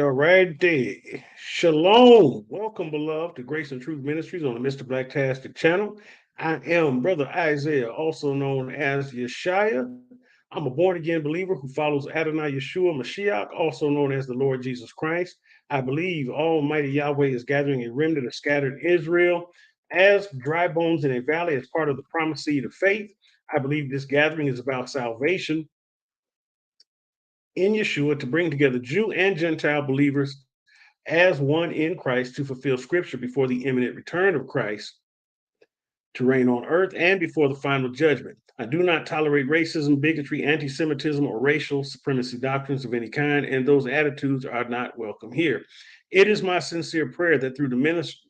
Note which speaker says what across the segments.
Speaker 1: Alrighty. Shalom. Welcome, beloved, to Grace and Truth Ministries on the Mr. Blaktastic channel. I am Brother Isaiah, also known as Yeshaya. I'm a born again believer who follows Adonai Yeshua Mashiach, also known as the Lord Jesus Christ. I believe Almighty Yahweh is gathering a remnant of scattered Israel as dry bones in a valley as part of the promised seed of faith. I believe this gathering is about salvation in Yeshua to bring together Jew and Gentile believers as one in Christ to fulfill scripture before the imminent return of Christ to reign on earth and before the final judgment. I do not tolerate racism, bigotry, anti Semitism, or racial supremacy doctrines of any kind, and those attitudes are not welcome here. It is my sincere prayer that through the ministry,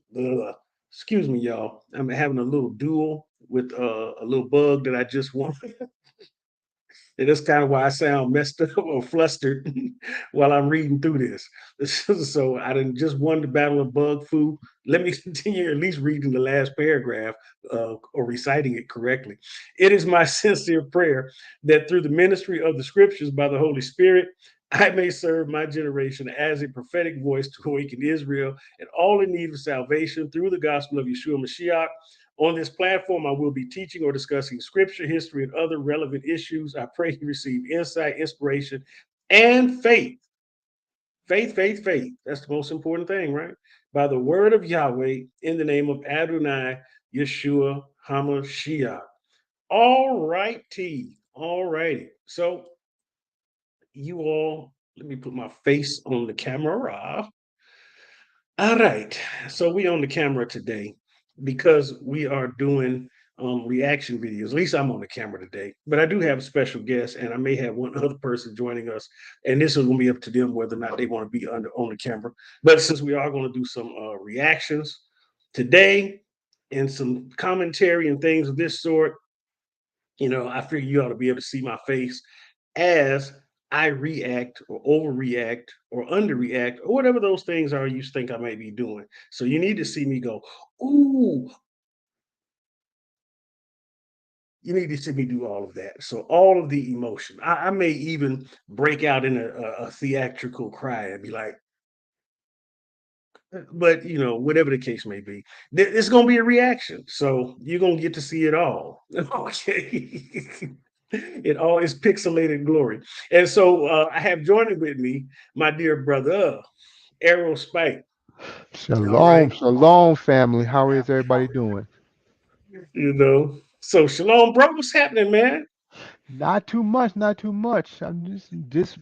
Speaker 1: excuse me, y'all, I'm having a little duel with a little bug that I just won. And that's kind of why I sound messed up or flustered while I'm reading through this. So I didn't just won the battle of bug foo. Let me continue at least reading the last paragraph or reciting it correctly. It is my sincere prayer that through the ministry of the scriptures by the Holy Spirit, I may serve my generation as a prophetic voice to awaken Israel and all in need of salvation through the gospel of Yeshua Mashiach. On this platform, I will be teaching or discussing scripture, history, and other relevant issues. I pray you receive insight, inspiration, and faith. Faith, faith, faith. That's the most important thing, right? By the word of Yahweh in the name of Adonai Yeshua HaMashiach. All righty. All righty. So you all, let me put my face on the camera. All right. So we on the camera today because we are doing reaction videos. At least I'm on the camera today. But I do have a special guest, and I may have one other person joining us. And this is going to be up to them whether or not they want to be on the camera. But since we are going to do some reactions today and some commentary and things of this sort, I figure you ought to be able to see my face as I react or overreact or underreact or whatever those things are you think I might be doing. So you need to see me go, ooh, you need to see me do all of that. So all of the emotion. I may even break out in a theatrical cry and be like, but whatever the case may be, it's gonna be a reaction. So you're gonna get to see it all. Okay. It all is pixelated glory. And so I have joining with me my dear brother, Arrow Spike. All
Speaker 2: Shalom,
Speaker 1: right.
Speaker 2: shalom, family. How is everybody doing?
Speaker 1: So Shalom, bro. What's happening, man?
Speaker 2: Not too much, not too much.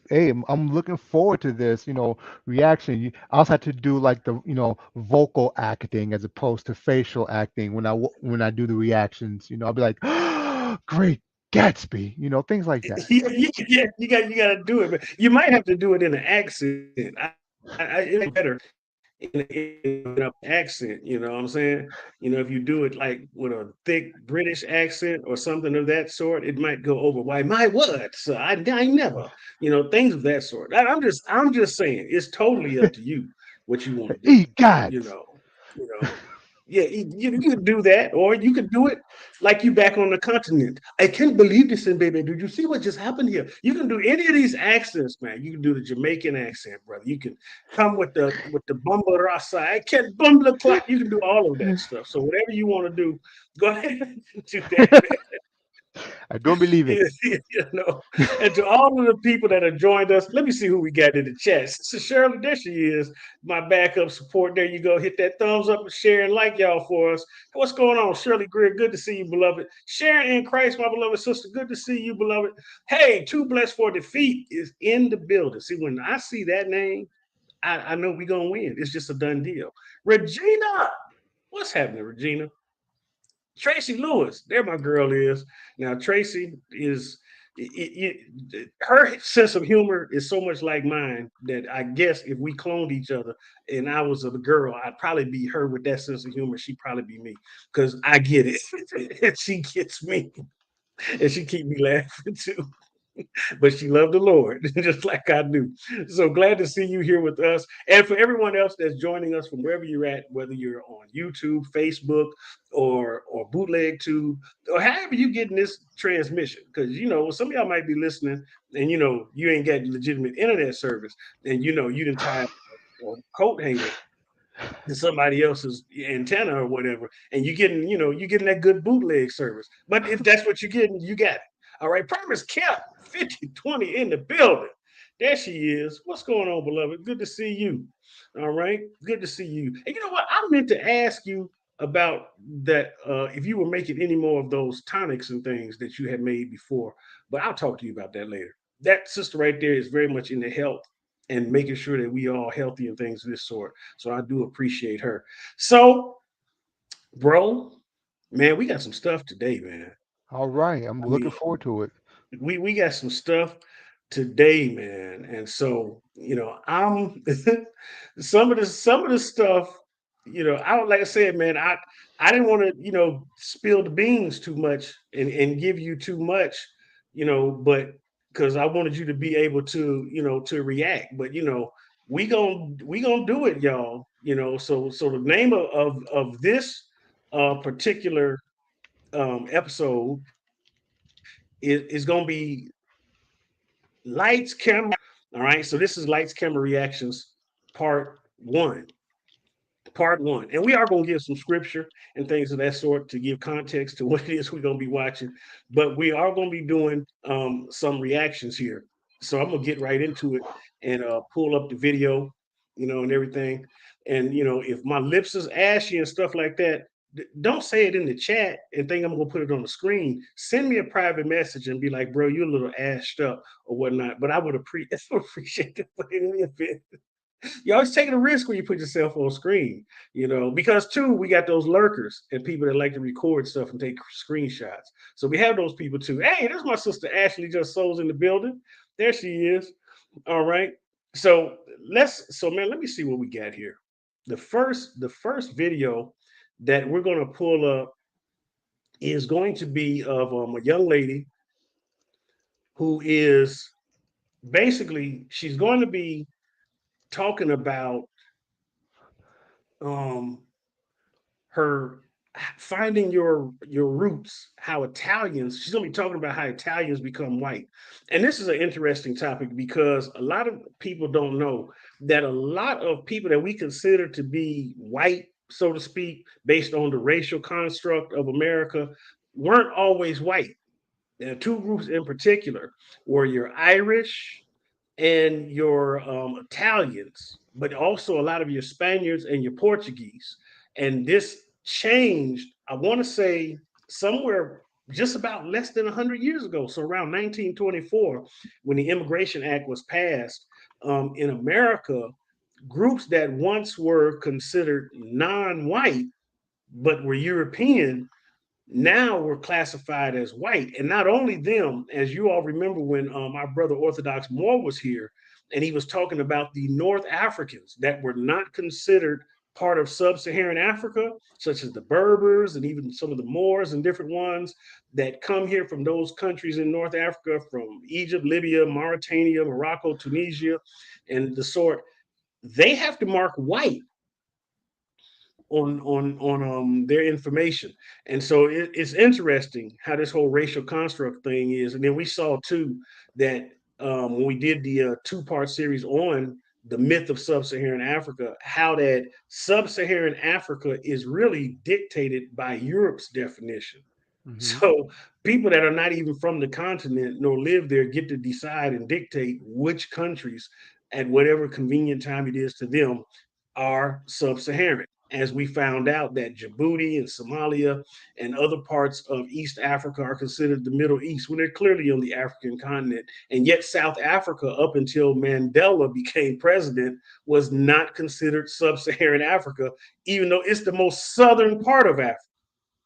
Speaker 2: Hey, I'm looking forward to this, reaction. I also had to do like the, vocal acting as opposed to facial acting when I do the reactions. I'll be like, great Gatsby, things like that.
Speaker 1: Yeah, yeah, you got to do it, but you might have to do it in an accent. It might be better in a accent. You know what I'm saying? If you do it like with a thick British accent or something of that sort, it might go over. Why my what? So I never, things of that sort. I'm just saying, it's totally up to you what you want to do.
Speaker 2: Eat
Speaker 1: You
Speaker 2: gods.
Speaker 1: know, you know. Yeah, you could do that, or you could do it like you back on the continent. I can't believe this, and baby, did you see what just happened here? You can do any of these accents, man. You can do the Jamaican accent, brother. You can come with the bumble rasa. I can't bumble a clock. You can do all of that stuff. So whatever you want to do, go ahead and do that, man.
Speaker 2: I don't believe it.
Speaker 1: Yeah, you know. And to all of the people that have joined us, let me see who we got in the chat. So Shirley, there she is, my backup support. There you go. Hit that thumbs up and share and like y'all for us. What's going on, Shirley Greer? Good to see you, beloved. Sharon in Christ, my beloved sister. Good to see you, beloved. Hey, Too Blessed for Defeat is in the building. See, when I see that name, I know we're gonna win. It's just a done deal. Regina, what's happening, Regina? Tracy Lewis, there my girl is. Now Tracy is her sense of humor is so much like mine that I guess if we cloned each other and I was a girl, I'd probably be her with that sense of humor. She'd probably be me because I get it. And she gets me, and she keep me laughing too, but she loved the Lord just like I do. So glad to see you here with us. And for everyone else that's joining us from wherever you're at, whether you're on YouTube, Facebook, or Bootleg Tube, or however you getting this transmission, because some of y'all might be listening and you ain't got legitimate internet service, and you didn't tie a coat hanger to somebody else's antenna or whatever, and you're getting that good bootleg service. But if that's what you're getting, you got it. All right, Promise kept 5020 in the building. There she is. What's going on, beloved? Good to see you. All right, good to see you. And you know what? I meant to ask you about that if you were making any more of those tonics and things that you had made before, but I'll talk to you about that later. That sister right there is very much into health and making sure that we all healthy and things of this sort. So I do appreciate her. So, bro, man, we got some stuff today, man.
Speaker 2: All right, I'm
Speaker 1: I
Speaker 2: looking
Speaker 1: mean,
Speaker 2: forward to it.
Speaker 1: we got some stuff today, man. And so, I'm some of the stuff, I don't like I said, man, I didn't want to, spill the beans too much and give you too much, but because I wanted you to be able to react. But we gonna do it, y'all. So the name of this particular episode is gonna be Lights, Camera. All right. So this is Lights, Camera Reactions part one. Part one. And we are going to give some scripture and things of that sort to give context to what it is we're going to be watching. But we are going to be doing some reactions here. So I'm going to get right into it and pull up the video, and everything. And, if my lips is ashy and stuff like that, don't say it in the chat and think I'm gonna put it on the screen. Send me a private message and be like, bro, you're a little ashed up or whatnot. But I would appreciate it. But in any event, you're always taking a risk when you put yourself on screen, because too, we got those lurkers and people that like to record stuff and take screenshots. So we have those people too. Hey, there's my sister Ashley just souls in the building. There she is. All right. So man, let me see what we got here. The first video that we're gonna pull up is going to be of a young lady who is basically she's going to be talking about um her finding your roots, how Italians, she's going to be talking about how Italians become white. And this is an interesting topic because a lot of people don't know that a lot of people that we consider to be white, so to speak, based on the racial construct of America, weren't always white. There are two groups in particular where you're Irish and your Italians, but also a lot of your Spaniards and your Portuguese. And this changed, I want to say, somewhere just about less than 100 years ago. So around 1924, when the Immigration Act was passed in America, groups that once were considered non white but were European now were classified as white. And not only them, as you all remember when our brother Orthodox Moore was here, and he was talking about the North Africans that were not considered part of sub-Saharan Africa, such as the Berbers and even some of the Moors and different ones that come here from those countries in North Africa, from Egypt, Libya, Mauritania, Morocco, Tunisia, and the sort. They have to mark white on their information. And so it's interesting how this whole racial construct thing is. And then we saw too that when we did the two-part series on the myth of sub-Saharan Africa, how that sub-Saharan Africa is really dictated by Europe's definition.
Speaker 2: Hmm.
Speaker 1: So people that are not even from the continent nor live there get to decide and dictate which countries at whatever convenient time it is to them are sub-Saharan. As we found out that Djibouti and Somalia and other parts of East Africa are considered the Middle East when they're clearly on the African continent. And yet South Africa, up until Mandela became president, was not considered sub-Saharan Africa, even though it's the most southern part of Africa.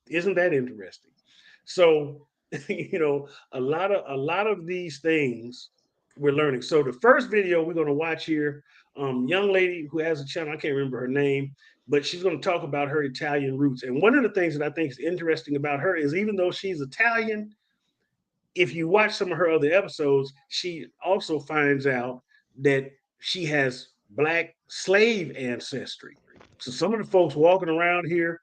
Speaker 1: Isn't that interesting? So, a lot of these things we're learning. So the first video we're going to watch here, young lady who has a channel, I can't remember her name, but she's going to talk about her Italian roots. And one of the things that I think is interesting about her is even though she's Italian, if you watch some of her other episodes, she also finds out that she has black slave ancestry. So some of the folks walking around here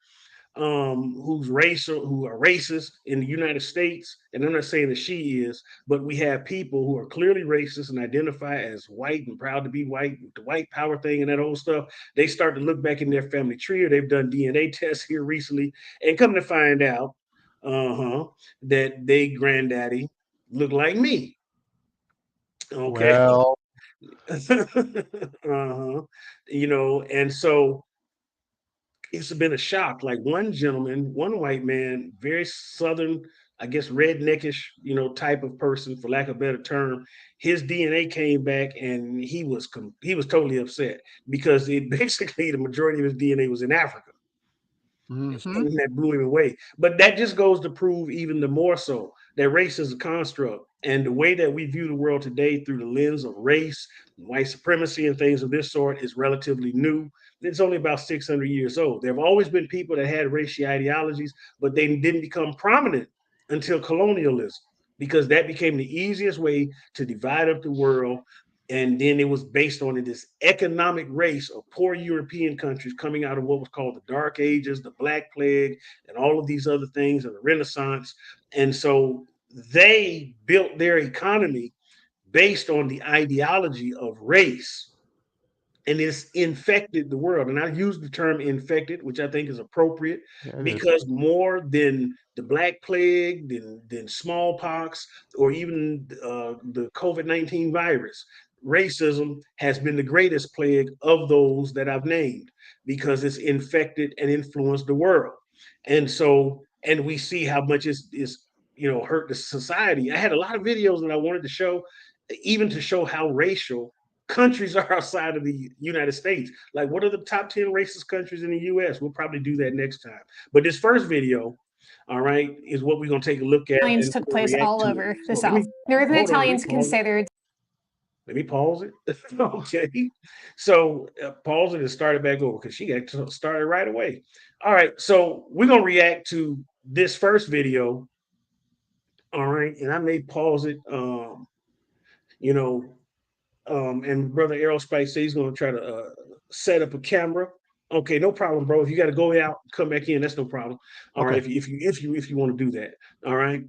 Speaker 1: who are racist in the United States, and I'm not saying that she is, but we have people who are clearly racist and identify as white and proud to be white, with the white power thing and that old stuff. They start to look back in their family tree, or they've done DNA tests here recently, and come to find out, that they granddaddy look like me. Okay.
Speaker 2: Well,
Speaker 1: And so it's been a shock. Like one gentleman, one white man, very southern, I guess redneckish, type of person, for lack of a better term. His DNA came back, and he was totally upset because it basically the majority of his DNA was in Africa. And
Speaker 2: hmm
Speaker 1: something that blew him away. But that just goes to prove even the more so that race is a construct. And the way that we view the world today through the lens of race, white supremacy, and things of this sort is relatively new. It's only about 600 years old. There have always been people that had racial ideologies, but they didn't become prominent until colonialism, because that became the easiest way to divide up the world. And then it was based on this economic race of poor European countries coming out of what was called the Dark Ages, the Black Plague, and all of these other things, and the Renaissance. And so they built their economy based on the ideology of race, and it's infected the world. And I use the term infected, which I think is appropriate,
Speaker 2: yeah, it is.
Speaker 1: because more than the Black Plague, than smallpox, or even the COVID-19 virus, racism has been the greatest plague of those that I've named, because it's infected and influenced the world. And so, and we see how much is hurt the society. I had a lot of videos that I wanted to show, even to show how racial countries are outside of the United States. Like, what are the top 10 racist countries in the US? We'll probably do that next time. But this first video, all right, is what we're going to take a look at
Speaker 3: Italians
Speaker 1: and
Speaker 3: took
Speaker 1: we're gonna
Speaker 3: place
Speaker 1: react
Speaker 3: all
Speaker 1: to
Speaker 3: over
Speaker 1: it.
Speaker 3: the
Speaker 1: So let
Speaker 3: South.
Speaker 1: me
Speaker 3: Northern
Speaker 1: hold on.
Speaker 3: Italians considered.
Speaker 1: Let me pause it. Okay. So pause it and start it back over because she got started right away. All right. So we're going to react to this first video. All right. And I may pause it. You know, and Brother Aerospace says he's going to try to set up a camera. Okay, no problem, bro. If you got to go out, come back in. That's no problem. All right,
Speaker 2: Okay.
Speaker 1: if you want to do that. All right.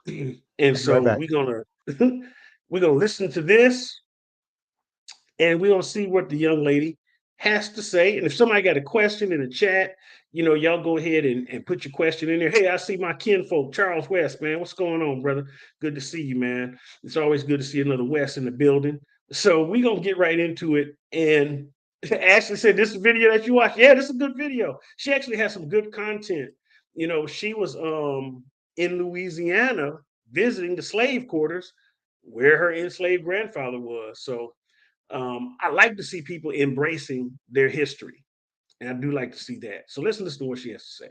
Speaker 1: And
Speaker 2: I'll be right
Speaker 1: so
Speaker 2: back.
Speaker 1: we're gonna listen to this, and we're gonna see what the young lady has to say. And if somebody got a question in the chat, y'all go ahead and put your question in there. Hey, I see my kinfolk, Charles West, man. What's going on, brother? Good to see you, man. It's always good to see another West in the building. So we're gonna get right into it. And Ashley said, "This is a video that you watch." Yeah, this is a good video. She actually has some good content. She was in Louisiana visiting the slave quarters where her enslaved grandfather was. So I like to see people embracing their history, and I do like to see that. So let's listen to what she has to say.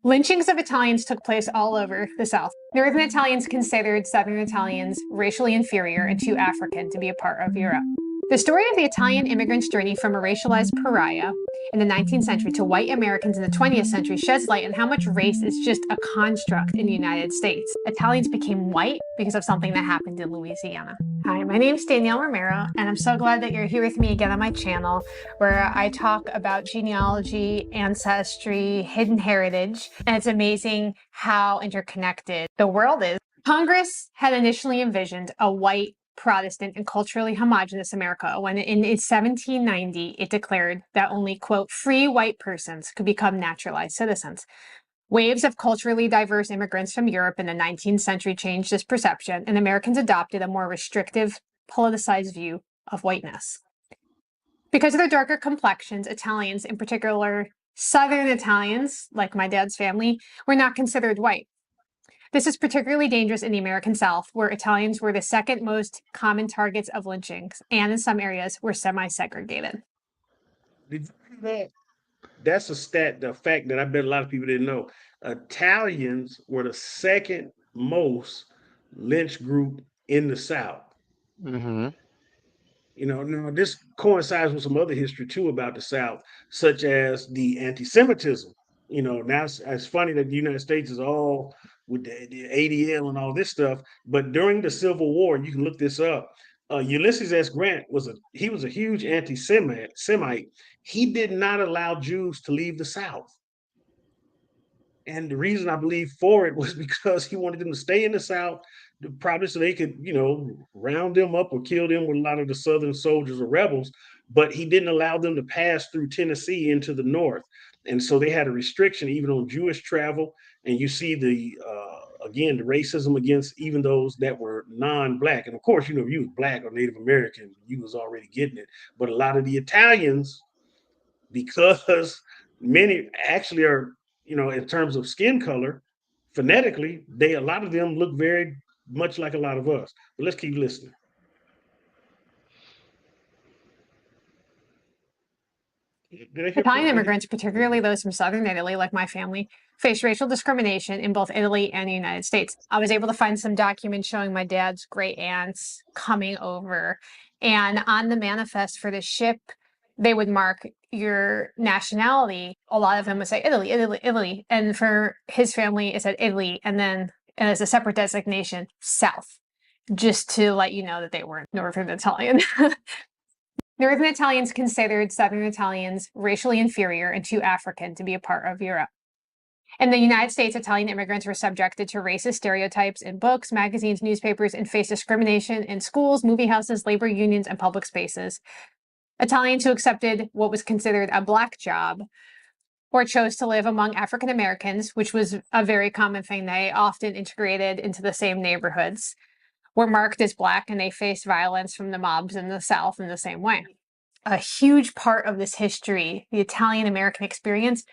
Speaker 3: Lynchings of Italians took place all over the South. Northern Italians considered Southern Italians racially inferior and too African to be a part of Europe. The story of the Italian immigrants' journey from a racialized pariah in the 19th century to white Americans in the 20th century sheds light on how much race is just a construct in the United States. Italians became white because of something that happened in Louisiana. Hi, my name is Danielle Romero, and I'm so glad that you're here with me again on my channel, where I talk about genealogy, ancestry, hidden heritage, and it's amazing how interconnected the world is. Congress had initially envisioned a white, Protestant, and culturally homogenous America when in 1790 it declared that only, quote, free white persons could become naturalized citizens. Waves of culturally diverse immigrants from Europe in the 19th century changed this perception, and Americans adopted a more restrictive, politicized view of whiteness. Because of their darker complexions, Italians, in particular Southern Italians, like my dad's family, were not considered white. This is particularly dangerous in the American South, where Italians were the second most common targets of lynchings, and in some areas were semi-segregated.
Speaker 1: Did you see that? That's the fact that I bet a lot of people didn't know. Italians were the second most lynch group in the South.
Speaker 2: Mm-hmm.
Speaker 1: Now this coincides with some other history too about the South, such as the anti-Semitism. Now it's funny that the United States is all with the ADL and all this stuff, but during the Civil War, and you can look this up. Ulysses S. Grant was a huge anti-Semite. He did not allow Jews to leave the South. And the reason I believe for it was because he wanted them to stay in the South, probably so they could, round them up or kill them with a lot of the Southern soldiers or rebels. But he didn't allow them to pass through Tennessee into the North. And so they had a restriction even on Jewish travel. And you see again, the racism against even those that were non-Black. And of course, if you was Black or Native American, you was already getting it. But a lot of the Italians, because many actually are, in terms of skin color, phonetically, a lot of them look very much like a lot of us. But let's keep listening. Did I hear
Speaker 3: Italian
Speaker 1: correctly?
Speaker 3: immigrants, particularly those from southern Italy, like my family, faced racial discrimination in both Italy and the United States. I was able to find some documents showing my dad's great aunts coming over. And on the manifest for the ship, they would mark your nationality. A lot of them would say Italy, Italy, Italy. And for his family, it said Italy. And then as a separate designation, South, just to let you know that they weren't Northern Italian. Northern Italians considered Southern Italians racially inferior and too African to be a part of Europe. In the United States, Italian immigrants were subjected to racist stereotypes in books, magazines, newspapers, and faced discrimination in schools, movie houses, labor unions, and public spaces. Italians who accepted what was considered a Black job or chose to live among African Americans, which was a very common thing, they often integrated into the same neighborhoods, were marked as Black, and they faced violence from the mobs in the South in the same way. A huge part of this history, the Italian American experience,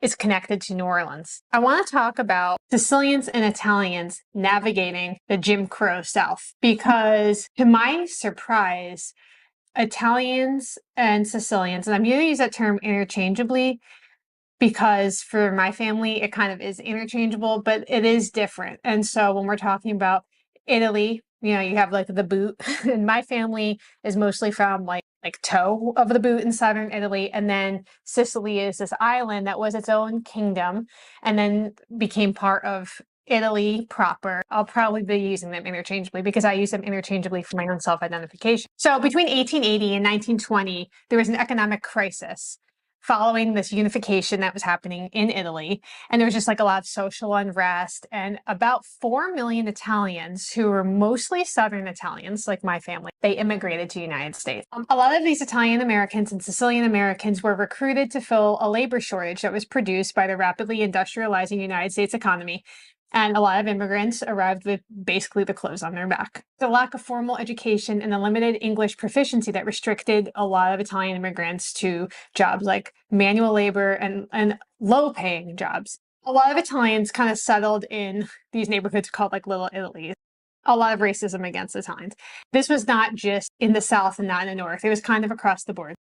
Speaker 3: is connected to New Orleans. I want to talk about Sicilians and Italians navigating the Jim Crow South because, to my surprise, Italians and Sicilians, and I'm going to use that term interchangeably because for my family, it kind of is interchangeable, but it is different. And so when we're talking about Italy, you know, you have like the boot, and my family is mostly from like toe of the boot in southern Italy. And then Sicily is this island that was its own kingdom and then became part of Italy proper. I'll probably be using them interchangeably because I use them interchangeably for my own self-identification. So between 1880 and 1920, there was an economic crisis following this unification that was happening in Italy. And there was just like a lot of social unrest, and about 4 million Italians, who were mostly Southern Italians, like my family, they immigrated to the United States. A lot of these Italian Americans and Sicilian Americans were recruited to fill a labor shortage that was produced by the rapidly industrializing United States economy. And a lot of immigrants arrived with basically the clothes on their back. The lack of formal education and the limited English proficiency that restricted a lot of Italian immigrants to jobs like manual labor and low-paying jobs. A lot of Italians kind of settled in these neighborhoods called like Little Italy. A lot of racism against Italians. This was not just in the South and not in the North. It was kind of across the board.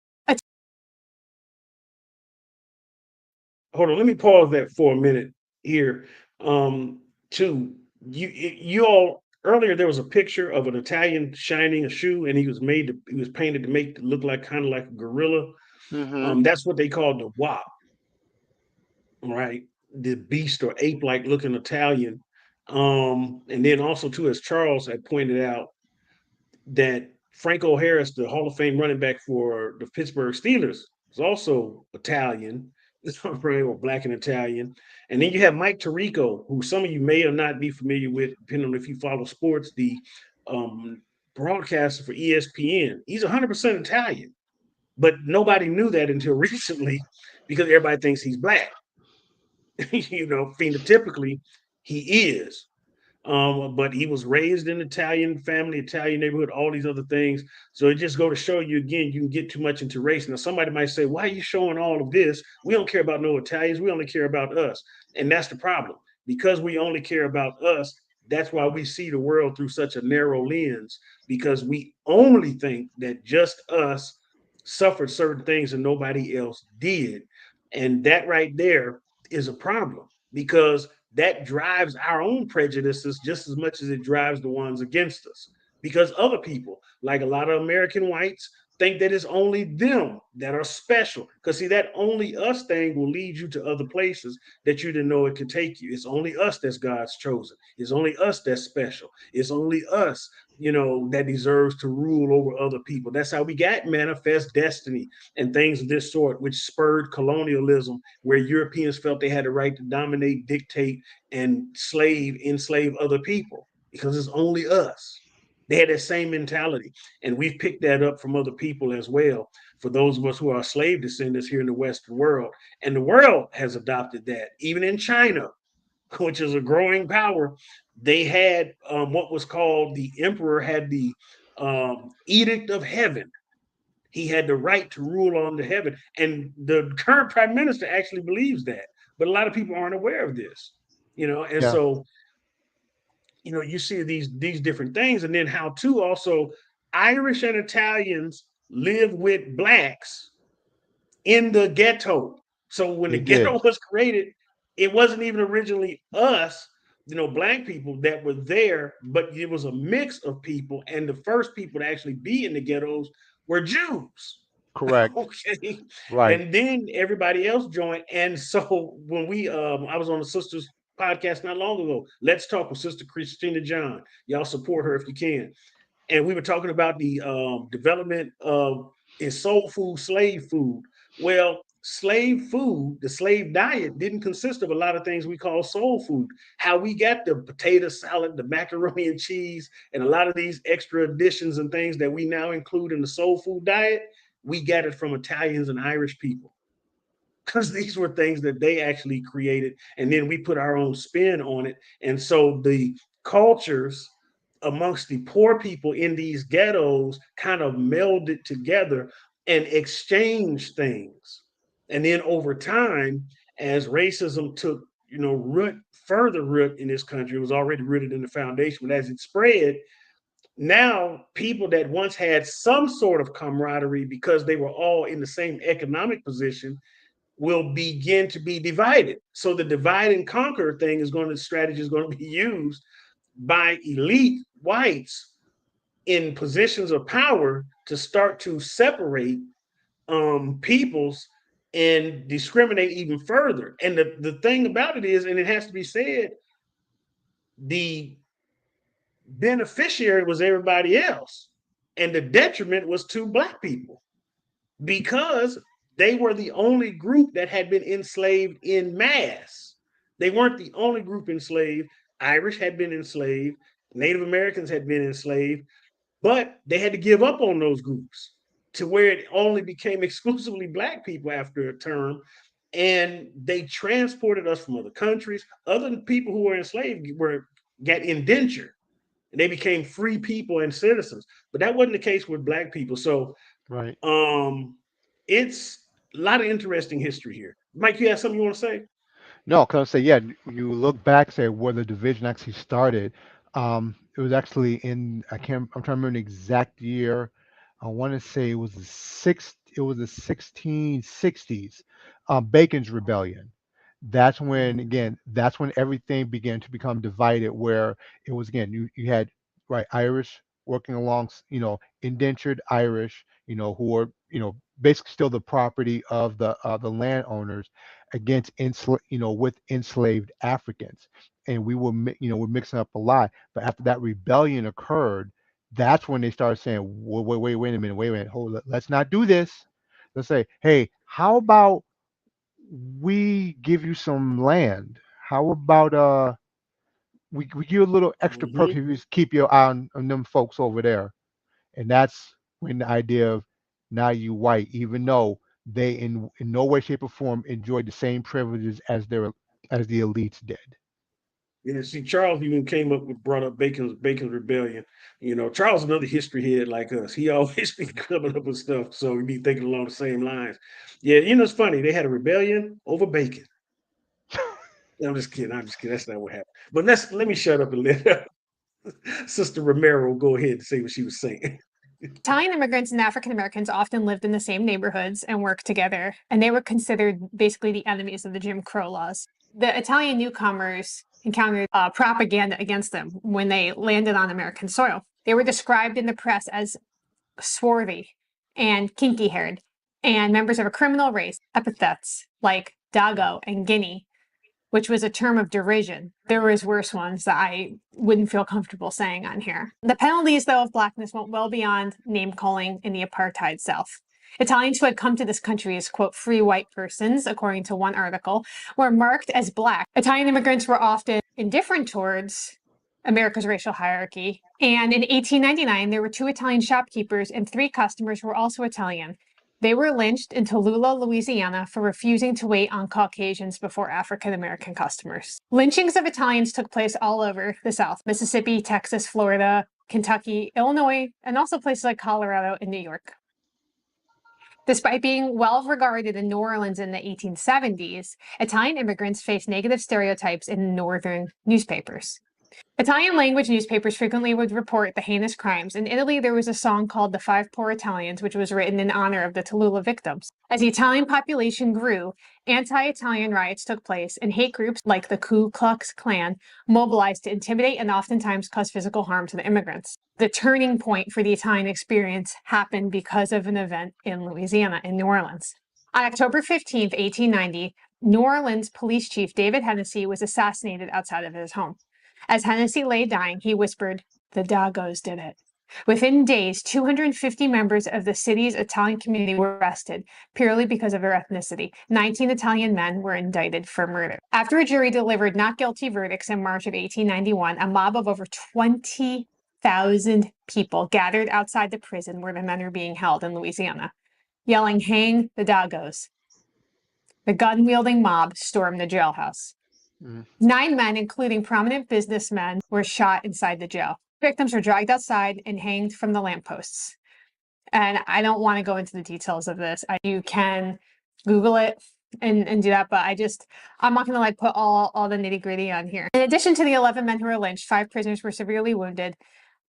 Speaker 1: Hold on, let me pause that for a minute here. To you all earlier, there was a picture of an Italian shining a shoe, and he was painted to make it look like kind of like a gorilla. That's what they call the WAP, right? The beast or ape-like looking Italian. And then also too, as Charles had pointed out, that Franco Harris, the Hall of Fame running back for the Pittsburgh Steelers, is also Italian, right, or black and Italian. And then you have Mike Tirico, who some of you may or not be familiar with, depending on if you follow sports, the broadcaster for ESPN. He's 100% Italian, but nobody knew that until recently because everybody thinks he's black. Phenotypically, he is. But he was raised in Italian family, Italian neighborhood, all these other things. So it just go to show you again, you can get too much into race. Now somebody might say, why are you showing all of this? We don't care about no Italians, we only care about us. And that's the problem. Because we only care about us, that's why we see the world through such a narrow lens, because we only think that just us suffered certain things and nobody else did. And that right there is a problem, because that drives our own prejudices just as much as it drives the ones against us. Because other people, like a lot of American whites, think that it's only them that are special. Because see, that only us thing will lead you to other places that you didn't know it could take you. It's only us that's God's chosen. It's only us that's special. It's only us, that deserves to rule over other people. That's how we got manifest destiny and things of this sort, which spurred colonialism, where Europeans felt they had the right to dominate, dictate, and enslave other people because it's only us. They had that same mentality. And we've picked that up from other people as well, for those of us who are slave descendants here in the Western world. And the world has adopted that. Even in China, which is a growing power, they had what was called, the emperor had the edict of heaven. He had the right to rule on the heaven. And the current prime minister actually believes that. But a lot of people aren't aware of this, and
Speaker 2: Yeah.
Speaker 1: so you see these different things, and then how too also Irish and Italians live with blacks in the ghetto. So when
Speaker 2: They
Speaker 1: the
Speaker 2: did.
Speaker 1: ghetto was created, it wasn't even originally us, black people that were there, but it was a mix of people. And the first people to actually be in the ghettos were Jews.
Speaker 2: Correct.
Speaker 1: Okay.
Speaker 2: Right.
Speaker 1: And then everybody else joined. And so when I was on the sisters podcast not long ago, Let's Talk with Sister Christina John. Y'all support her if you can. And we were talking about the development of is soul food, slave food. Well, slave food, the slave diet didn't consist of a lot of things we call soul food. How we got the potato salad, the macaroni and cheese, and a lot of these extra additions and things that we now include in the soul food diet, we got it from Italians and Irish people, because these were things that they actually created, and then we put our own spin on it. And so the cultures amongst the poor people in these ghettos kind of melded together and exchanged things. And then over time, as racism took, further root in this country. It was already rooted in the foundation, but as it spread, now people that once had some sort of camaraderie because they were all in the same economic position will begin to be divided. So the divide and conquer thing strategy is going to be used by elite whites in positions of power to start to separate peoples and discriminate even further. And the thing about it is, and it has to be said, the beneficiary was everybody else, and the detriment was to Black people because they were the only group that had been enslaved in mass. They weren't the only group enslaved. Irish had been enslaved, Native Americans had been enslaved, but they had to give up on those groups to where it only became exclusively Black people after a term. And they transported us from other countries. Other people who were enslaved got indentured, and they became free people and citizens. But that wasn't the case with Black people. So
Speaker 2: Right.
Speaker 1: it's a lot of interesting history here. Mike, you have something you want to say?
Speaker 2: No, because I say, yeah, when you look back, say where the division actually started, it was actually I'm trying to remember the exact year. I want to say it was the 1660s, Bacon's Rebellion. That's when everything began to become divided, where it was, again, you had, right, Irish working along, indentured Irish, who were, basically still the property of the landowners, against with enslaved Africans. And we're mixing up a lot. But after that rebellion occurred, that's when they started saying, wait a minute, hold, let's not do this. Let's say, hey, how about we give you some land? How about we give you a little extra perk if
Speaker 1: Mm-hmm.
Speaker 2: you just keep your eye on them folks over there? And that's when the idea of now you white, even though they in no way, shape, or form enjoyed the same privileges as the elites did.
Speaker 1: Yeah, see, Charles even brought up Bacon's Rebellion. Charles is another history head like us. He always be coming up with stuff, so we be thinking along the same lines. Yeah, it's funny. They had a rebellion over bacon. I'm just kidding. I'm just kidding. That's not what happened. But let me shut up and let Sister Romero go ahead and say what she was saying.
Speaker 3: Italian immigrants and African Americans often lived in the same neighborhoods and worked together, and they were considered basically the enemies of the Jim Crow laws. The Italian newcomers encountered propaganda against them when they landed on American soil. They were described in the press as swarthy and kinky haired and members of a criminal race. Epithets like Dago and Guinea, which was a term of derision. There was worse ones that I wouldn't feel comfortable saying on here. The penalties, though, of Blackness went well beyond name-calling in the apartheid South. Italians who had come to this country as, quote, free white persons, according to one article, were marked as Black. Italian immigrants were often indifferent towards America's racial hierarchy. And in 1899, there were 2 Italian shopkeepers and 3 customers who were also Italian. They were lynched in Tallulah, Louisiana, for refusing to wait on Caucasians before African-American customers. Lynchings of Italians took place all over the South: Mississippi, Texas, Florida, Kentucky, Illinois, and also places like Colorado and New York. Despite being well regarded in New Orleans in the 1870s, Italian immigrants faced negative stereotypes in northern newspapers. Italian language newspapers frequently would report the heinous crimes. In Italy, there was a song called The Five Poor Italians, which was written in honor of the Tallulah victims. As the Italian population grew, anti-Italian riots took place, and hate groups like the Ku Klux Klan mobilized to intimidate and oftentimes cause physical harm to the immigrants. The turning point for the Italian experience happened because of an event in Louisiana, in New Orleans. On October 15th, 1890, New Orleans police chief David Hennessy was assassinated outside of his home. As Hennessy lay dying, he whispered, "The Dagos did it." Within days, 250 members of the city's Italian community were arrested purely because of their ethnicity. 19 Italian men were indicted for murder. After a jury delivered not guilty verdicts in March of 1891, a mob of over 20,000 people gathered outside the prison where the men were being held in Louisiana, yelling, "Hang the Dagos." The gun-wielding mob stormed the jailhouse. 9 men, including prominent businessmen, were shot inside the jail. Victims were dragged outside and hanged from the lampposts. And I don't want to go into the details of this. You can Google it. and do that, but I'm not gonna like put all the nitty-gritty on here. In addition to the 11 men who were lynched, 5 prisoners were severely wounded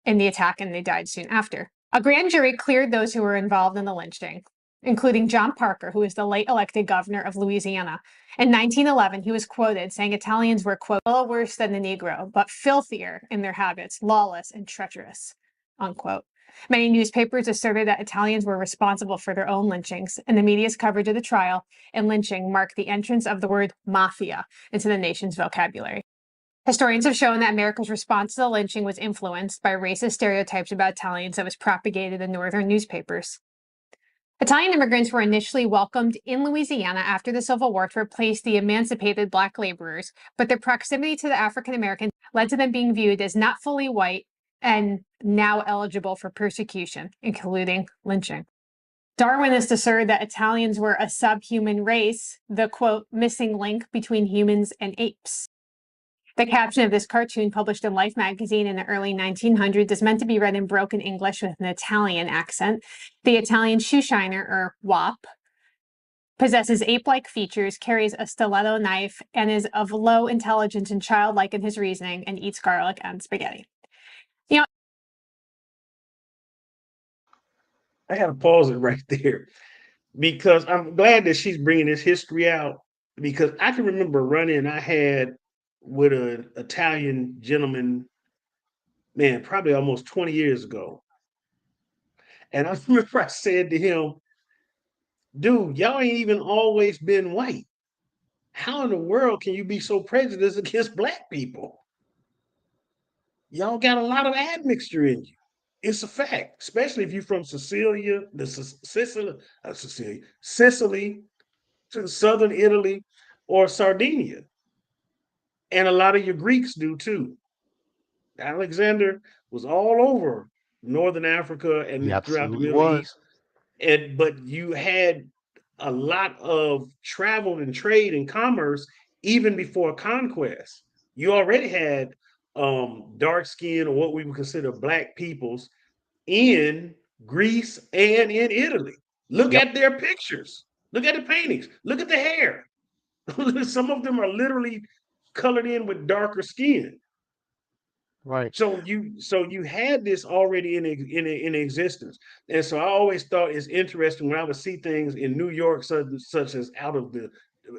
Speaker 3: in the attack and they died soon after. A grand jury cleared those who were involved in the lynching, including John Parker, who was the late elected governor of Louisiana. In 1911, he was quoted saying Italians were, quote, "little worse than the Negro, but filthier in their habits, lawless and treacherous," unquote. Many newspapers asserted that Italians were responsible for their own lynchings, and the media's coverage of the trial and lynching marked the entrance of the word mafia into the nation's vocabulary. Historians have shown that America's response to the lynching was influenced by racist stereotypes about Italians that was propagated in northern newspapers. Italian immigrants were initially welcomed in Louisiana after the Civil War to replace the emancipated Black laborers, but their proximity to the African Americans led to them being viewed as not fully white and now eligible for persecution, including lynching. Darwinists asserted that Italians were a subhuman race, the, quote, missing link between humans and apes. The caption of this cartoon, published in Life magazine in the early 1900s, is meant to be read in broken English with an Italian accent. The Italian shoeshiner, or wop, possesses ape-like features, carries a stiletto knife, and is of low intelligence and childlike in his reasoning, and eats garlic and spaghetti. You know,
Speaker 1: I had to pause it right there because I'm glad that she's bringing this history out because I can remember a run-in I had with an Italian gentleman, man, probably almost 20 years ago. And I remember I said to him, dude, y'all ain't even always been white. How in the world can you be so prejudiced against black people? Y'all got a lot of admixture in you. It's a fact, especially if you're from Sicilia, Sicily to southern Italy or Sardinia. And a lot of your Greeks do too. Alexander was all over northern Africa
Speaker 2: He
Speaker 1: and throughout the
Speaker 2: absolutely
Speaker 1: Middle
Speaker 2: was.
Speaker 1: East. And but you had a lot of travel and trade and commerce even before conquest. You already had dark skin or what we would consider black peoples in Greece and in Italy. Look
Speaker 2: Yep.
Speaker 1: at their pictures. Look at the paintings. Look at the hair. Some of them are literally colored in with darker skin.
Speaker 2: Right.
Speaker 1: So you had this already in existence, and so I always thought it's interesting when I would see things in New York, such as out of the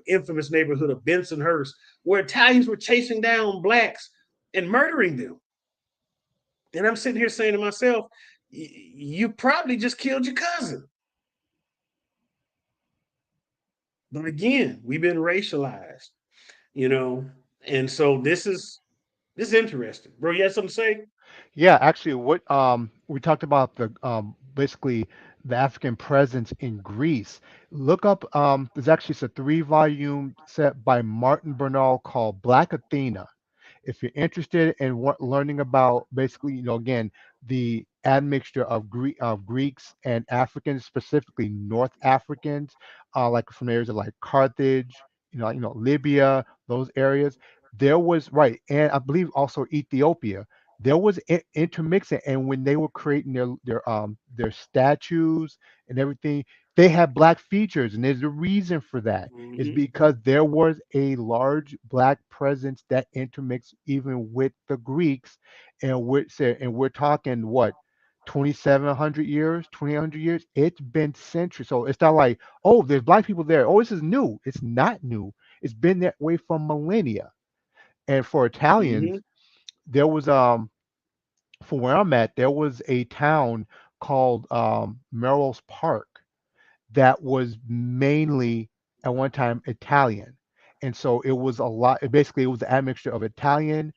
Speaker 1: infamous neighborhood of Bensonhurst, where Italians were chasing down blacks and murdering them. And I'm sitting here saying to myself, you probably just killed your cousin. But again, we've been racialized, you know, and so this is interesting, bro. You had something to say?
Speaker 2: Yeah, actually, what we talked about the basically the African presence in Greece. Look up there's actually it's a 3-volume set by Martin Bernal called Black Athena. If you're interested in learning about basically, again, the admixture of Greeks and Africans, specifically North Africans, like from areas of like Carthage, Libya, those areas, there was right, and I believe also Ethiopia. There was intermixing, and when they were creating their statues and everything, they had black features, and there's a reason for that is
Speaker 1: Mm-hmm.
Speaker 2: because there was a large black presence that intermixed even with the Greeks, and we're talking what 2,700 years, 2,800 years. It's been centuries, so it's not like, oh, there's black people there. Oh, this is new. It's not new. It's been that way for millennia. And for
Speaker 1: Mm-hmm.
Speaker 2: Italians, there was for where I'm at, there was a town called Melrose Park that was mainly at one time Italian. And so it was a lot, basically, it was an admixture of Italian,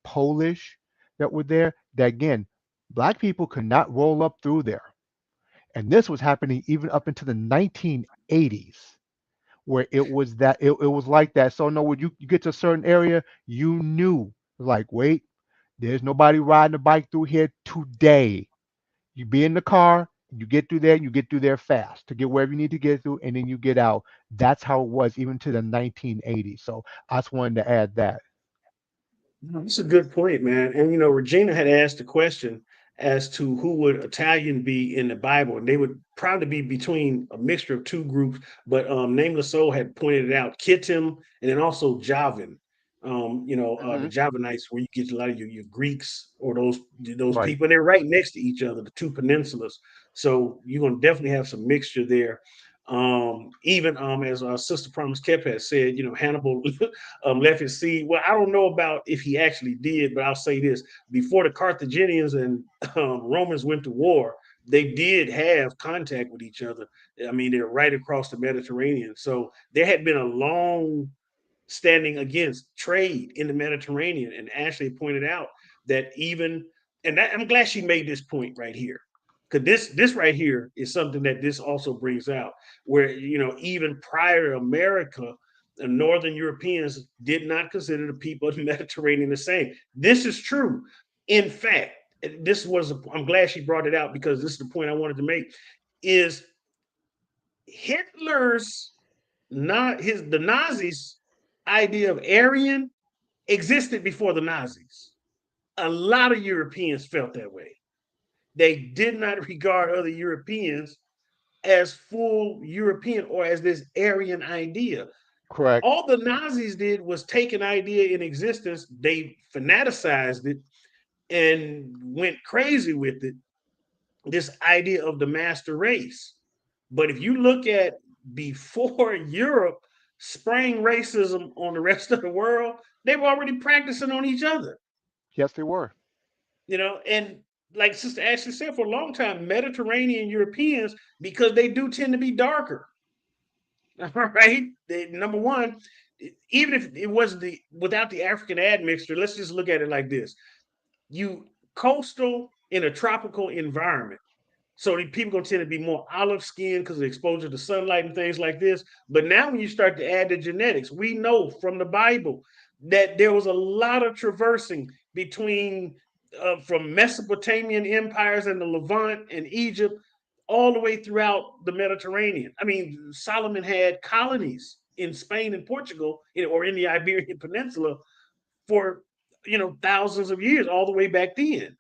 Speaker 2: Polish that were there. That again, black people could not roll up through there. And this was happening even up into the 1980s, where it was like that. So, no, when you get to a certain area, you knew, like, wait, there's nobody riding a bike through here today. You be in the car, you get through there, and you get through there fast to get wherever you need to get through, and then you get out. That's how it was even to the 1980s. So I just wanted to add that.
Speaker 1: No, that's a good point, man. And Regina had asked a question as to who would Italian be in the Bible, and they would probably be between a mixture of two groups. But Nameless Soul had pointed it out, Kittim, and then also Javan. The
Speaker 2: Hmm.
Speaker 1: Javanites, where you get a lot of your Greeks or those
Speaker 2: Right.
Speaker 1: people, and they're right next to each other, the two peninsulas. So you're gonna definitely have some mixture there. Even as our sister Promise Kep has said, Hannibal left his seed. Well, I don't know about if he actually did, but I'll say this: before the Carthaginians and Romans went to war, they did have contact with each other. I mean, they're right across the Mediterranean, so there had been a long standing against trade in the Mediterranean. And Ashley pointed out that I'm glad she made this point right here, because this right here is something that this also brings out, where even prior to America, the Northern Europeans did not consider the people of the Mediterranean the same. This is true. In fact, I'm glad she brought it out, because this is the point I wanted to make. Is Hitler's not the Nazis' idea of Aryan existed before the Nazis. A lot of Europeans felt that way. They did not regard other Europeans as full European or as this Aryan idea.
Speaker 2: Correct.
Speaker 1: All the Nazis did was take an idea in existence, they fanaticized it and went crazy with it, this idea of the master race. But if you look at before Europe sprang racism on the rest of the world, they were already practicing on each other.
Speaker 2: Yes, they were.
Speaker 1: And like Sister Ashley said, for a long time, Mediterranean Europeans, because they do tend to be darker. All right. Number one, even if it was without the African admixture, let's just look at it like this. You coastal in a tropical environment. So the people gonna tend to be more olive skinned because of exposure to sunlight and things like this. But now when you start to add the genetics, we know from the Bible that there was a lot of traversing between from Mesopotamian empires and the Levant and Egypt all the way throughout the Mediterranean. I mean, Solomon had colonies in Spain and Portugal, or in the Iberian Peninsula for thousands of years, all the way back then.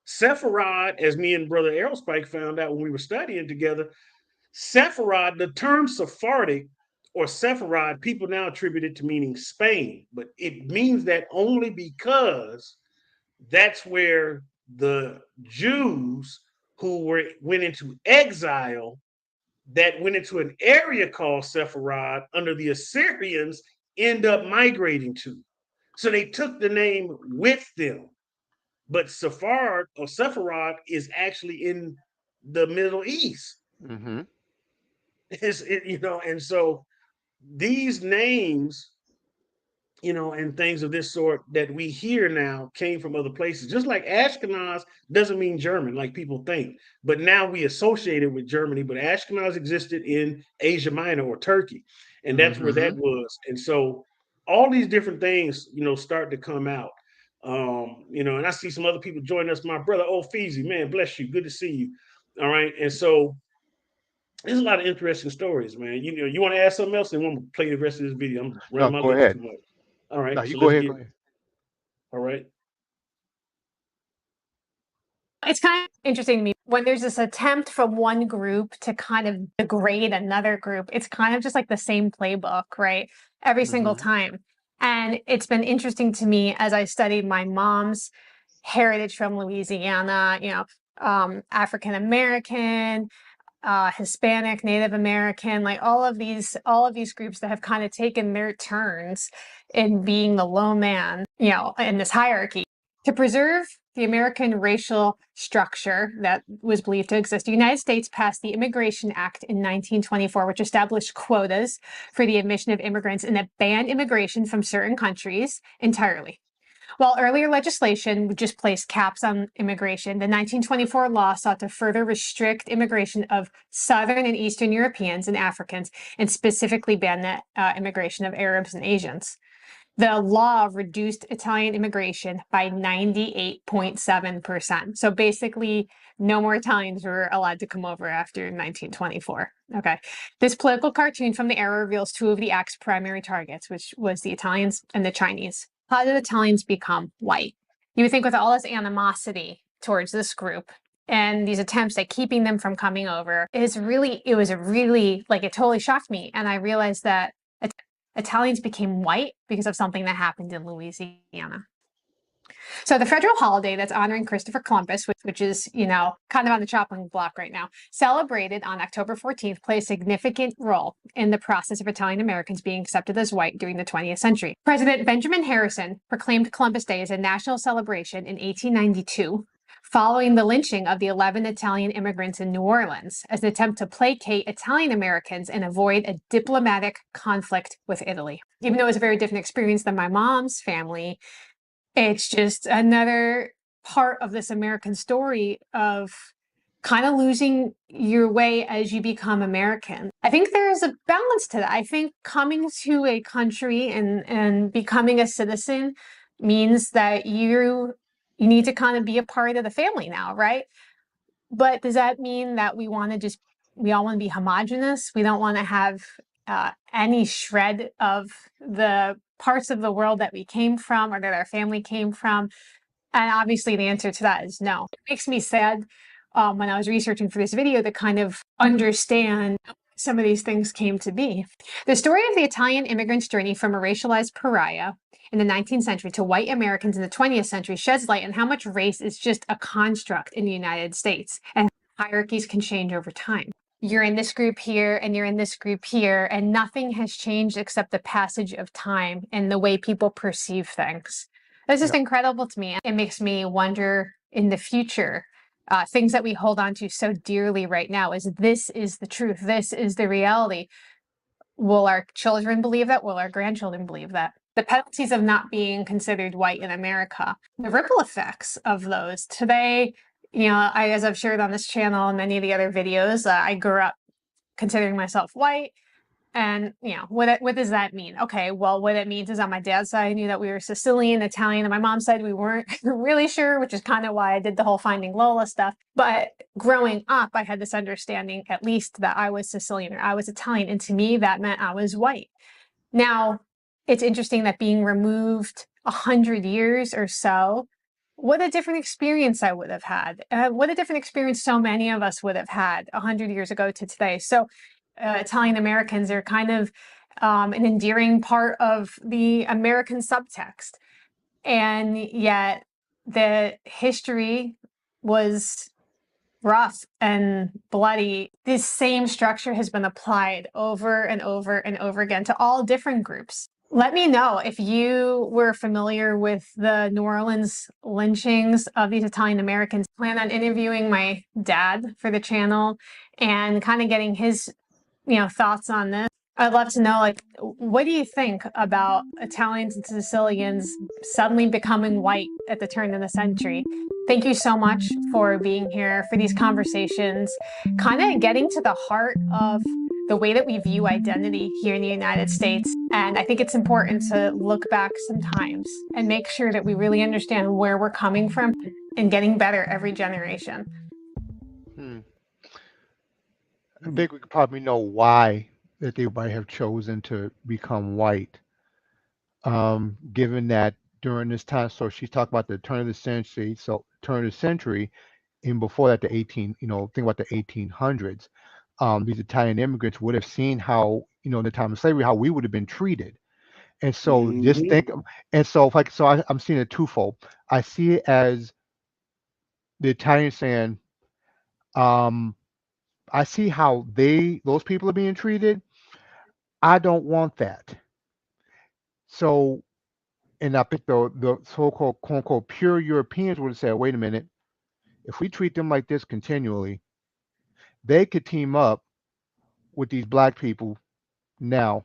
Speaker 1: Sephiroth, as me and Brother Aerospike found out when we were studying together, Sephiroth, the term Sephardic or Sephiroth, people now attribute it to meaning Spain, but it means that only because that's where the Jews who went into exile, that went into an area called Sephiroth under the Assyrians, end up migrating to. So they took the name with them. But Sephard or Sephiroth is actually in the Middle East.
Speaker 2: Hmm.
Speaker 1: And so these names, and things of this sort that we hear now came from other places. Just like Ashkenaz doesn't mean German, like people think, but now we associate it with Germany. But Ashkenaz existed in Asia Minor or Turkey, and that's where that
Speaker 2: Hmm.
Speaker 1: was. And so all these different things, start to come out. And I see some other people join us. My brother, Feezy, man, bless you. Good to see you. All right. And so there's a lot of interesting stories, man. You want to add something else? And want to play the rest of this video? I'm
Speaker 2: No,
Speaker 1: running my
Speaker 2: go
Speaker 1: lips
Speaker 2: ahead.
Speaker 1: too much. All
Speaker 2: No,
Speaker 1: right.
Speaker 2: you
Speaker 1: So
Speaker 2: go
Speaker 1: let's
Speaker 2: ahead.
Speaker 1: get,
Speaker 2: Go ahead.
Speaker 1: all right.
Speaker 3: It's kind of interesting to me when there's this attempt from one group to kind of degrade another group. It's kind of just like the same playbook, right? Every single
Speaker 2: Hmm.
Speaker 3: time. And it's been interesting to me as I studied my mom's heritage from Louisiana, African American, Hispanic, Native American, like all of these groups that have kind of taken their turns in being the low man, in this hierarchy. To preserve the American racial structure that was believed to exist, the United States passed the Immigration Act in 1924, which established quotas for the admission of immigrants and that banned immigration from certain countries entirely. While earlier legislation would just place caps on immigration, the 1924 law sought to further restrict immigration of Southern and Eastern Europeans and Africans, and specifically ban the immigration of Arabs and Asians. The law reduced Italian immigration by 98.7%. So basically, no more Italians were allowed to come over after 1924. Okay. This political cartoon from the era reveals two of the act's primary targets, which was the Italians and the Chinese. How did Italians become white? You would think with all this animosity towards this group and these attempts at keeping them from coming over it was really like, it totally shocked me. And I realized that Italians became white because of something that happened in Louisiana. So the federal holiday that's honoring Christopher Columbus, which is, kind of on the chopping block right now, celebrated on October 14th, played a significant role in the process of Italian Americans being accepted as white during the 20th century. President Benjamin Harrison proclaimed Columbus Day as a national celebration in 1892, following the lynching of the 11 Italian immigrants in New Orleans as an attempt to placate Italian Americans and avoid a diplomatic conflict with Italy. Even though it was a very different experience than my mom's family, it's just another part of this American story of kind of losing your way as you become American. I think there's a balance to that. I think coming to a country and becoming a citizen means that you need to kind of be a part of the family now, right? But does that mean that we all want to be homogenous? We don't want to have any shred of the parts of the world that we came from or that our family came from? And obviously the answer to that is no. It makes me sad when I was researching for this video to kind of understand some of these things came to be. The story of the Italian immigrant's journey from a racialized pariah in the 19th century to white Americans in the 20th century sheds light on how much race is just a construct in the United States and hierarchies can change over time. You're in this group here and you're in this group here, and nothing has changed except the passage of time and the way people perceive things. That's just incredible to me. It makes me wonder in the future, things that we hold on to so dearly right now is this is the truth. This is the reality. Will our children believe that? Will our grandchildren believe that? The penalties of not being considered white in America, the ripple effects of those. Today, as I've shared on this channel and many of the other videos, I grew up considering myself white. And, what does that mean? Okay, well, what it means is on my dad's side, I knew that we were Sicilian, Italian, and my mom's side, we weren't really sure, which is kind of why I did the whole Finding Lola stuff. But growing up, I had this understanding, at least, that I was Sicilian or I was Italian. And to me, that meant I was white. Now, it's interesting that being removed 100 years or so, what a different experience I would have had. What a different experience so many of us would have had 100 years ago to today. So Italian Americans are kind of an endearing part of the American subtext. And yet the history was rough and bloody. This same structure has been applied over and over and over again to all different groups. Let me know if you were familiar with the New Orleans lynchings of these Italian Americans. I plan on interviewing my dad for the channel and kind of getting his thoughts on this. I'd love to know, what do you think about Italians and Sicilians suddenly becoming white at the turn of the century? Thank you so much for being here, for these conversations, kind of getting to the heart of the way that we view identity here in the United States. And I think it's important to look back sometimes and make sure that we really understand where we're coming from and getting better every generation.
Speaker 2: I think we could probably know why that they might have chosen to become white. Given that during this time, so she's talking about the turn of the century, and before that, think about the 1800s. These Italian immigrants would have seen how, in the time of slavery, how we would have been treated. And so just think, and so I'm seeing it twofold. I see it as the Italians saying, I see how those people are being treated. I don't want that. So, and I think the so-called quote unquote pure Europeans would have said, wait a minute, if we treat them like this continually, they could team up with these black people now.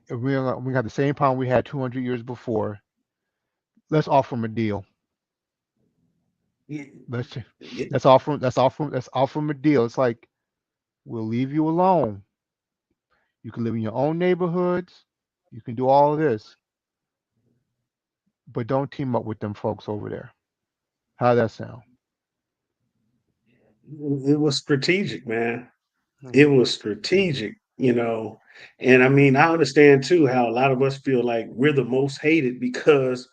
Speaker 2: If we have the same problem we had 200 years before, let's offer them a deal. Let's offer them a deal. It's like, we'll leave you alone. You can live in your own neighborhoods. You can do all of this, but don't team up with them folks over there. How does that sound?
Speaker 1: It was strategic, man. It was strategic, And I mean, I understand too how a lot of us feel like we're the most hated because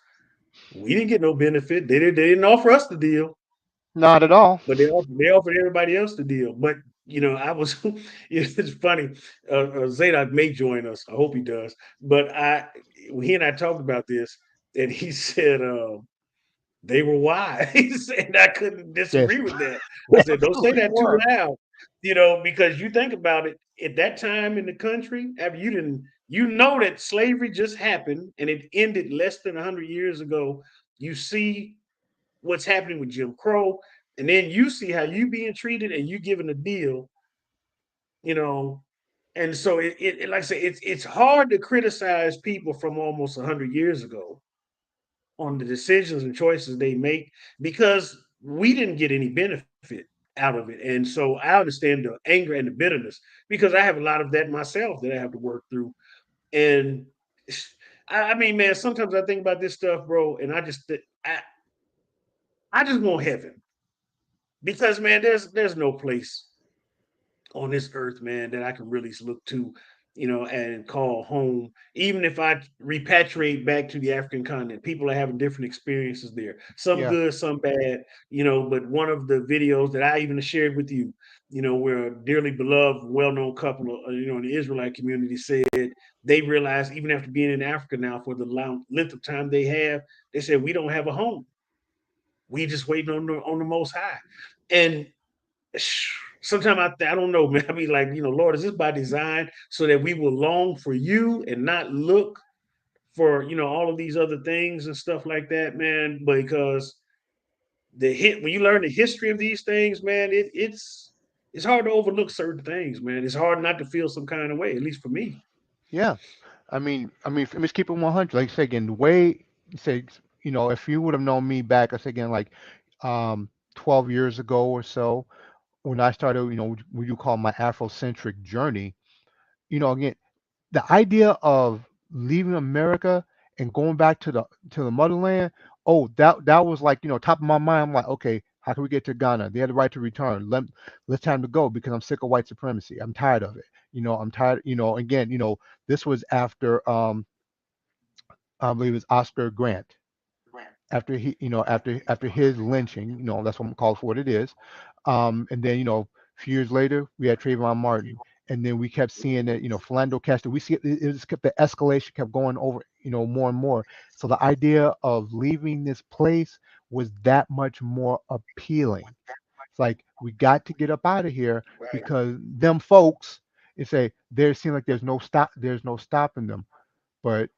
Speaker 1: we didn't get no benefit. They didn't offer us the deal.
Speaker 2: Not at all.
Speaker 1: but they offered everybody else the deal. But I was, it's funny. Zadok may join us. I hope he does. But he and I talked about this, and he said they were wise, and I couldn't
Speaker 2: Yes,
Speaker 1: disagree with that.
Speaker 2: they
Speaker 1: I said, don't say
Speaker 2: absolutely
Speaker 1: that too
Speaker 2: were.
Speaker 1: loud, because you think about it. At that time in the country, after you didn't, that slavery just happened and it ended less than 100 years ago. You see what's happening with Jim Crow, and then you see how you being treated and you given a deal, you know. And so like I say, it's hard to criticize people from almost 100 years ago on the decisions and choices they make because we didn't get any benefit out of it. And so I understand the anger and the bitterness because I have a lot of that myself that I have to work through. And I mean, man, sometimes I think about this stuff, bro, and I just want heaven because man, there's no place on this earth, man, that I can really look to, and call home. Even if I repatriate back to the African continent, people are having different experiences there. Some
Speaker 2: Yeah,
Speaker 1: good, some bad, But one of the videos that I even shared with you, where a dearly beloved, well-known couple, in the Israelite community said they realized even after being in Africa now for the length of time they said we don't have a home. We just waiting on the Most High, and sometimes I don't know, man. I mean, like, Lord, is this by design so that we will long for you and not look for, all of these other things and stuff like that, man? Because when you learn the history of these things, man, it's hard to overlook certain things, man. It's hard not to feel some kind of way, at least for me.
Speaker 2: yeah. Let me just keep it 100. Like I say again, the way you say, if you would have known me back, I say again, like, 12 years ago or so, when I started, what you call my Afrocentric journey, again, the idea of leaving America and going back to the motherland, oh, that was like, top of my mind. I'm like, okay, how can we get to Ghana? They had the right to return. Let's time to go because I'm sick of white supremacy. I'm tired of it. I'm tired. Again, this was after, I believe it's Oscar Grant, after he, after his lynching. That's what I'm called for what it is. And then, a few years later, we had Trayvon Martin, and then we kept seeing it. Philando Castro. We see it just kept the escalation kept going over, more and more. So the idea of leaving this place was that much more appealing. It's like we got to get up out of here because them folks, they say there seem like there's no stopping them. But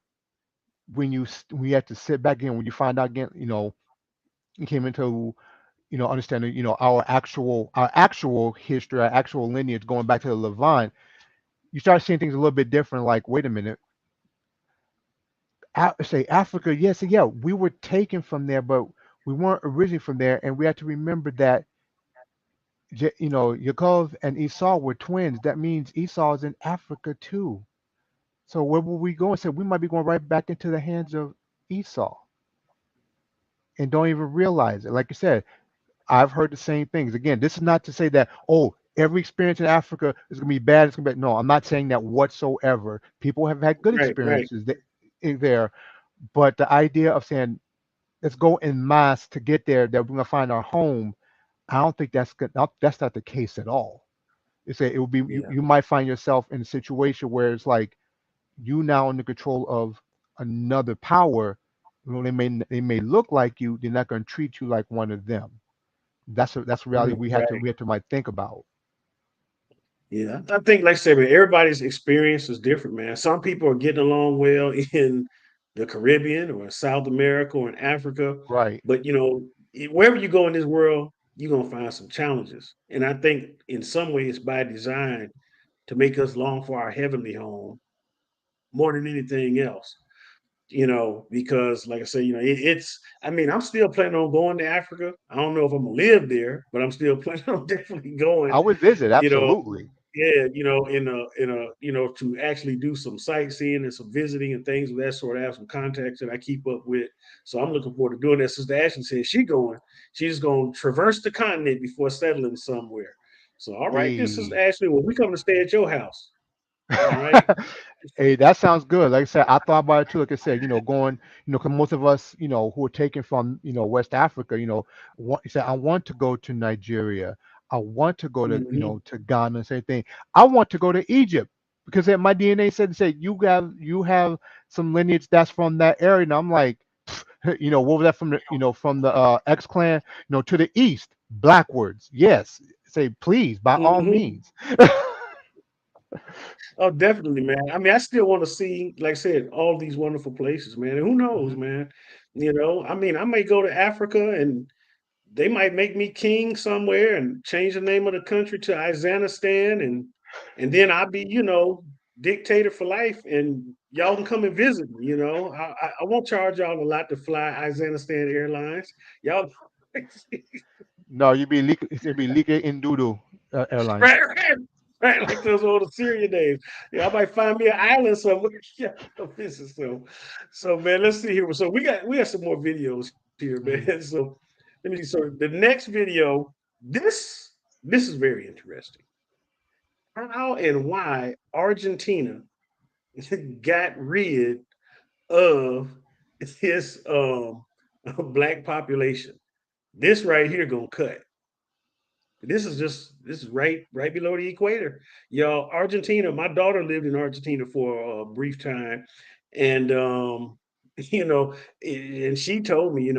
Speaker 2: when you have to sit back in, when you find out again, you came into, understanding, our actual history, our actual lineage going back to the Levant, you start seeing things a little bit different. Like, wait a minute, say Africa, yes, yeah, we were taken from there, but we weren't originally from there, and we have to remember that, Yaakov and Esau were twins. That means Esau is in Africa too. So where will we go? And say we might be going right back into the hands of Esau and don't even realize it. Like I said, I've heard the same things. Again, this is not to say that, oh, every experience in Africa is going to be bad. It's going to be, no, I'm not saying that whatsoever. People have had good
Speaker 1: Right, right.
Speaker 2: experiences there, but the idea of saying let's go in mass to get there, that we're going to find our home, I don't think that's good. That's not the case at all. It will be,
Speaker 1: Yeah.
Speaker 2: you might find yourself in a situation where it's like you now under control of another power. They may look like you. They're not going to treat you like one of them. That's a reality
Speaker 1: Right,
Speaker 2: we had to
Speaker 1: right.
Speaker 2: we had to might think about.
Speaker 1: Yeah, I think, like I said, man, everybody's experience is different, man. Some people are getting along well in the Caribbean or South America or in Africa,
Speaker 2: Right.
Speaker 1: but wherever you go in this world, you're gonna find some challenges. And I think in some ways, by design, to make us long for our heavenly home more than anything else. Because like I say, it's. I mean, I'm still planning on going to Africa. I don't know if I'm gonna live there, but I'm still planning on definitely going.
Speaker 2: I would visit,
Speaker 1: You know,
Speaker 2: absolutely.
Speaker 1: yeah, in a to actually do some sightseeing and some visiting and things of that sort. I have some contacts that I keep up with, so I'm looking forward to doing that. Sister Ashley said she's going to traverse the continent before settling somewhere. So all right, this is
Speaker 2: Hey.
Speaker 1: Ashley. Well, we coming to stay at your house. All right.
Speaker 2: Hey, that sounds good. Like I said, I thought about it too. Like I said, going, 'cause most of us, who are taken from, West Africa, you say, I want to go to Nigeria. I want to go to,
Speaker 1: Hmm.
Speaker 2: to Ghana, same thing. I want to go to Egypt because my DNA said you have some lineage that's from that area. And I'm like, what was that from the X clan, to the east, blackwards. Yes. Say, please, by all
Speaker 1: Hmm.
Speaker 2: means.
Speaker 1: Oh, definitely, man. I mean, I still want to see, like I said, all these wonderful places, man. And who knows,
Speaker 2: Mhm.
Speaker 1: man? I mean, I may go to Africa and they might make me king somewhere and change the name of the country to Izanistan, and then I'll be, dictator for life, and y'all can come and visit me. I won't charge y'all a lot to fly Izanistan Airlines. Y'all,
Speaker 2: No, it'd be Liga Indudu Airlines.
Speaker 1: right, right, right, like those old Assyrian days. Yeah, I might find me an island somewhere. Yeah, go visit. So man, let's see here. So we got some more videos here,
Speaker 2: Mhm.
Speaker 1: man. So let me see. So the next video, this is very interesting. How and why Argentina got rid of its black population. This right here gonna cut. This is right below the equator. Y'all, Argentina, my daughter lived in Argentina for a brief time. And you know, and she told me,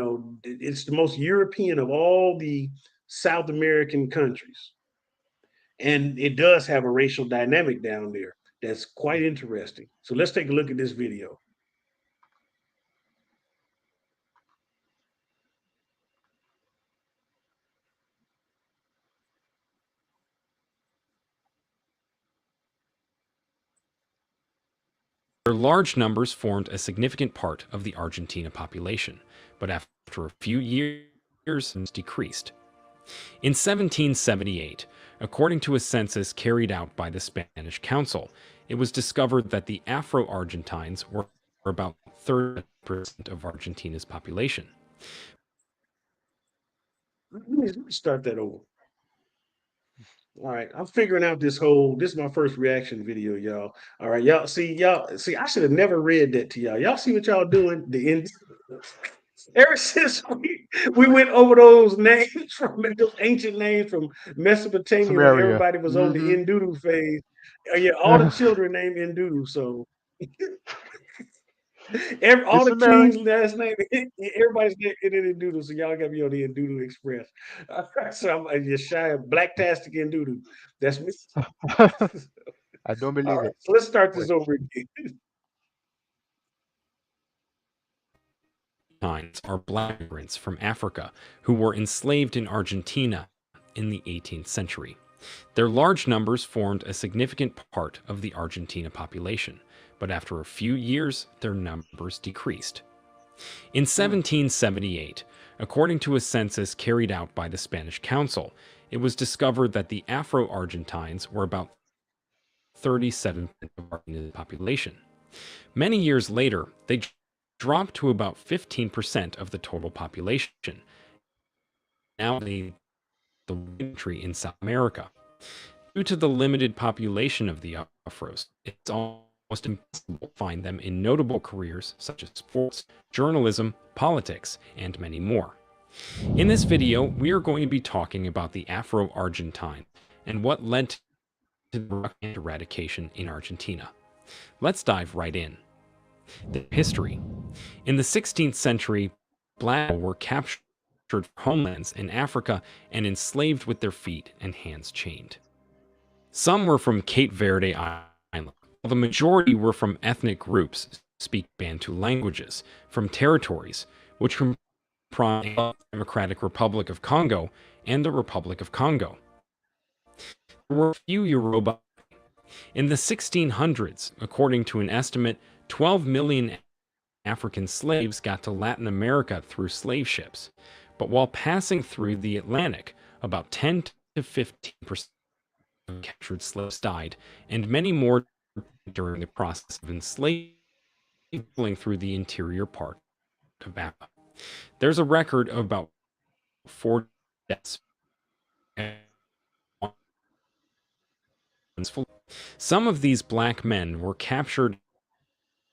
Speaker 1: it's the most European of all the South American countries. And it does have a racial dynamic down there that's quite interesting. So let's take a look at this video.
Speaker 4: Their large numbers formed a significant part of the Argentina population, but after a few years, decreased. In 1778, according to a census carried out by the Spanish Council, it was discovered that the Afro-Argentines were about 30% of Argentina's population.
Speaker 1: Let me start that over. All right, I'm figuring out this is my first reaction video, y'all. All right, y'all see, I should have never read that to y'all. Y'all see what y'all doing? The end. Ever since we went over those names from those ancient names from Mesopotamia when
Speaker 2: Samaria.
Speaker 1: everybody was on the
Speaker 2: Hmm.
Speaker 1: Indudu phase. Yeah, all the children named Indudu. So all
Speaker 2: It's
Speaker 1: the
Speaker 2: Samaria.
Speaker 1: kings' last name, everybody's name in Indudu. So y'all got me on the Indudu Express. So I'm just shy of Blaktastic Indudu. That's me.
Speaker 2: I don't
Speaker 1: All
Speaker 2: believe
Speaker 1: right,
Speaker 2: it.
Speaker 1: so let's start
Speaker 2: Wait.
Speaker 1: this over again.
Speaker 4: Are black immigrants from Africa who were enslaved in Argentina in the 18th century. Their large numbers formed a significant part of the Argentina population, but after a few years, their numbers decreased. In
Speaker 1: Hmm.
Speaker 4: 1778, according to a census carried out by the Spanish Council, it was discovered that the Afro-Argentines were about 37% of Argentina's population. Many years later, they dropped to about 15% of the total population. Now the country in South America. Due to the limited population of the Afros, it's almost impossible to find them in notable careers such as sports, journalism, politics, and many more. In this video, we are going to be talking about the Afro-Argentine and what led to the eradication in Argentina. Let's dive right in. The history. In the 16th century, black people were captured from homelands in Africa and enslaved with their feet and hands chained. Some were from Cape Verde Island, while the majority were from ethnic groups speak Bantu languages from territories which comprise the Democratic Republic of Congo and the Republic of Congo. There were few Yoruba. In the 1600s, according to an estimate, 12 million African slaves got to Latin America through slave ships. But while passing through the Atlantic, about 10 to 15% of captured slaves died, and many more during the process of enslaving through the interior part of Africa. There's a record of about 40 deaths. Some of these black men were captured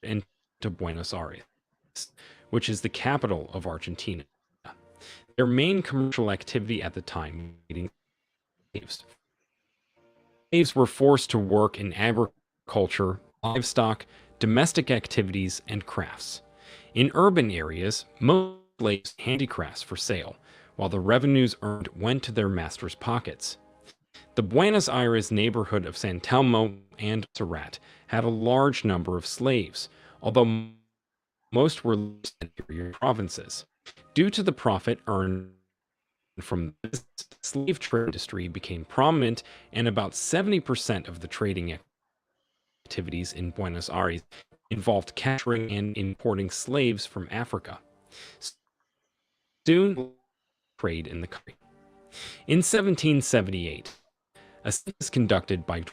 Speaker 4: into Buenos Aires, which is the capital of Argentina. Their main commercial activity at the time was slaves. Slaves were forced to work in agriculture, livestock, domestic activities, and crafts. In urban areas, most slaves handicrafts for sale, while the revenues earned went to their masters' pockets. The Buenos Aires neighborhood of San Telmo and Surat had a large number of slaves, although most were in interior provinces. Due to the profit earned from this, the slave trade industry became prominent, and about 70% of the trading activities in Buenos Aires involved capturing and importing slaves from Africa. Soon, trade in the country. In 1778, a census conducted by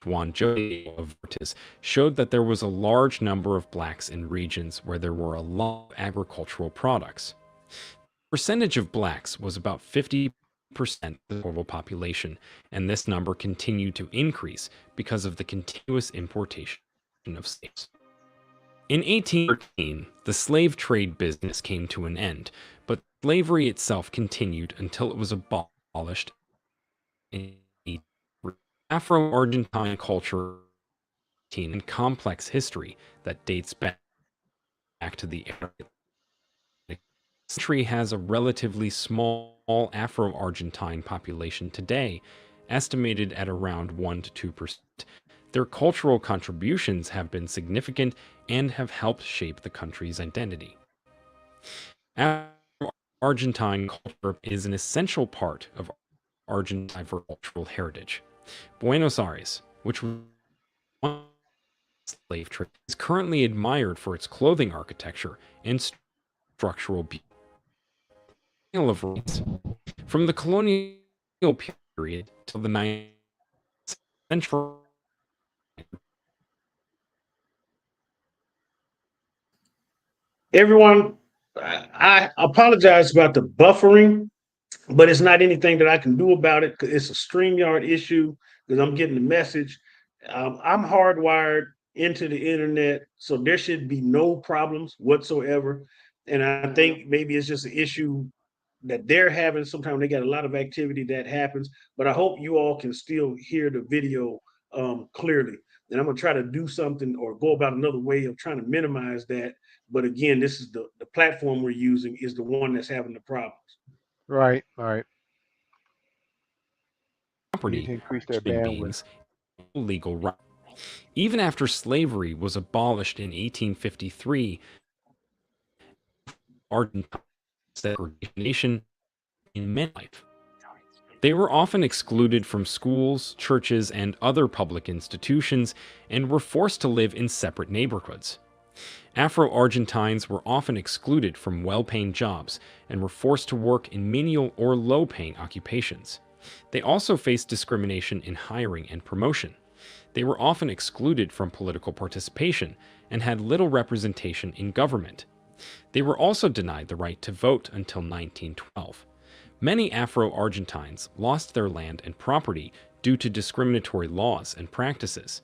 Speaker 4: Juan José of Ortiz showed that there was a large number of blacks in regions where there were a lot of agricultural products. The percentage of blacks was about 50% of the total population, and this number continued to increase because of the continuous importation of slaves. In 1813, the slave trade business came to an end, but slavery itself continued until it was abolished in Afro-Argentine culture and complex history that dates back to the era. The country has a relatively small Afro-Argentine population today, estimated at around 1 to 2%. Their cultural contributions have been significant and have helped shape the country's identity. Afro-Argentine culture is an essential part of Argentine cultural heritage. Buenos Aires, which was slave trade, is currently admired for its clothing architecture and structural beauty. Of rights. From the colonial period till the 9th century.
Speaker 1: Everyone, I apologize about the buffering, but it's not anything that I can do about it because it's a StreamYard issue because I'm getting the message. I'm hardwired into the internet, so there should be no problems whatsoever. And I think maybe it's just an issue that they're having. Sometimes they got a lot of activity that happens, but I hope you all can still hear the video clearly. And I'm gonna try to do something or go about another way of trying to minimize that. But again, this is the platform we're using is the one that's having the problems.
Speaker 2: Right, right. You need
Speaker 4: Property
Speaker 2: to increase
Speaker 4: of
Speaker 2: their
Speaker 4: human
Speaker 2: bandwidth.
Speaker 4: beings legal right. Even after slavery was abolished in 1853, Argentine segregation in men life. They were often excluded from schools, churches, and other public institutions and were forced to live in separate neighborhoods. Afro-Argentines were often excluded from well-paying jobs and were forced to work in menial or low-paying occupations. They also faced discrimination in hiring and promotion. They were often excluded from political participation and had little representation in government. They were also denied the right to vote until 1912. Many Afro-Argentines lost their land and property due to discriminatory laws and practices.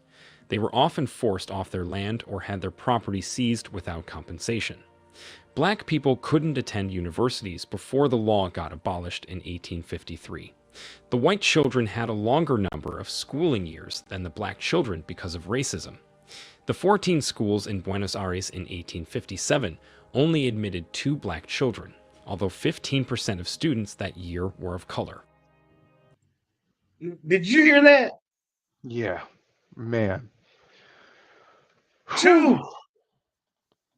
Speaker 4: They were often forced off their land or had their property seized without compensation. Black people couldn't attend universities before the law got abolished in 1853. The white children had a longer number of schooling years than the black children because of racism. The 14 schools in Buenos Aires in 1857 only admitted 2 black children, although 15% of students that year were of color.
Speaker 1: Did you hear that?
Speaker 2: Yeah, man. Whew.
Speaker 1: 2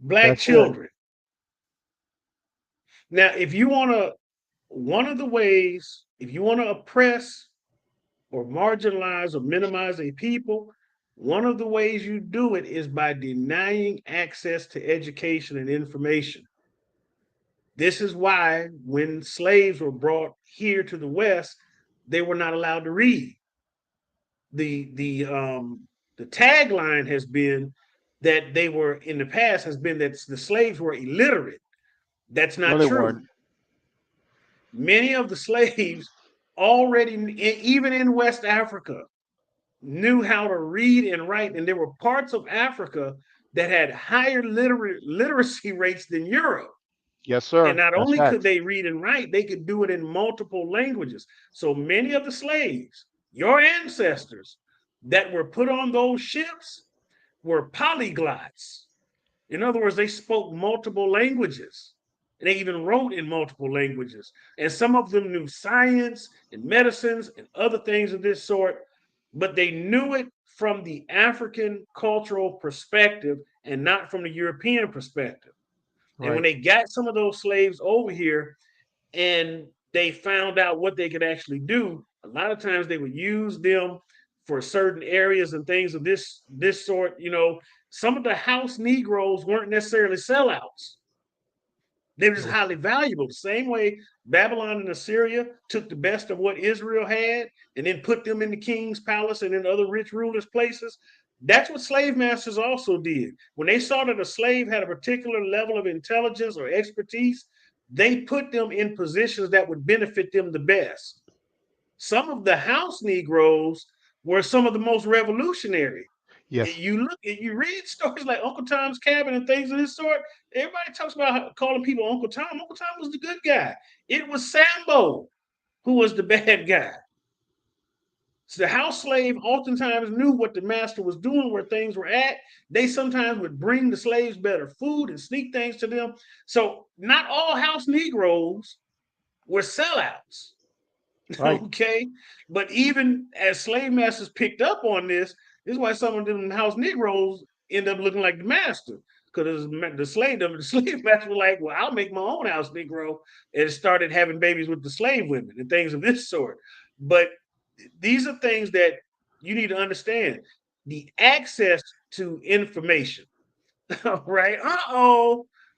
Speaker 1: black
Speaker 2: That's it.
Speaker 1: children. Now, if you want to, one of the ways, if you want to oppress or marginalize or minimize a people, one of the ways you do it is by denying access to education and information. This is why when slaves were brought here to the West, they were not allowed to read. The tagline has been that they were in the past has been that the slaves were illiterate. That's
Speaker 2: No,
Speaker 1: not
Speaker 2: they
Speaker 1: true.
Speaker 2: weren't.
Speaker 1: Many of the slaves already, even in West Africa, knew how to read and write, and there were parts of Africa that had higher literacy rates than Europe.
Speaker 2: Yes,
Speaker 1: And
Speaker 2: sir.
Speaker 1: not
Speaker 2: That's
Speaker 1: only could
Speaker 2: facts.
Speaker 1: they read and write, they could do it in multiple languages. So many of the slaves, your ancestors, that were put on those ships were polyglots. In other words, they spoke multiple languages. And they even wrote in multiple languages. And some of them knew science and medicines and other things of this sort, but they knew it from the African cultural perspective and not from the European perspective. And when
Speaker 2: Right.
Speaker 1: they got some of those slaves over here and they found out what they could actually do, a lot of times they would use them for certain areas and things of this sort. Some of the house Negroes weren't necessarily sellouts. They were just
Speaker 2: Yes.
Speaker 1: highly valuable. The same way Babylon and Assyria took the best of what Israel had and then put them in the king's palace and in other rich rulers' places. That's what slave masters also did. When they saw that a slave had a particular level of intelligence or expertise, they put them in positions that would benefit them the best. Some of the house Negroes were some of the most revolutionary.
Speaker 2: Yes.
Speaker 1: You read stories like Uncle Tom's Cabin and things of this sort. Everybody talks about calling people Uncle Tom. Uncle Tom was the good guy. It was Sambo who was the bad guy. So the house slave oftentimes knew what the master was doing, where things were at. They sometimes would bring the slaves better food and sneak things to them. So not all house Negroes were sellouts.
Speaker 2: Right.
Speaker 1: Okay. But even as slave masters picked up on this is why some of them house Negroes end up looking like the master. Because the slave master were like, well, I'll make my own house Negro, and started having babies with the slave women and things of this sort. But these are things that you need to understand. The access to information, right?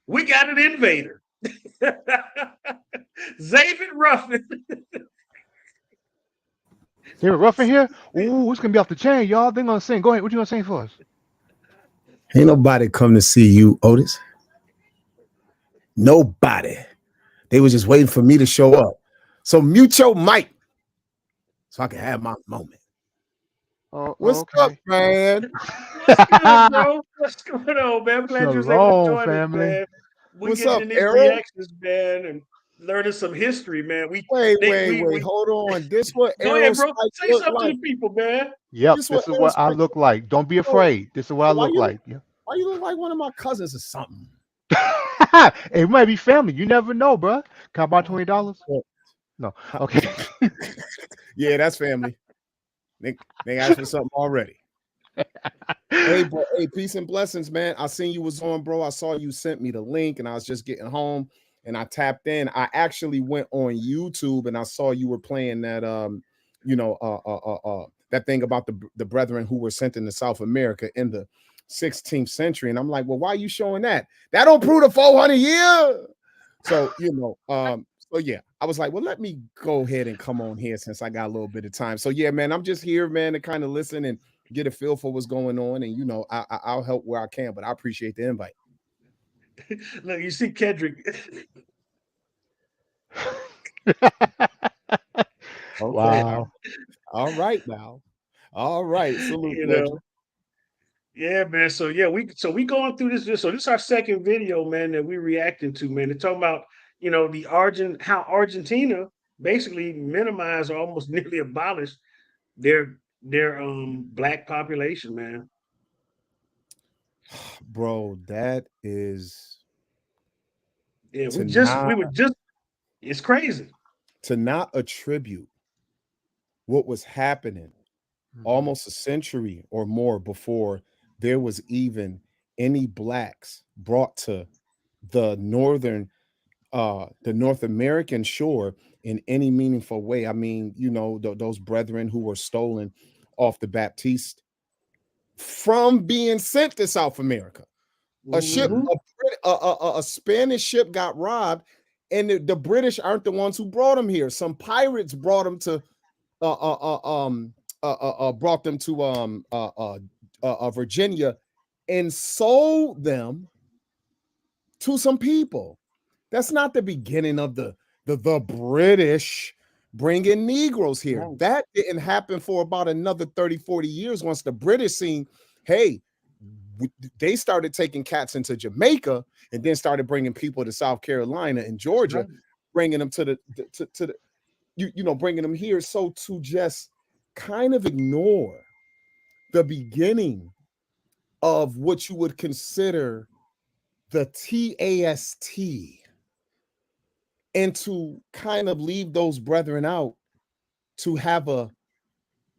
Speaker 1: We got an invader. David Ruffin.
Speaker 2: They were rough in here. Ooh, it's gonna be off the chain, y'all. They're gonna sing. Go ahead. What you gonna sing for us?
Speaker 5: Ain't nobody come to see you, Otis. Nobody. They was just waiting for me to show up. So mute your mic so I can have my moment.
Speaker 2: Oh,
Speaker 5: What's up,
Speaker 2: okay.
Speaker 5: man?
Speaker 1: What's good, bro? What's going on, man? I'm glad you was able to
Speaker 2: Shalom,
Speaker 1: join us,
Speaker 2: family.
Speaker 1: man. We
Speaker 5: What's
Speaker 1: getting
Speaker 5: up,
Speaker 1: in these
Speaker 5: Errol?
Speaker 1: reactions, man, and learning some history, man.
Speaker 5: Wait. Hold on. This what
Speaker 1: Go
Speaker 5: Errol
Speaker 1: ahead, bro.
Speaker 5: Spike
Speaker 1: Say
Speaker 5: look
Speaker 1: something to
Speaker 5: like.
Speaker 1: the people, man.
Speaker 2: Yep,
Speaker 5: This what
Speaker 2: this is
Speaker 5: Errol
Speaker 2: what I
Speaker 5: Spike
Speaker 2: look like. Don't be
Speaker 5: look.
Speaker 2: afraid. This is what I
Speaker 5: Why
Speaker 2: look
Speaker 5: you
Speaker 2: like. Yeah.
Speaker 5: why you look like one of my cousins or something?
Speaker 2: Hey, we might be family. You never know, bro. Can I borrow $20? No. Okay.
Speaker 5: Yeah, that's family. They asked for something already. Hey, bro, hey, peace and blessings, man. I seen you was on, bro. I saw you sent me the link, and I was just getting home, and I tapped in. I actually went on YouTube, and I saw you were playing that, that thing about the brethren who were sent into South America in the 16th century, and I'm like, well, why are you showing that? That don't prove the 400 year. So so yeah, I was like, well, let me go ahead and come on here since I got a little bit of time. So yeah, man, I'm just here, man, to kind of listen and get a feel for what's going on, and I'll help where I can. But I appreciate the invite.
Speaker 1: Look, you see Kendrick.
Speaker 5: Okay,
Speaker 2: Wow.
Speaker 5: all right now, all right. Salute,
Speaker 1: you
Speaker 5: legend.
Speaker 1: know. Yeah, man. So yeah, we going through this. So this is our second video, man, that we reacting to, man. They're talking about, how Argentina basically minimized or almost nearly abolished their black population, man.
Speaker 5: Bro, that is
Speaker 1: Yeah,
Speaker 5: to not
Speaker 1: it's crazy.
Speaker 5: attribute what was happening
Speaker 2: Mhm.
Speaker 5: almost a century or more before there was even any blacks brought to the North American shore in any meaningful way. I mean, those brethren who were stolen off the Baptiste from being sent to South America. A ship,
Speaker 1: Hmm.
Speaker 5: a Spanish ship got robbed, and the British aren't the ones who brought them here. Some pirates brought them to brought them to Virginia and sold them to some people. That's not the beginning of the British bringing Negroes here.
Speaker 1: Right.
Speaker 5: That didn't happen for about another 30, 40 years once the British seen, hey, they started taking cats into Jamaica and then started bringing people to South Carolina and Georgia,
Speaker 1: Right.
Speaker 5: bringing them to the bringing them here. So to just kind of ignore the beginning of what you would consider the TAST and to kind of leave those brethren out to have a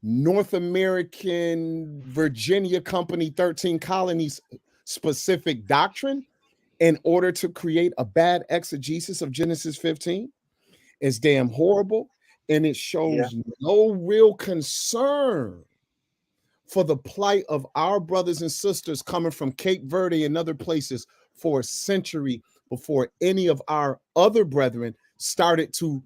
Speaker 5: North American Virginia Company 13 colonies specific doctrine in order to create a bad exegesis of Genesis 15 is damn horrible. And it shows no real concern for the plight of our brothers and sisters coming from Cape Verde and other places for a century before any of our other brethren started to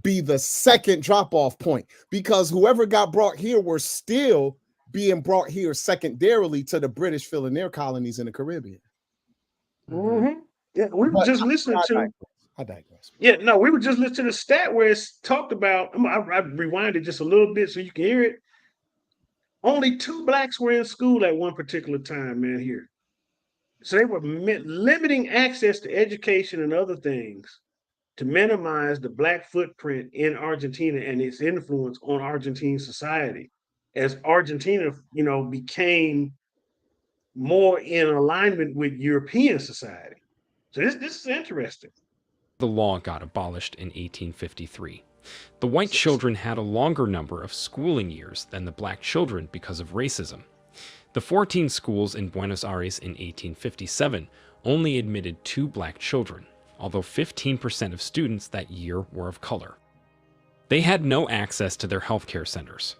Speaker 5: be the second drop-off point, because whoever got brought here were still being brought here secondarily to the British filling their colonies in the Caribbean.
Speaker 1: Mm-hmm. Yeah, we were just listening to.
Speaker 5: I digress.
Speaker 1: Yeah, no, we were just listening to the stat where it's talked about. I rewinded just a little bit so you can hear it. Only 2 blacks were in school at one particular time, man, here. So they were limiting access to education and other things to minimize the black footprint in Argentina and its influence on Argentine society. As Argentina, became more in alignment with European society. So this is interesting.
Speaker 4: The law got abolished in 1853. The white children had a longer number of schooling years than the black children because of racism. The 14 schools in Buenos Aires in 1857 only admitted 2 black children, although 15% of students that year were of color. They had no access to their healthcare centers.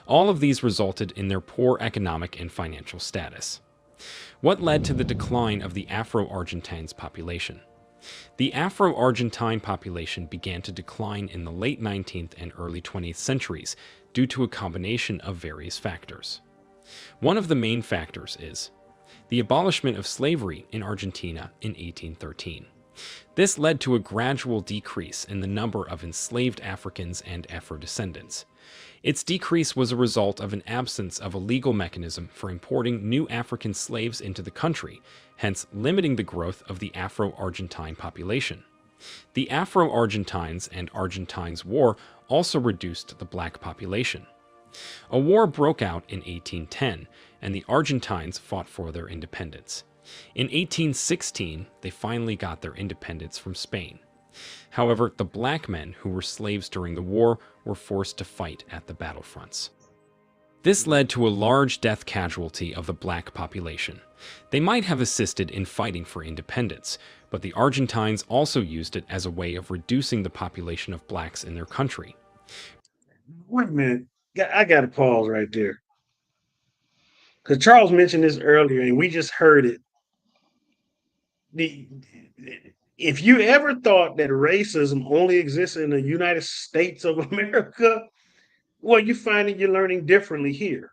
Speaker 4: All of these resulted in their poor economic and financial status. What led to the decline of the Afro-Argentines population? The Afro-Argentine population began to decline in the late 19th and early 20th centuries due to a combination of various factors. One of the main factors is the abolishment of slavery in Argentina in 1813. This led to a gradual decrease in the number of enslaved Africans and Afro-descendants. Its decrease was a result of an absence of a legal mechanism for importing new African slaves into the country, hence limiting the growth of the Afro-Argentine population. The Afro-Argentines and Argentines War also reduced the black population. A war broke out in 1810, and the Argentines fought for their independence. In 1816, they finally got their independence from Spain. However, the black men who were slaves during the war were forced to fight at the battlefronts. This led to a large death casualty of the black population. They might have assisted in fighting for independence, but the Argentines also used it as a way of reducing the population of blacks in their country.
Speaker 1: Wait a minute. I got to pause right there. Because Charles mentioned this earlier, and we just heard it. If you ever thought that racism only exists in the United States of America, well, you find that you're learning differently here.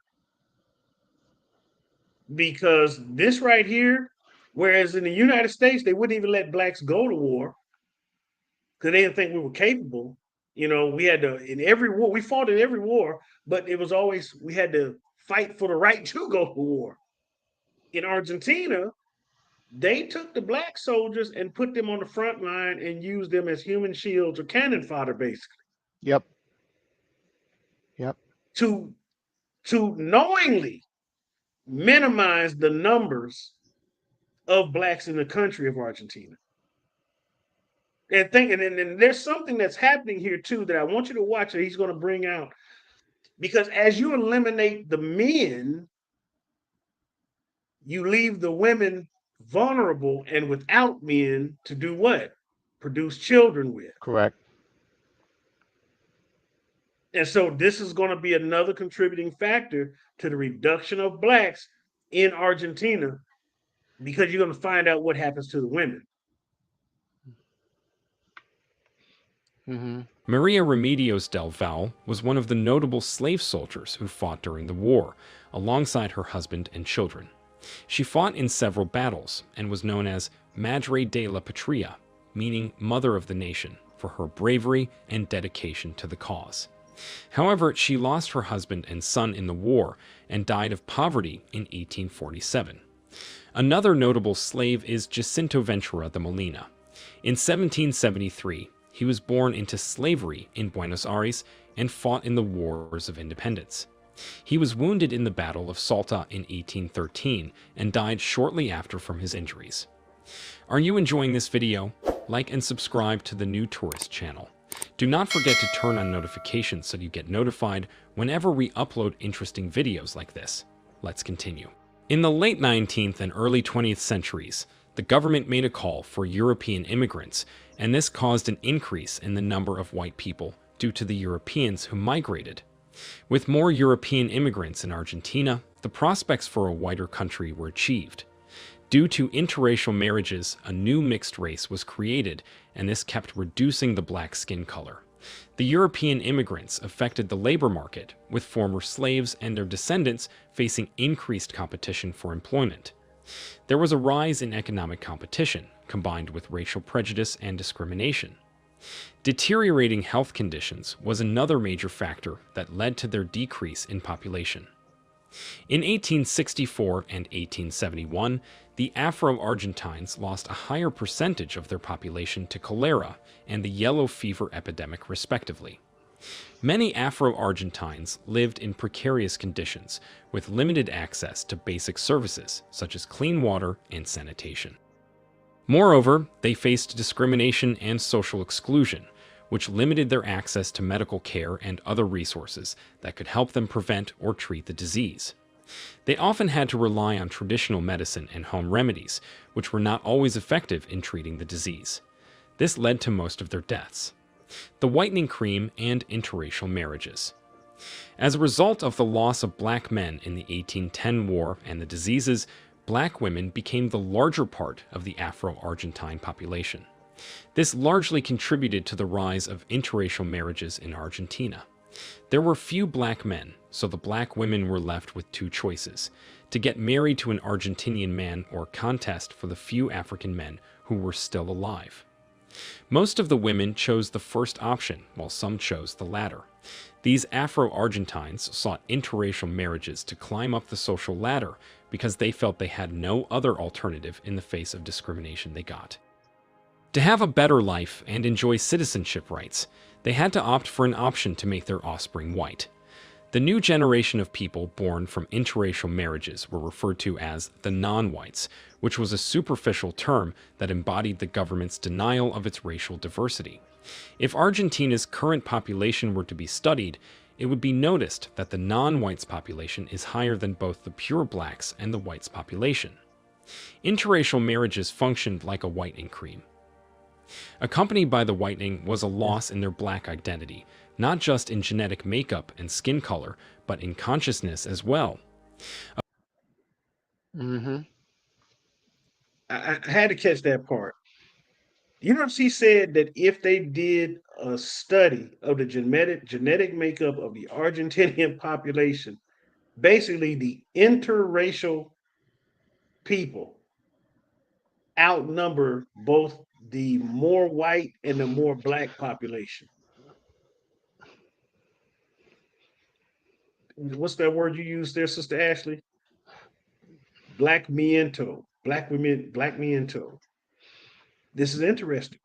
Speaker 1: Because this right here, whereas in the United States, they wouldn't even let blacks go to war because they didn't think we were capable. We had to, in every war, we fought in every war, but it was always, we had to fight for the right to go to war. In Argentina, they took the black soldiers and put them on the front line and used them as human shields or cannon fodder, basically.
Speaker 2: Yep.
Speaker 1: To knowingly minimize the numbers of blacks in the country of Argentina. And there's something that's happening here too that I want you to watch that he's going to bring out. Because as you eliminate the men, you leave the women vulnerable and without men to do what? Produce children with.
Speaker 2: Correct.
Speaker 1: And so this is going to be another contributing factor to the reduction of blacks in Argentina, because you're going to find out what happens to the women.
Speaker 2: Mm-hmm.
Speaker 4: Maria Remedios del Val was one of the notable slave soldiers who fought during the war, alongside her husband and children. She fought in several battles and was known as Madre de la Patria, meaning Mother of the Nation, for her bravery and dedication to the cause. However, she lost her husband and son in the war and died of poverty in 1847. Another notable slave is Jacinto Ventura de Molina. In 1773, he was born into slavery in Buenos Aires and fought in the Wars of Independence. He was wounded in the Battle of Salta in 1813 and died shortly after from his injuries. Are you enjoying this video? Like and subscribe to the New Tourist channel. Do not forget to turn on notifications so you get notified whenever we upload interesting videos like this. Let's continue. In the late 19th and early 20th centuries, the government made a call for European immigrants, and this caused an increase in the number of white people due to the Europeans who migrated. With more European immigrants in Argentina, the prospects for a whiter country were achieved. Due to interracial marriages, a new mixed race was created, and this kept reducing the black skin color. The European immigrants affected the labor market, with former slaves and their descendants facing increased competition for employment. There was a rise in economic competition, combined with racial prejudice and discrimination. Deteriorating health conditions was another major factor that led to their decrease in population. In 1864 and 1871, the Afro-Argentines lost a higher percentage of their population to cholera and the yellow fever epidemic, respectively. Many Afro-Argentines lived in precarious conditions, with limited access to basic services such as clean water and sanitation. Moreover, they faced discrimination and social exclusion, which limited their access to medical care and other resources that could help them prevent or treat the disease. They often had to rely on traditional medicine and home remedies, which were not always effective in treating the disease. This led to most of their deaths. The whitening cream and interracial marriages. As a result of the loss of black men in the 1810 war and the diseases, black women became the larger part of the Afro-Argentine population. This largely contributed to the rise of interracial marriages in Argentina. There were few black men, so the black women were left with two choices: to get married to an Argentinian man or contest for the few African men who were still alive. Most of the women chose the first option, while some chose the latter. These Afro-Argentines sought interracial marriages to climb up the social ladder because they felt they had no other alternative in the face of discrimination they got. To have a better life and enjoy citizenship rights, they had to opt for an option to make their offspring white. The new generation of people born from interracial marriages were referred to as the non-whites, which was a superficial term that embodied the government's denial of its racial diversity. If Argentina's current population were to be studied, it would be noticed that the non-whites population is higher than both the pure blacks and the whites population. Interracial marriages functioned like a whitening cream. Accompanied by the whitening was a loss in their black identity, not just in genetic makeup and skin color, but in consciousness as well.
Speaker 1: I had to catch that part. You know, she said that if they did a study of the genetic makeup of the Argentinian population, basically the interracial people outnumber both the more white and the more black population. What's that word you used there, Sister Ashley? Black miento, black women, black miento. This is interesting.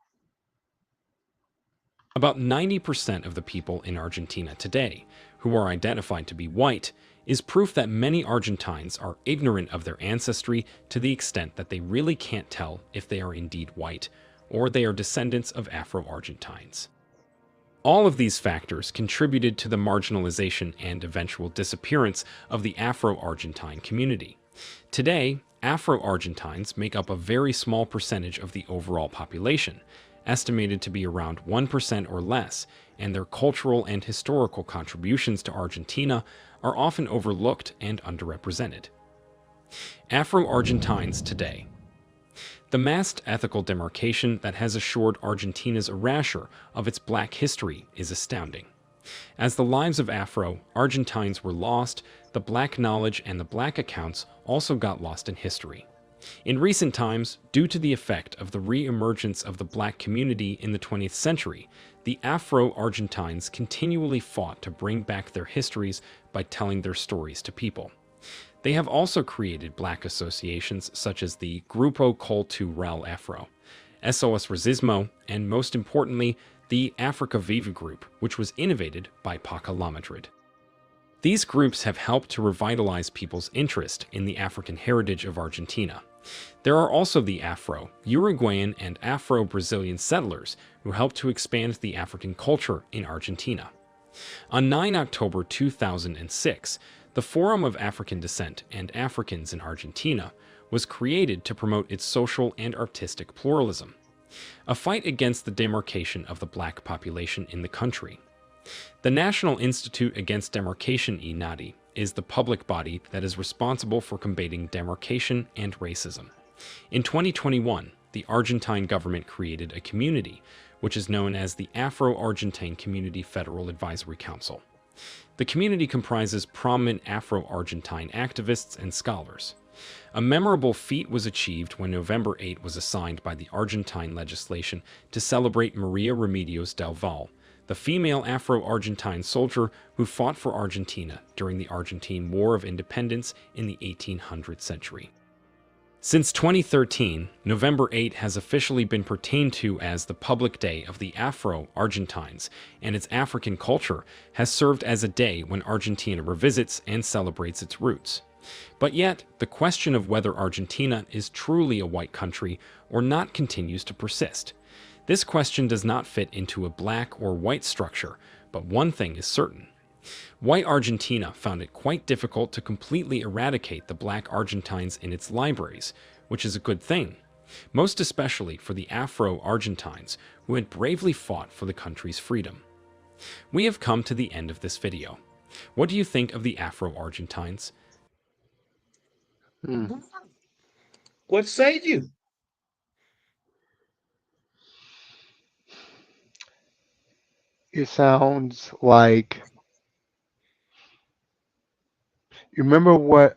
Speaker 4: About 90% of the people in Argentina today, who are identified to be white, is proof that many Argentines are ignorant of their ancestry to the extent that they really can't tell if they are indeed white, or they are descendants of Afro-Argentines. All of these factors contributed to the marginalization and eventual disappearance of the Afro-Argentine community. Today, Afro-Argentines make up a very small percentage of the overall population, estimated to be around 1% or less, and their cultural and historical contributions to Argentina are often overlooked and underrepresented. Afro-Argentines today. The masked ethical demarcation that has assured Argentina's erasure of its black history is astounding. As the lives of Afro-Argentines were lost, the black knowledge and the black accounts also got lost in history. In recent times, due to the effect of the re-emergence of the black community in the 20th century, the Afro-Argentines continually fought to bring back their histories by telling their stories to people. They have also created black associations such as the Grupo Cultural Afro, SOS Racismo, and most importantly, the Africa Viva group, which was innovated by Paca La Madrid. These groups have helped to revitalize people's interest in the African heritage of Argentina. There are also the Afro, Uruguayan, and Afro-Brazilian settlers who helped to expand the African culture in Argentina. On 9 October 2006, the Forum of African Descent and Africans in Argentina was created to promote its social and artistic pluralism, a fight against the demarcation of the black population in the country. The National Institute Against Demarcation INADI is the public body that is responsible for combating demarcation and racism. In 2021, the Argentine government created a community, which is known as the Afro-Argentine Community Federal Advisory Council. The community comprises prominent Afro-Argentine activists and scholars. A memorable feat was achieved when November 8 was assigned by the Argentine legislation to celebrate Maria Remedios del Val, the female Afro-Argentine soldier who fought for Argentina during the Argentine War of Independence in the 1800th century. Since 2013, November 8 has officially been pertained to as the public day of the Afro-Argentines, and its African culture has served as a day when Argentina revisits and celebrates its roots. But yet, the question of whether Argentina is truly a white country or not continues to persist. This question does not fit into a black or white structure, but one thing is certain. White Argentina found it quite difficult to completely eradicate the black Argentines in its libraries, which is a good thing, most especially for the Afro-Argentines who had bravely fought for the country's freedom. We have come to the end of this video. What do you think of the Afro-Argentines?
Speaker 1: What say you?
Speaker 2: It sounds like, you remember what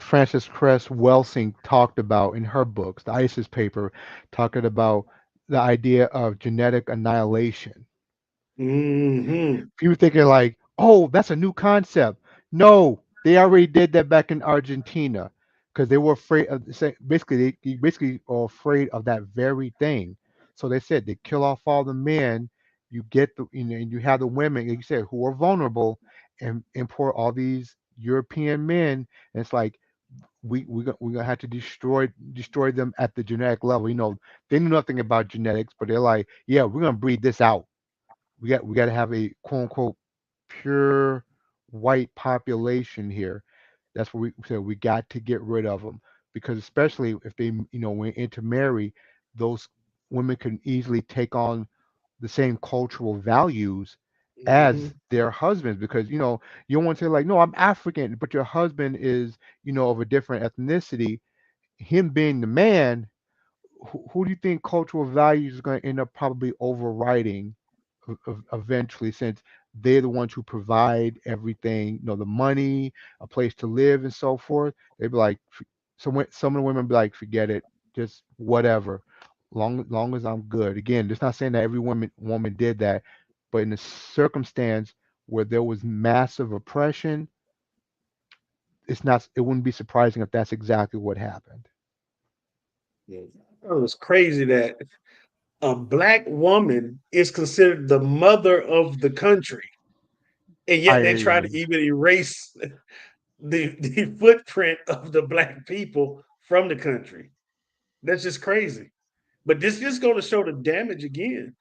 Speaker 2: Frances Cress Welsing talked about in her books, the ISIS paper, talking about the idea of genetic annihilation.
Speaker 1: Mm-hmm.
Speaker 2: People thinking like, oh, that's a new concept. No, they already did that back in Argentina because they were afraid of basically they basically are afraid of that very thing. So they said they kill off all the men. You get the and you have the women, like you said, who are vulnerable, and import all these European men. And it's like we're gonna have to destroy them at the genetic level. They knew nothing about genetics, but they're like, yeah, we're gonna breed this out. We got to have a quote unquote pure white population here. That's what we said. We got to get rid of them because especially if they when intermarry, those women can easily take on the same cultural values
Speaker 1: Mm-hmm.
Speaker 2: as their husbands because you don't want to say like, no, I'm African, but your husband is of a different ethnicity. Him being the man, who do you think cultural values is going to end up probably overriding eventually, since they're the ones who provide everything, the money, a place to live, and so forth? They'd be like, some of the women be like, forget it, just whatever, long as I'm good. Again, just not saying that every woman did that, but in a circumstance where there was massive oppression, it wouldn't be surprising if that's exactly what happened.
Speaker 1: Yeah. It was crazy that a black woman is considered the mother of the country, and yet they try to
Speaker 2: I
Speaker 1: even erase the footprint of the black people from the country. That's just crazy. But this just going to show the damage again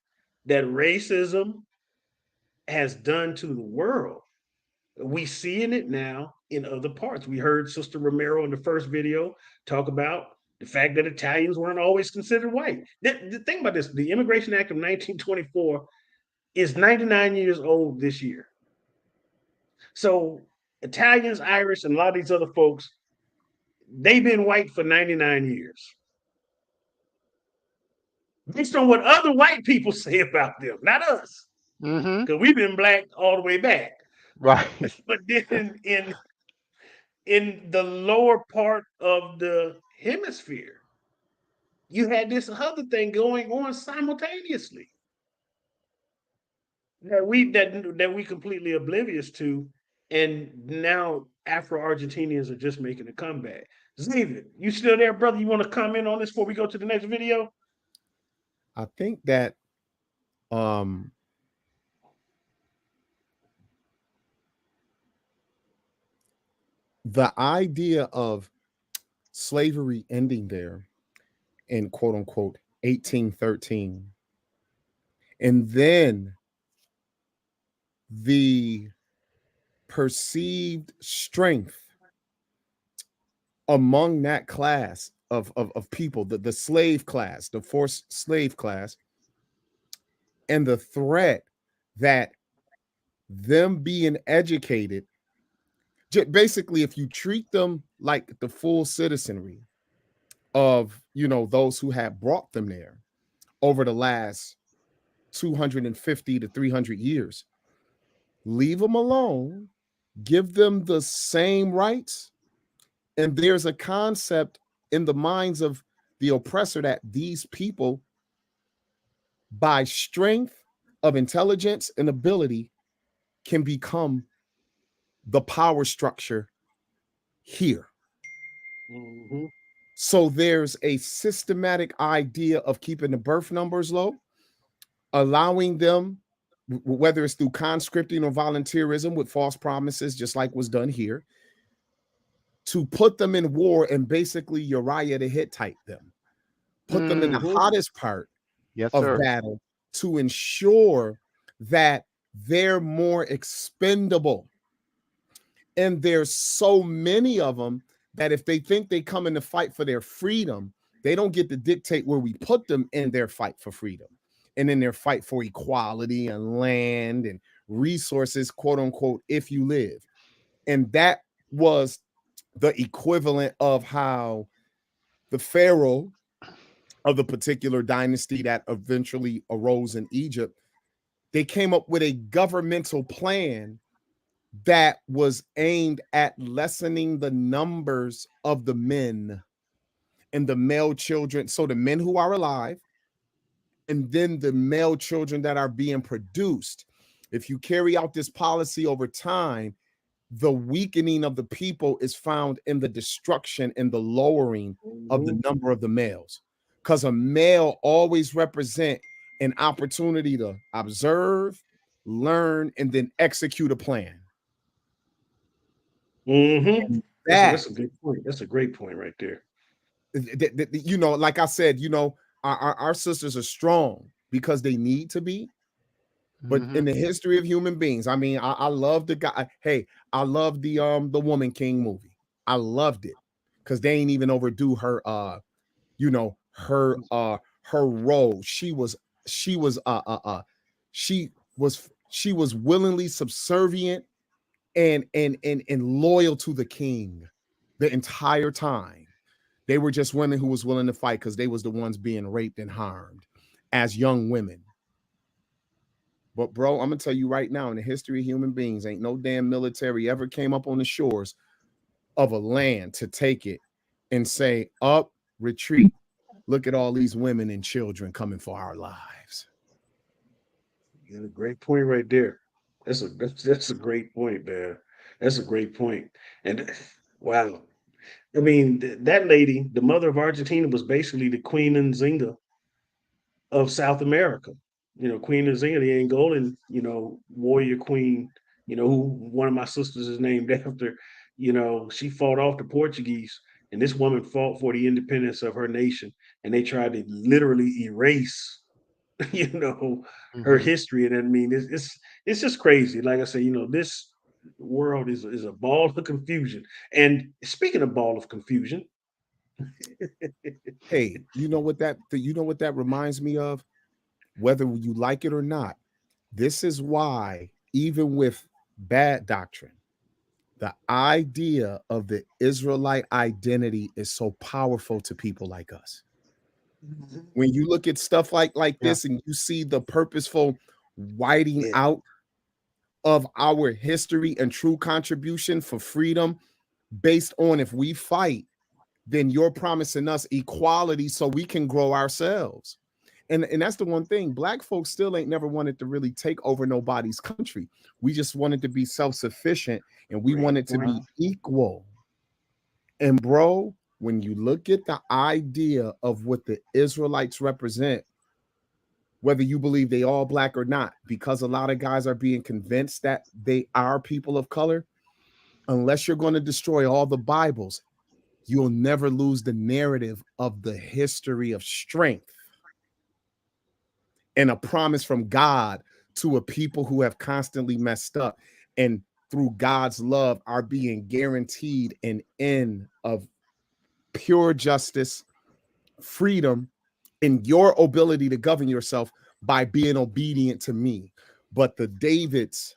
Speaker 1: that racism has done to the world. We seeing it now in other parts. We heard Sister Romero in the first video talk about the fact that Italians weren't always considered white. The thing about this, the Immigration Act of 1924 is 99 years old this year. So Italians, Irish, and a lot of these other folks, they've been white for 99 years. Based on what other white people say about them, not us.
Speaker 2: mm-hmm.
Speaker 1: Because we've been black all the way back.
Speaker 2: Right.
Speaker 1: But then in the lower part of the hemisphere. You had this other thing going on simultaneously that we completely oblivious to, and now Afro-Argentinians are just making a comeback. David, you still there, brother? You want to comment on this before we go to the next video?
Speaker 5: I think that um the idea of slavery ending there in quote unquote 1813, and then the perceived strength among that class of people, the slave class, the forced slave class, and the threat that them being educated, basically, if you treat them like the full citizenry of, you know, those who have brought them there over the last 250 to 300 years, leave them alone, give them the same rights. And there's a concept in the minds of the oppressor that these people, by strength of intelligence and ability, can become the power structure here.
Speaker 1: Mm-hmm.
Speaker 5: So there's a systematic idea of keeping the birth numbers low, allowing them, whether it's through conscripting or volunteerism with false promises, just like was done here, to put them in war and basically Uriah the Hittite them, put them in the hottest part of battle to ensure that they're more expendable. And there's so many of them that if they think they come in to fight for their freedom, they don't get to dictate where we put them in their fight for freedom and in their fight for equality and land and resources, quote unquote, if you live. And that was the equivalent of how the Pharaoh of the particular dynasty that eventually arose in Egypt, they came up with a governmental plan that was aimed at lessening the numbers of the men and the male children. So the men who are alive, and then the male children that are being produced. If you carry out this policy over time, the weakening of the people is found in the destruction and the lowering of the number of the males. Because a male always represent an opportunity to observe, learn, and then execute a plan.
Speaker 1: Mm-hmm. That's
Speaker 5: That,
Speaker 1: a good point. That's a great point right there.
Speaker 5: you know, like I said, you know, our sisters are strong because they need to be. But in the history of human beings, I mean, I love the guy. Hey, I love the Woman King movie. I loved it because they ain't even overdo her you know, her role. She was she was willingly subservient and loyal to the king the entire time. They were just women who was willing to fight because they was the ones being raped and harmed as young women. But bro, I'm gonna tell you right now, in the history of human beings, ain't no damn military ever came up on the shores of a land to take it and say, up, retreat. Look at all these women and children coming for our lives.
Speaker 1: You got a great point right there. That's a great point, man. That's a great point. And wow. I mean, that lady, the mother of Argentina, was basically the Queen Nzinga of South America. You know, Queen Nzinga, the Angolan, you know, warrior queen, you know, who one of my sisters is named after. You know, she fought off the Portuguese, and this woman fought for the independence of her nation, and they tried to literally erase, you know, her history. And I mean, it's just crazy. Like I said, you know, this world is a ball of confusion. And speaking of ball of confusion,
Speaker 5: Hey, you know what that reminds me of? Whether you like it or not, this is why, even with bad doctrine, the idea of the Israelite identity is so powerful to people like us. When you look at stuff like this and you see the purposeful whiting out of our history and true contribution for freedom based on if we fight then you're promising us equality so we can grow ourselves. And that's the one thing. Black folks still ain't never wanted to really take over nobody's country. We just wanted to be self-sufficient, and we wanted to be equal. And bro, when you look at the idea of what the Israelites represent, whether you believe they all black or not, because a lot of guys are being convinced that they are people of color, unless you're going to destroy all the Bibles, you'll never lose the narrative of the history of strength and a promise from God to a people who have constantly messed up, and through God's love are being guaranteed an end of pure justice, freedom, and your ability to govern yourself by being obedient to me. But the Davids,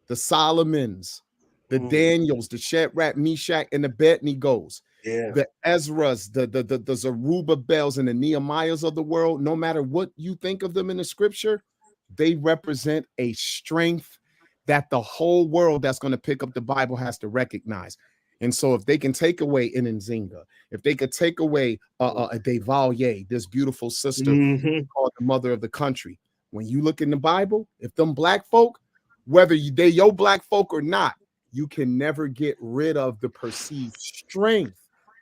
Speaker 5: the Solomons, the Daniels, the Shadrach, Meshach, and the Abednego, the Ezras, the Zerubbabels, and the Nehemiahs of the world, no matter what you think of them in the scripture, they represent a strength that the whole world that's going to pick up the Bible has to recognize. And so if they can take away an Nzinga, if they could take away a Devalier, this beautiful sister called the mother of the country, when you look in the Bible, if them black folk, whether they your black folk or not, you can never get rid of the perceived strength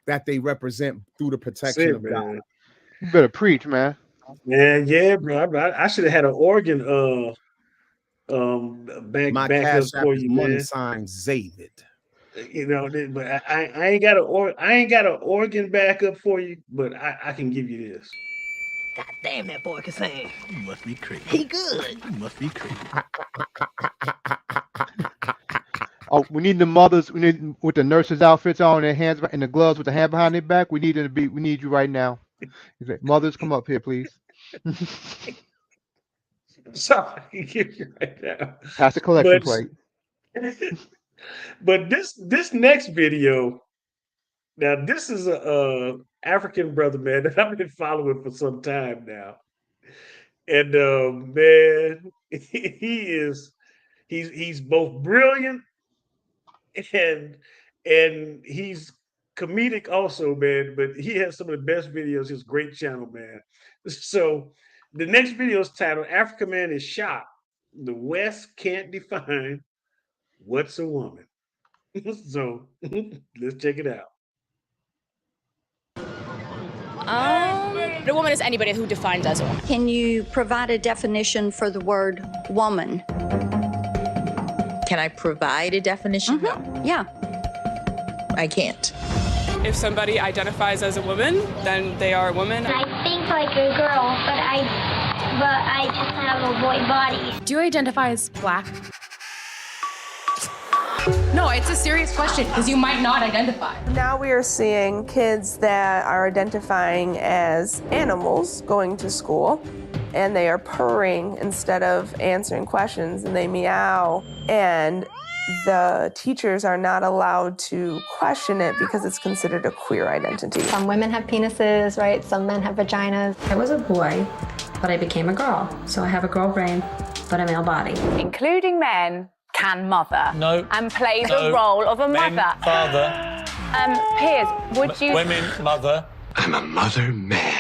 Speaker 5: that they represent through the protection of God.
Speaker 2: You better preach, man.
Speaker 1: Yeah, bro. I should have had an organ
Speaker 5: My
Speaker 1: back up
Speaker 5: cash app
Speaker 1: for
Speaker 5: is
Speaker 1: you,
Speaker 5: money
Speaker 1: man.
Speaker 5: sign Zavid.
Speaker 1: You know, but I ain't got an organ backup for you, but I can give you this.
Speaker 6: God damn, that boy can sing. You must be crazy. He good. You must be crazy.
Speaker 2: Oh, we need the mothers. We need with the nurses' outfits on, their hands and the gloves with the hand behind their back. We need them to be. We need you right now. Mothers, come up here, please.
Speaker 1: Sorry, I can give you right now.
Speaker 2: Pass the collection plate.
Speaker 1: But this next video, now this is a African brother, man, that I've been following for some time now, and man, he's both brilliant and he's comedic also, man. But he has some of the best videos. His great channel, man. So the next video is titled "Africa Man is Shocked. The West Can't Define What's a Woman." So let's check it out.
Speaker 7: A woman is anybody who defines as a woman.
Speaker 8: Can you provide a definition for the word woman?
Speaker 9: Can I provide a definition? No.
Speaker 8: Yeah.
Speaker 9: I can't.
Speaker 7: If somebody identifies as a woman, then they are a woman.
Speaker 10: I think like a girl, but I just have a boy body.
Speaker 11: Do you identify as black? No, it's a serious question because you might not identify.
Speaker 12: Now we are seeing kids that are identifying as animals going to school, and they are purring instead of answering questions, and they meow, and the teachers are not allowed to question it because it's considered a queer identity.
Speaker 13: Some women have penises, right? Some men have vaginas.
Speaker 14: I was a boy, but I became a girl. So I have a girl brain, but a male body.
Speaker 15: Including men can mother.
Speaker 16: No.
Speaker 15: And play the role of a
Speaker 16: Men,
Speaker 15: mother.
Speaker 16: Father.
Speaker 15: Piers, would you...
Speaker 16: Women, mother.
Speaker 17: I'm a mother man.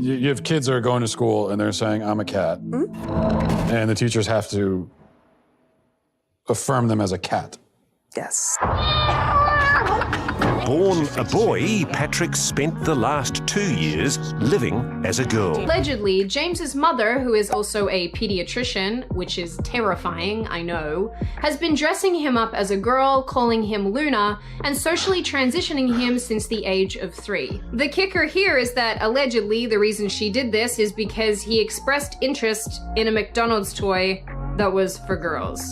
Speaker 18: You have kids that are going to school and they're saying, I'm a cat. Mm-hmm. And the teachers have to affirm them as a cat.
Speaker 12: Yes.
Speaker 17: Born a boy, Patrick spent the last 2 years living as a girl.
Speaker 11: Allegedly, James's mother, who is also a pediatrician, which is terrifying, I know, has been dressing him up as a girl, calling him Luna, and socially transitioning him since the age of 3. The kicker here is that allegedly the reason she did this is because he expressed interest in a McDonald's toy that was for girls.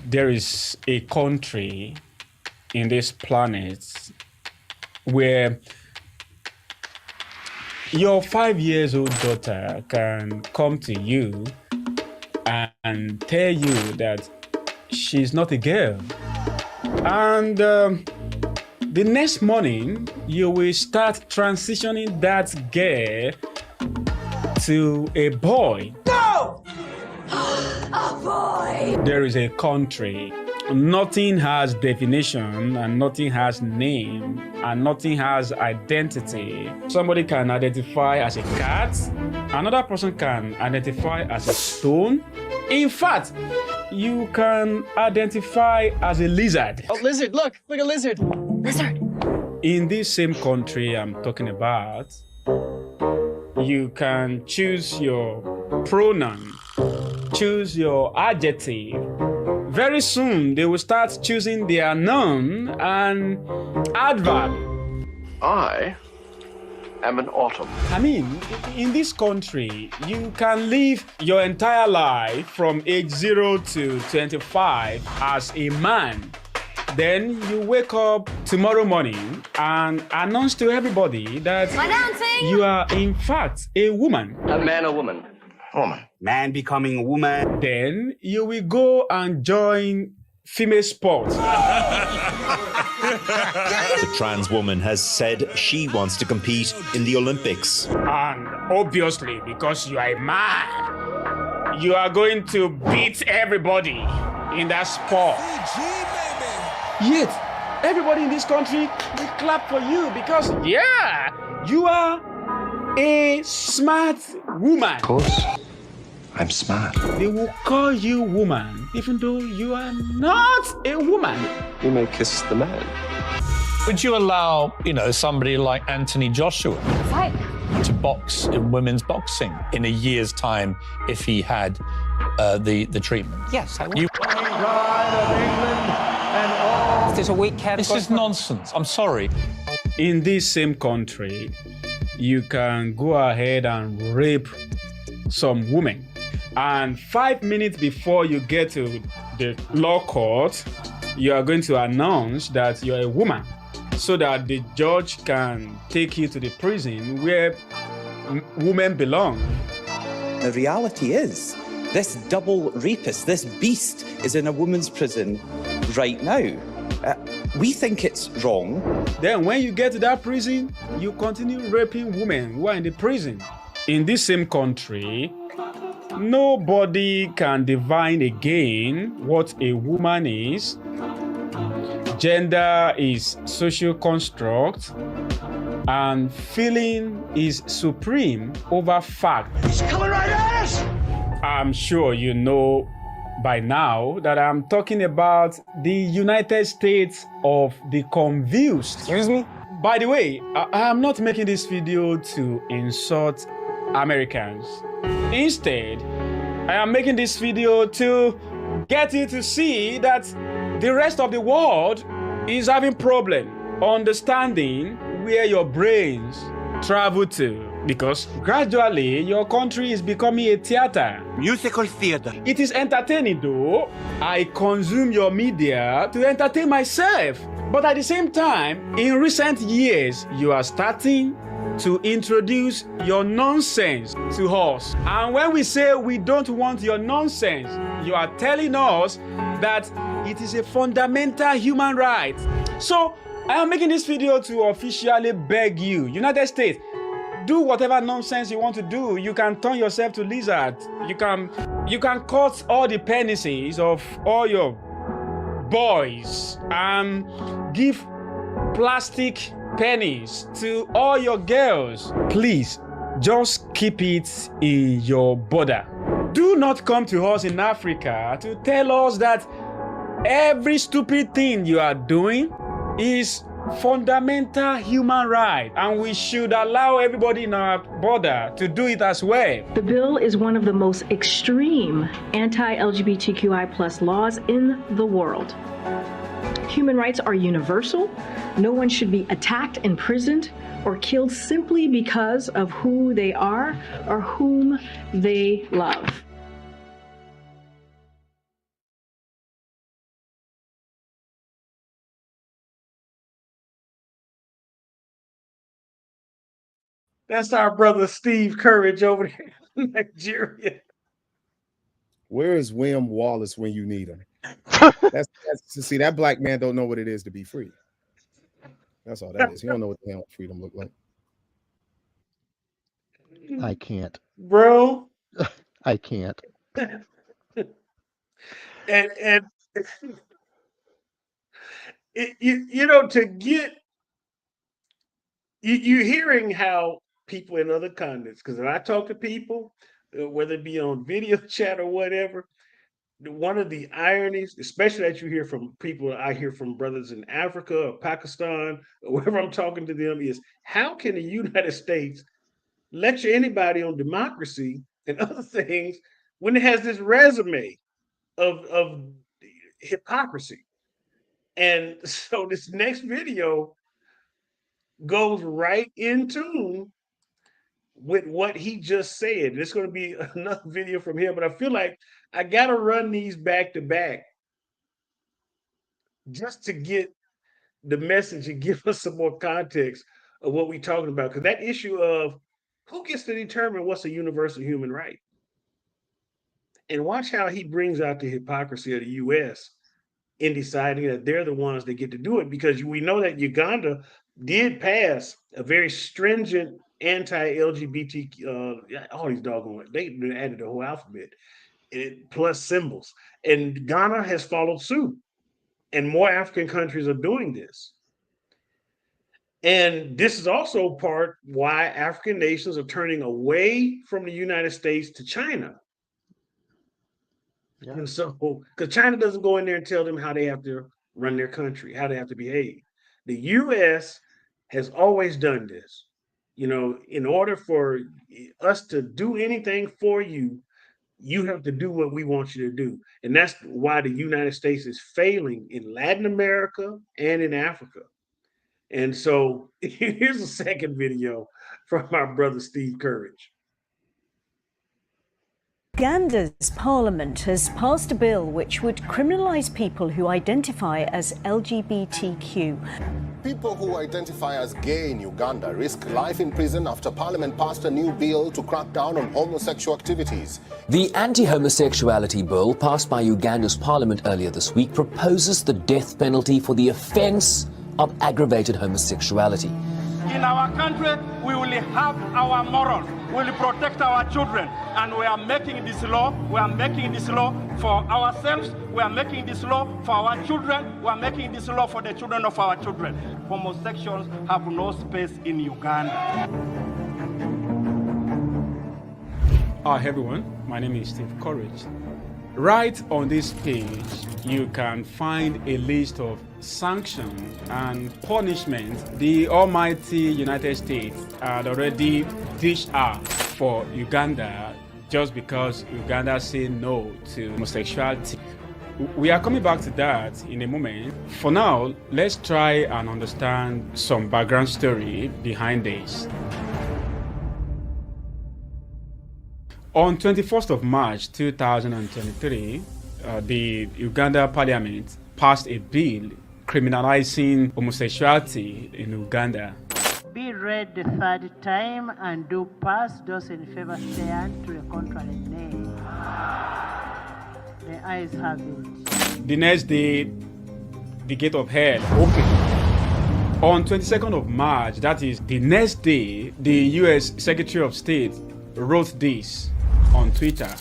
Speaker 19: There is a country in this planet where your 5-year-old daughter can come to you and tell you that she's not a girl. And the next morning, you will start transitioning that girl to a boy.
Speaker 6: No!
Speaker 19: There is a country. Nothing has definition and nothing has name and nothing has identity. Somebody can identify as a cat. Another person can identify as a stone. In fact, you can identify as a lizard.
Speaker 6: Oh, lizard, look a lizard.
Speaker 13: Lizard.
Speaker 19: In this same country I'm talking about, you can choose your pronoun, choose your adjective. Very soon they will start choosing their noun and adverb.
Speaker 16: I am an autumn.
Speaker 19: I mean, in this country, you can live your entire life from age 0 to 25 as a man. Then you wake up tomorrow morning and announce to everybody that you are in fact a woman.
Speaker 16: A man or woman? Woman.
Speaker 6: Man becoming a woman.
Speaker 19: Then you will go and join female sports.
Speaker 20: The trans woman has said she wants to compete in the Olympics.
Speaker 19: And obviously, because you are a man, you are going to beat everybody in that sport. Yet, everybody in this country will clap for you because, yeah, you are a smart woman.
Speaker 16: Of course, I'm smart.
Speaker 19: They will call you woman, even though you are not a woman.
Speaker 16: You may kiss the man.
Speaker 21: Would you allow, somebody like Anthony Joshua to box in women's boxing in a year's time if he had the treatment?
Speaker 6: Yes, I would. There's a weak cat.
Speaker 21: This is nonsense. I'm sorry.
Speaker 19: In this same country, you can go ahead and rape some women. And 5 minutes before you get to the law court, you are going to announce that you're a woman so that the judge can take you to the prison where women belong.
Speaker 22: The reality is, this double rapist, this beast, is in a women's prison right now. We think it's wrong.
Speaker 19: Then when you get to that prison, you continue raping women who are in the prison. In this same country, nobody can define again what a woman is. Gender is social construct, and feeling is supreme over fact.
Speaker 6: He's coming right at us!
Speaker 19: I'm sure you know by now that I'm talking about the United States of the confused.
Speaker 6: Excuse me?
Speaker 19: By the way, I am not making this video to insult Americans. Instead, I am making this video to get you to see that the rest of the world is having problem understanding where your brains travel to, because gradually your country is becoming a theater.
Speaker 6: Musical theater.
Speaker 19: It is entertaining though. I consume your media to entertain myself. But at the same time, in recent years, you are starting to introduce your nonsense to us. And when we say we don't want your nonsense, you are telling us that it is a fundamental human right. So I am making this video to officially beg you, United States, do whatever nonsense you want to do. You can turn yourself to lizard. You can cut all the penises of all your boys and give plastic pennies to all your girls. Please, just keep it in your border. Do not come to us in Africa to tell us that every stupid thing you are doing is fundamental human right, and we should allow everybody in our border to do it as well.
Speaker 23: The bill is one of the most extreme anti-LGBTQI+ laws in the world. Human rights are universal. No one should be attacked, imprisoned, or killed simply because of who they are or whom they love.
Speaker 1: That's our brother Steve Courage over there in Nigeria.
Speaker 5: Where is William Wallace when you need him? That's see, that black man don't know what it is to be free. That's all that is. He don't know what the hell freedom look like.
Speaker 2: I can't.
Speaker 1: Bro.
Speaker 2: I can't.
Speaker 1: And you know, to get you're hearing how people in other continents, because when I talk to people, whether it be on video chat or whatever, one of the ironies, especially that you hear from people I hear from brothers in Africa or Pakistan, or wherever I'm talking to them, is how can the United States lecture anybody on democracy and other things when it has this resume of hypocrisy? And so this next video goes right in tune with what he just said. It's going to be another video from him, but I feel like I got to run these back to back just to get the message and give us some more context of what we're talking about. Because that issue of who gets to determine what's a universal human right? And watch how he brings out the hypocrisy of the US in deciding that they're the ones that get to do it, because we know that Uganda did pass a very stringent anti-LGBT, all these doggone, they added the whole alphabet, plus symbols. And Ghana has followed suit. And more African countries are doing this. And this is also part why African nations are turning away from the United States to China. Yeah. And so, because China doesn't go in there and tell them how they have to run their country, how they have to behave. The US has always done this. You know, in order for us to do anything for you, you have to do what we want you to do. And that's why the United States is failing in Latin America and in Africa. And so here's a second video from our brother Steve Courage.
Speaker 3: Uganda's parliament has passed a bill which would criminalise people who identify as LGBTQ.
Speaker 4: People who identify as gay in Uganda risk life in prison after Parliament passed a new bill to crack down on homosexual activities.
Speaker 8: The anti-homosexuality bill passed by Uganda's parliament earlier this week proposes the death penalty for the offence of aggravated homosexuality.
Speaker 24: In our country, we will have our morals. We will protect our children. And we are making this law. We are making this law for ourselves. We are making this law for our children. We are making this law for the children of our children. Homosexuals have no space in Uganda.
Speaker 19: Hi everyone, my name is Steve Courage. Right on this page, you can find a list of sanctions and punishments the almighty United States had already dished out for Uganda just because Uganda said no to homosexuality. We are coming back to that in a moment. For now, let's try and understand some background story behind this. On 21st of March 2023, the Uganda Parliament passed a bill criminalizing homosexuality in Uganda.
Speaker 25: Be read the third time and do pass. Those in favor stand, to the contrary nay. The ayes have it.
Speaker 19: The next day, the gate of hell opened. On 22nd of March, that is the next day, the US Secretary of State wrote this on Twitter.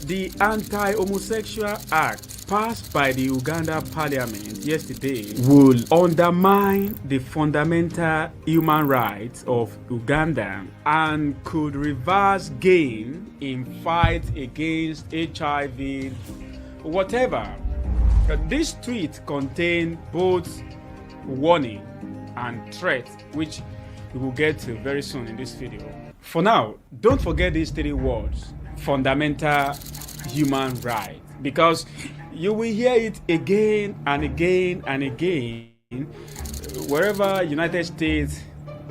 Speaker 19: The Anti-Homosexual Act passed by the Uganda Parliament yesterday will undermine the fundamental human rights of Uganda and could reverse gain in fight against HIV, whatever. This tweet contained both warning and threat, which we will get to very soon in this video. For now, don't forget these three words: fundamental human right, because you will hear it again and again and again wherever United States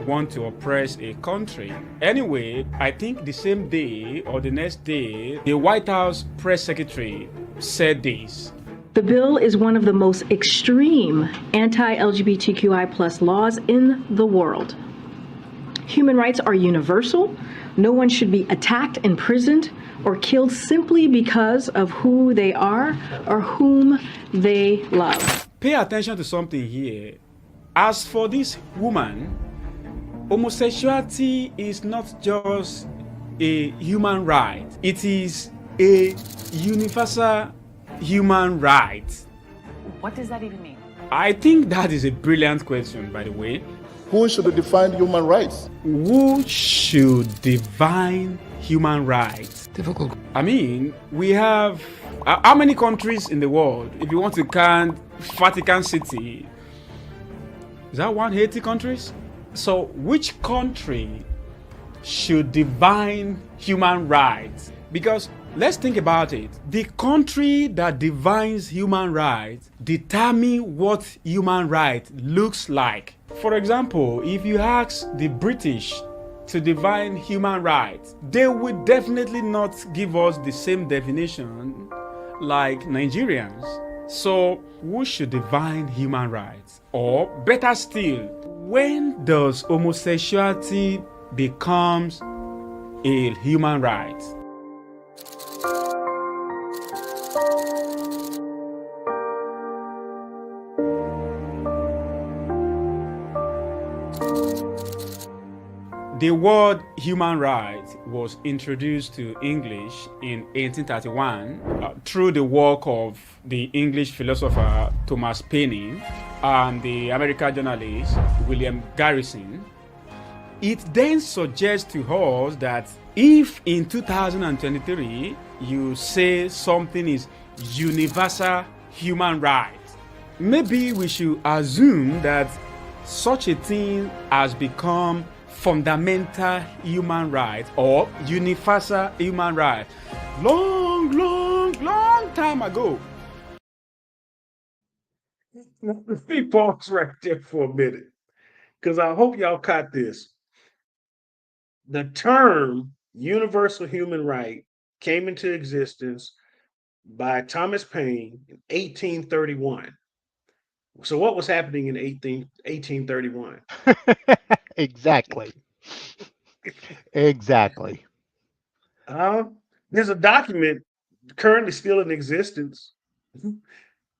Speaker 19: want to oppress a country. Anyway, I think the same day or the next day, the White House press secretary said this.
Speaker 23: The bill is one of the most extreme anti-LGBTQI+ laws in the world. Human rights are universal. No one should be attacked, imprisoned, or killed simply because of who they are or whom they love.
Speaker 19: Pay attention to something here. As for this woman, homosexuality is not just a human right. It is a universal human rights?
Speaker 7: What does that even mean?
Speaker 19: I think that is a brilliant question, by the way.
Speaker 4: Who should define human rights?
Speaker 19: Who should define human rights?
Speaker 7: Difficult.
Speaker 19: I mean, we have how many countries in the world? If you want to count Vatican City, is that 180 countries? So which country should define human rights? Because let's think about it. The country that defines human rights determine what human right looks like. For example, if you ask the British to define human rights, they will definitely not give us the same definition like Nigerians. So who should define human rights? Or better still, when does homosexuality becomes a human right? The word human rights was introduced to English in 1831 through the work of the English philosopher Thomas Paine and the American journalist William Garrison. It then suggests to us that if in 2023 you say something is universal human right, maybe we should assume that such a thing has become fundamental human right or universal human right long time ago.
Speaker 1: Let me pause right there for a minute, because I hope y'all caught this. The term universal human right came into existence by Thomas Paine in 1831. So what was happening in 1831?
Speaker 2: Exactly. Exactly.
Speaker 1: There's a document currently still in existence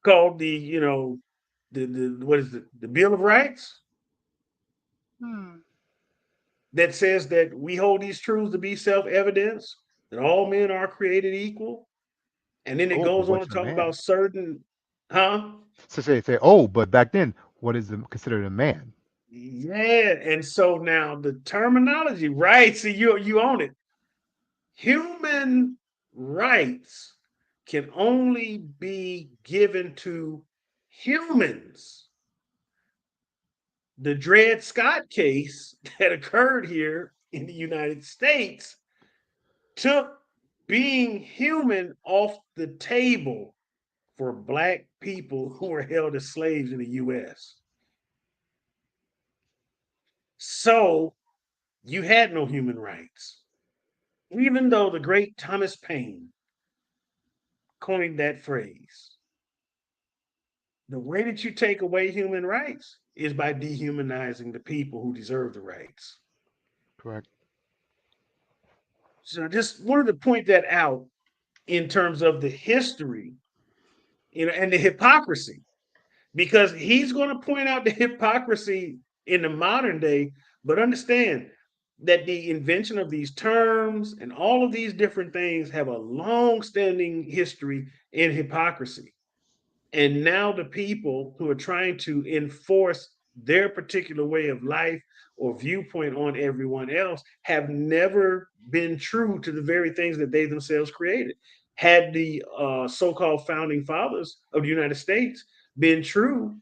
Speaker 1: called the what is it? The Bill of Rights that says that we hold these truths to be self-evident, that all men are created equal. And then it
Speaker 2: Oh, but
Speaker 1: goes on to
Speaker 2: what's a
Speaker 1: talk
Speaker 2: man?
Speaker 1: about certain, huh?
Speaker 2: So say, oh, but back then, what is considered a man?
Speaker 1: Yeah, and so now the terminology, right? See, you own it. Human rights can only be given to humans. The Dred Scott case that occurred here in the United States took being human off the table for Black people who were held as slaves in the US. So you had no human rights, even though the great Thomas Paine coined that phrase. The way that you take away human rights is by dehumanizing the people who deserve the rights.
Speaker 2: Correct.
Speaker 1: So I just wanted to point that out in terms of the history, and the hypocrisy, because he's going to point out the hypocrisy in the modern day, but understand that the invention of these terms and all of these different things have a long-standing history in hypocrisy. And now the people who are trying to enforce their particular way of life or viewpoint on everyone else have never been true to the very things that they themselves created. Had the so-called founding fathers of the United States been true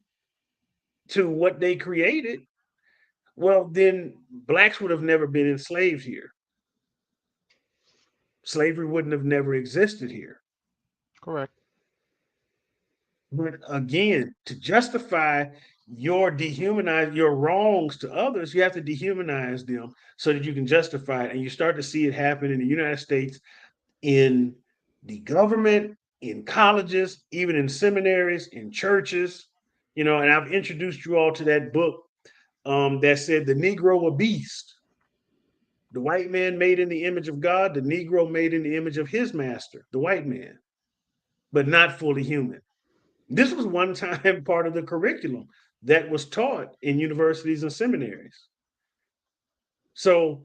Speaker 1: to what they created, well, then Blacks would have never been enslaved here. Slavery wouldn't have never existed here.
Speaker 2: Correct.
Speaker 1: But again, to justify your wrongs to others, you have to dehumanize them so that you can justify it. And you start to see it happen in the United States, in the government, in colleges, even in seminaries, in churches. And I've introduced you all to that book that said the Negro a beast. The white man made in the image of God, the Negro made in the image of his master, the white man, but not fully human. This was one time part of the curriculum that was taught in universities and seminaries. So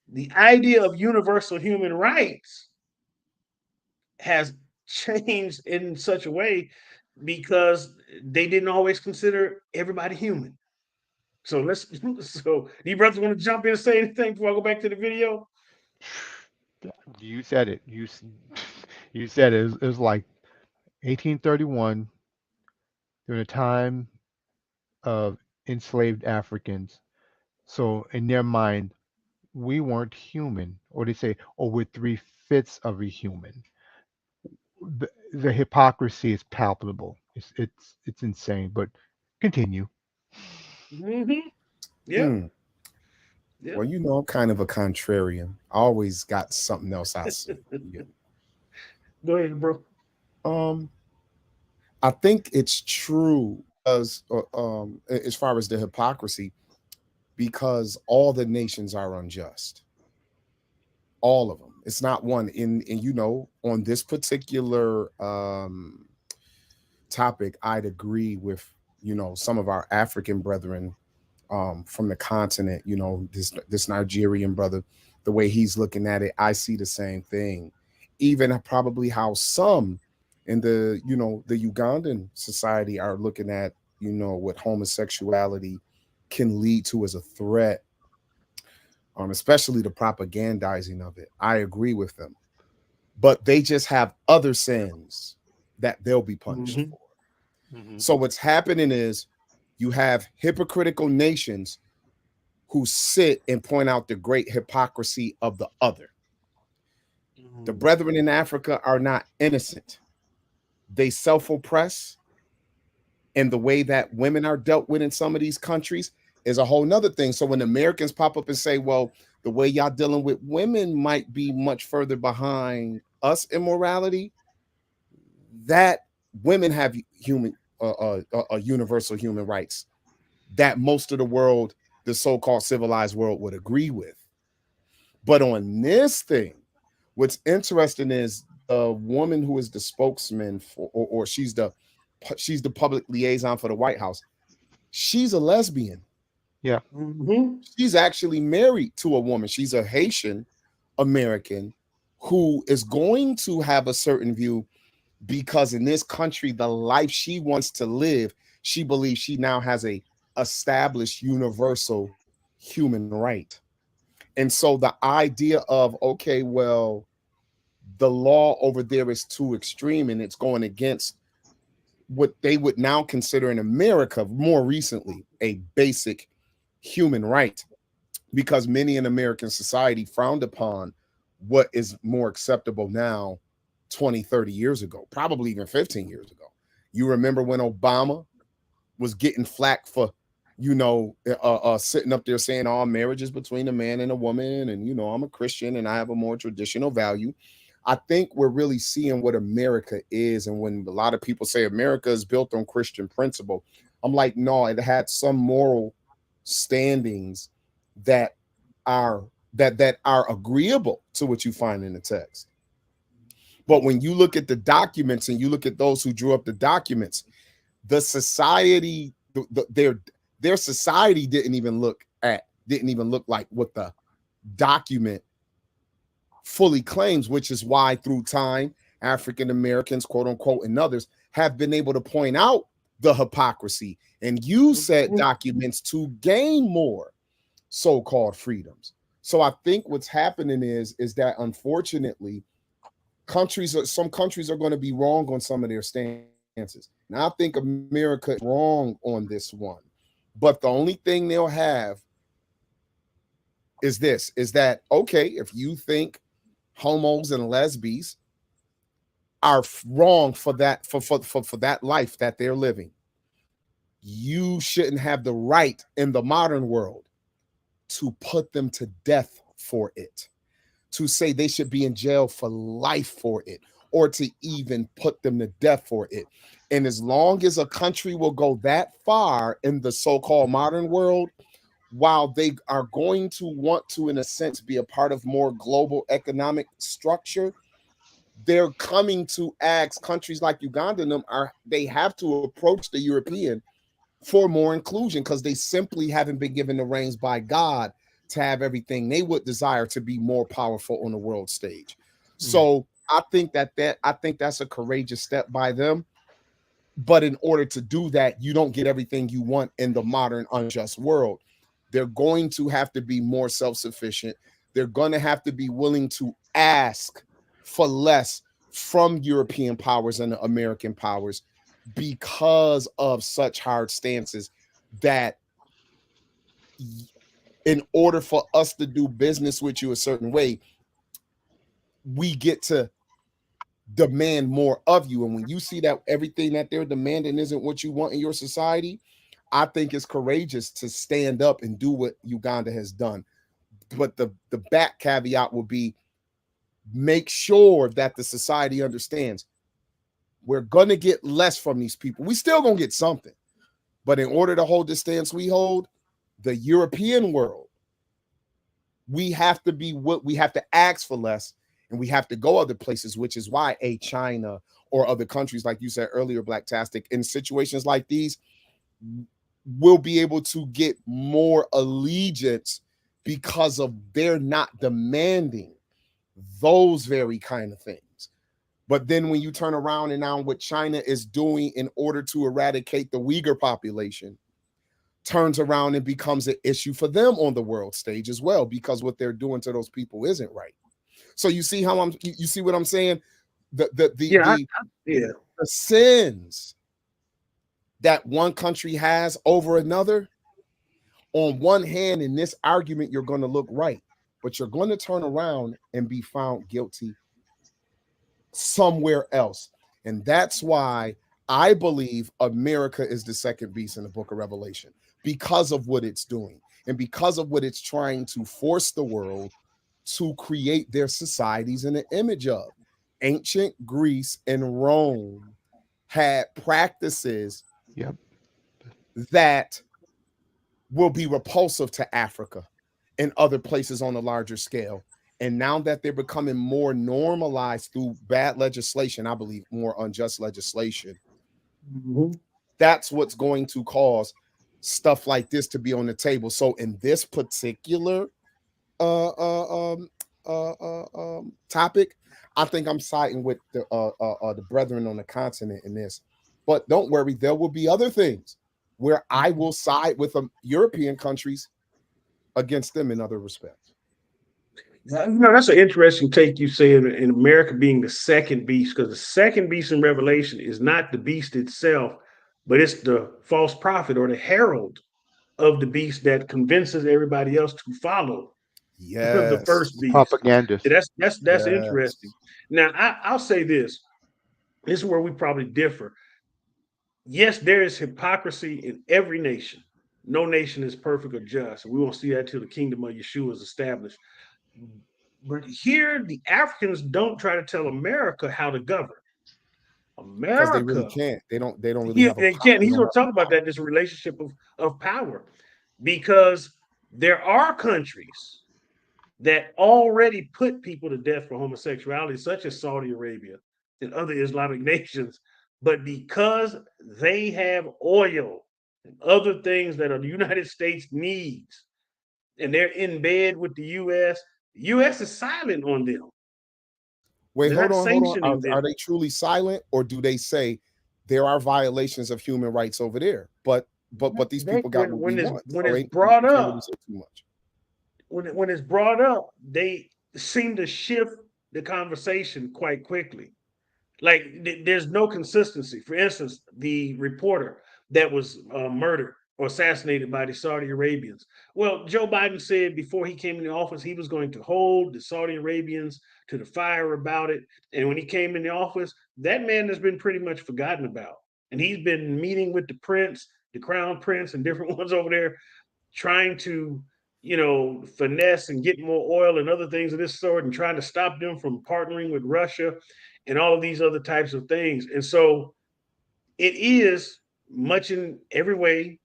Speaker 1: the idea of universal human rights has changed in such a way because they didn't always consider everybody human. So you brothers want to jump in and say anything before I go back to the video?
Speaker 2: You said it. You said it. It was like 1831 during the time of enslaved Africans. So in their mind, we weren't human, or they say, oh, we're three-fifths of a human. The hypocrisy is palpable. It's insane. But continue.
Speaker 1: Mm-hmm. Yeah.
Speaker 5: Mm.
Speaker 1: Yeah.
Speaker 5: Well, I'm kind of a contrarian. I always got something else I see.
Speaker 1: Go ahead, bro.
Speaker 5: I think it's true as far as the hypocrisy, because all the nations are unjust. All of them. It's not one. In on this particular topic, I'd agree with some of our African brethren from the continent. This Nigerian brother, the way he's looking at it, I see the same thing. Even probably how some in the the Ugandan society are looking at what homosexuality can lead to as a threat, especially the propagandizing of it. I agree with them, but they just have other sins that they'll be punished for. So what's happening is you have hypocritical nations who sit and point out the great hypocrisy of the other. The brethren in Africa are not innocent. They self-oppress, and the way that women are dealt with in some of these countries is a whole nother thing. So when Americans pop up and say, well, the way y'all dealing with women might be much further behind us in morality, that women have universal human rights that most of the world, the so-called civilized world, would agree with. But on this thing, what's interesting is the woman who is the spokesman for, or she's the public liaison for the White House. She's a lesbian.
Speaker 2: Yeah.
Speaker 5: She's actually married to a woman. She's a Haitian American who is going to have a certain view, because in this country, the life she wants to live, she believes she now has a established universal human right. And so the idea of, okay, well, the law over there is too extreme and it's going against what they would now consider in America more recently a basic human right, because many in American society frowned upon what is more acceptable now 20, 30 years ago, probably even 15 years ago. You remember when Obama was getting flack for, sitting up there saying all marriage is between a man and a woman. And, I'm a Christian and I have a more traditional value. I think we're really seeing what America is. And when a lot of people say America is built on Christian principle, I'm like, no, it had some moral standings that are agreeable to what you find in the text. But when you look at the documents and you look at those who drew up the documents, the society, their society didn't even look like what the document fully claims, which is why through time, African Americans, quote unquote, and others have been able to point out the hypocrisy and use said documents to gain more so-called freedoms. So I think what's happening is that unfortunately, some countries are going to be wrong on some of their stances. Now I think America is wrong on this one, but the only thing they'll have is that okay, if you think homos and lesbians are wrong for that for that life that they're living, you shouldn't have the right in the modern world to put them to death for it, to say they should be in jail for life for it, or to even put them to death for it. And as long as a country will go that far in the so-called modern world, while they are going to want to, in a sense, be a part of more global economic structure, they're coming to ask countries like Uganda and them they have to approach the European for more inclusion, because they simply haven't been given the reins by God to have everything they would desire to be more powerful on the world stage. So I think that's a courageous step by them. But in order to do that, you don't get everything you want in the modern unjust world. They're going to have to be more self-sufficient. They're going to have to be willing to ask for less from European powers and the American powers because of such hard stances that in order for us to do business with you a certain way, we get to demand more of you. And when you see that everything that they're demanding isn't what you want in your society, I think it's courageous to stand up and do what Uganda has done. But the back caveat will be make sure that the society understands we're going to get less from these people. We still going to get something. But in order to hold the stance we hold, the European world, we have to ask for less, and we have to go other places, which is why China or other countries, like you said earlier, Blaktastic, in situations like these, will be able to get more allegiance because of they're not demanding those very kind of things. But then when you turn around and now what China is doing in order to eradicate the Uyghur population, turns around and becomes an issue for them on the world stage as well, because what they're doing to those people isn't right. So you see how you see what I'm saying? The sins that one country has over another, on one hand, in this argument, you're going to look right, but you're going to turn around and be found guilty somewhere else. And that's why I believe America is the second beast in the book of Revelation, because of what it's doing and because of what it's trying to force the world to create their societies in the image of. Ancient Greece and Rome had practices that will be repulsive to Africa and other places on a larger scale. And now that they're becoming more normalized through bad legislation, I believe more unjust legislation, that's what's going to cause stuff like this to be on the table. So in this particular topic, I think I'm siding with the brethren on the continent in this. But don't worry, there will be other things where I will side with European countries against them in other respects.
Speaker 1: That's an interesting take. You say in America being the second beast, because the second beast in Revelation is not the beast itself, but it's the false prophet or the herald of the beast that convinces everybody else to follow the first beast.
Speaker 2: Propagandist.
Speaker 1: That's interesting. Now I'll say this. This is where we probably differ. Yes, there is hypocrisy in every nation. No nation is perfect or just. We won't see that till the kingdom of Yeshua is established. But here, the Africans don't try to tell America how to govern.
Speaker 5: Because they really can't. They don't really have
Speaker 1: they can't. He's going to talk about that, this relationship of power. Because there are countries that already put people to death for homosexuality, such as Saudi Arabia and other Islamic nations. But because they have oil and other things that the United States needs, and they're in bed with the U.S., the U.S. is silent on them.
Speaker 5: Wait, hold on. Are they truly silent, or do they say there are violations of human rights over there? But these people got what we want.
Speaker 1: When it's brought up, when it's brought up, they seem to shift the conversation quite quickly. Like there's no consistency. For instance, the reporter that was murdered or assassinated by the Saudi Arabians. Well, Joe Biden said before he came into office, he was going to hold the Saudi Arabians to the fire about it. And when he came in the office, that man has been pretty much forgotten about. And he's been meeting with the prince, the crown prince, and different ones over there, trying to, finesse and get more oil and other things of this sort, and trying to stop them from partnering with Russia and all of these other types of things. And so it is much in every way,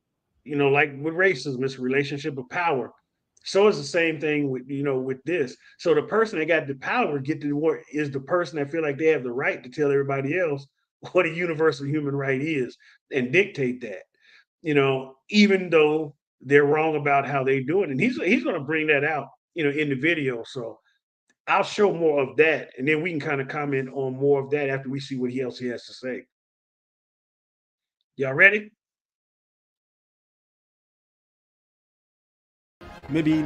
Speaker 1: like with racism, it's a relationship of power. So it's the same thing with this. So the person that got the power is the person that feel like they have the right to tell everybody else what a universal human right is and dictate that, even though they're wrong about how they do it. And he's going to bring that out, in the video. So I'll show more of that, and then we can kind of comment on more of that after we see what else he has to say. Y'all ready?
Speaker 19: Maybe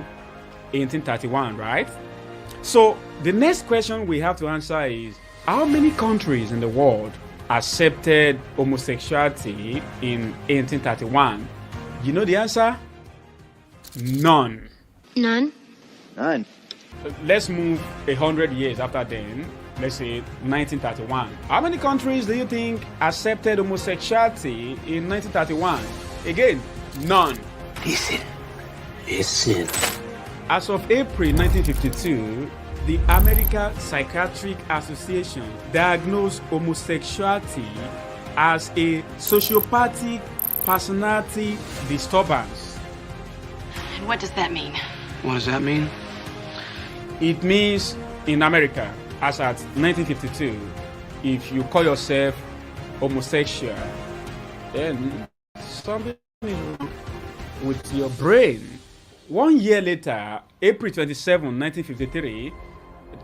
Speaker 19: 1831, right? So the next question we have to answer is, how many countries in the world accepted homosexuality in 1831? You know the answer? None.
Speaker 9: None.
Speaker 16: None.
Speaker 19: Let's move 100 years after then. Let's say 1931. How many countries do you think accepted homosexuality in 1931? Again, none.
Speaker 6: Listen.
Speaker 19: As of April 1952, the American Psychiatric Association diagnosed homosexuality as a sociopathic personality disturbance.
Speaker 7: And what does that mean?
Speaker 6: What does that mean?
Speaker 19: It means in America, as at 1952, if you call yourself homosexual, then something is wrong with your brain. 1 year later, April 27, 1953,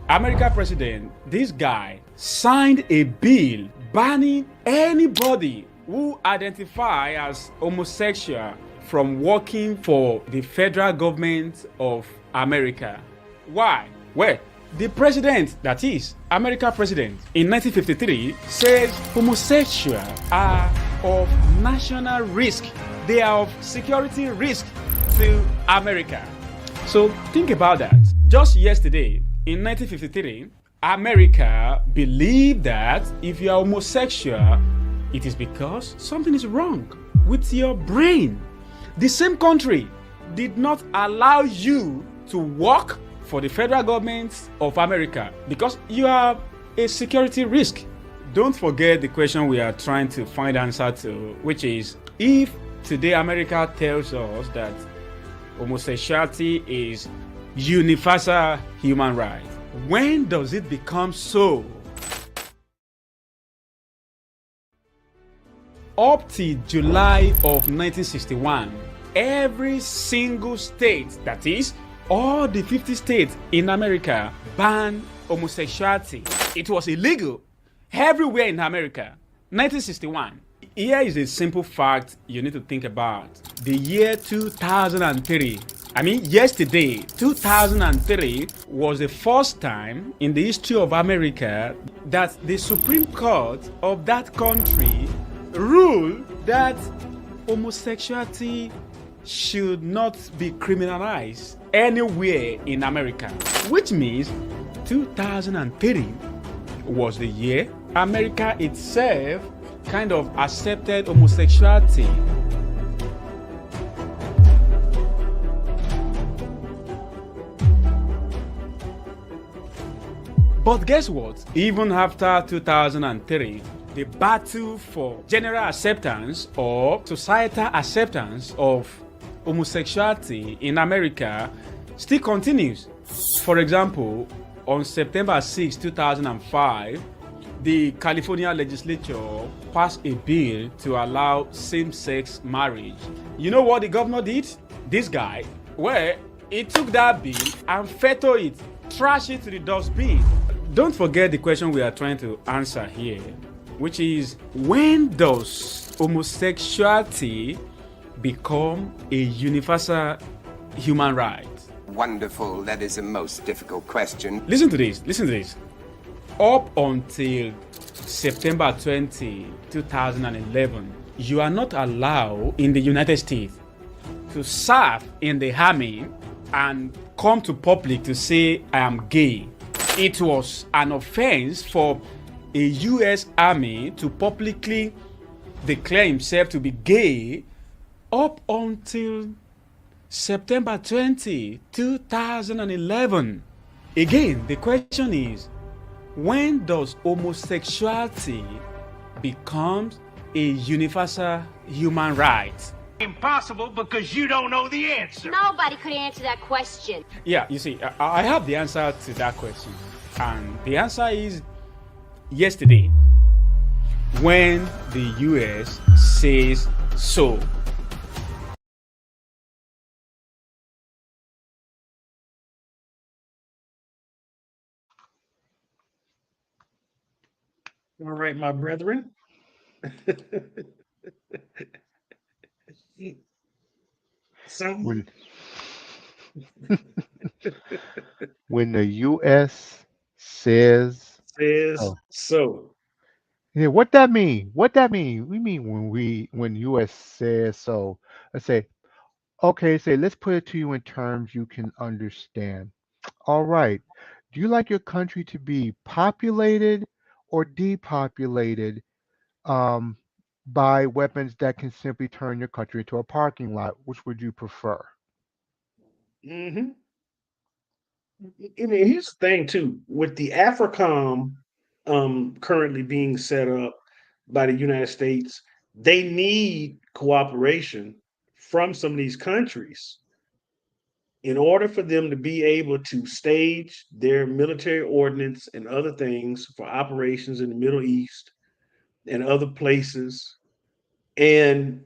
Speaker 19: American president, this guy, signed a bill banning anybody who identify as homosexual from working for the federal government of America. Why? Well, the president, that is, American president, in 1953 says homosexuals are of national risk. They are of security risk to America. So think about that. Just yesterday, in 1953, America believed that if you are homosexual, it is because something is wrong with your brain. The same country did not allow you to work for the federal government of America because you are a security risk. Don't forget the question we are trying to find answer to, which is, if today America tells us that homosexuality is universal human right, when does it become so? Up to July of 1961, every single state, that is, all the 50 states in America, banned homosexuality. It was illegal everywhere in America. 1961. Here is a simple fact you need to think about. The year 2003, yesterday, 2003 was the first time in the history of America that the Supreme Court of that country ruled that homosexuality should not be criminalized anywhere in America, which means 2003 was the year America itself kind of accepted homosexuality. But guess what? Even after 2003, the battle for general acceptance or societal acceptance of homosexuality in America still continues. For example, on September 6, 2005, the California legislature passed a bill to allow same-sex marriage. You know what the governor did? This guy, he took that bill and vetoed it, trashed it to the dustbin. Don't forget the question we are trying to answer here, which is, when does homosexuality become a universal human right?
Speaker 10: Wonderful. That is a most difficult question.
Speaker 19: Listen to this. Up until September 20, 2011, you are not allowed in the United States to serve in the army and come to public to say, I am gay. It was an offense for a U.S. Army to publicly declare himself to be gay up until September 20, 2011. Again, the question is, when does homosexuality become a universal human right?
Speaker 24: Impossible, because you don't know the answer.
Speaker 9: Nobody could answer that question.
Speaker 19: Yeah, you see, I have the answer to that question. And the answer is yesterday, when the US says so.
Speaker 1: All right, my brethren. So
Speaker 2: When when the U.S. says
Speaker 1: says
Speaker 2: so.
Speaker 1: so.
Speaker 2: Yeah, what that mean? What that mean? We mean when U.S. says so. Let's say, okay, say let's put it to you in terms you can understand. All right. Do you like your country to be populated or depopulated um, by weapons that can simply turn your country into a parking lot? Which would you prefer?
Speaker 1: Hmm. And here's the thing too, with the AFRICOM currently being set up by the United States, they need cooperation from some of these countries in order for them to be able to stage their military ordnance and other things for operations in the Middle East and other places. And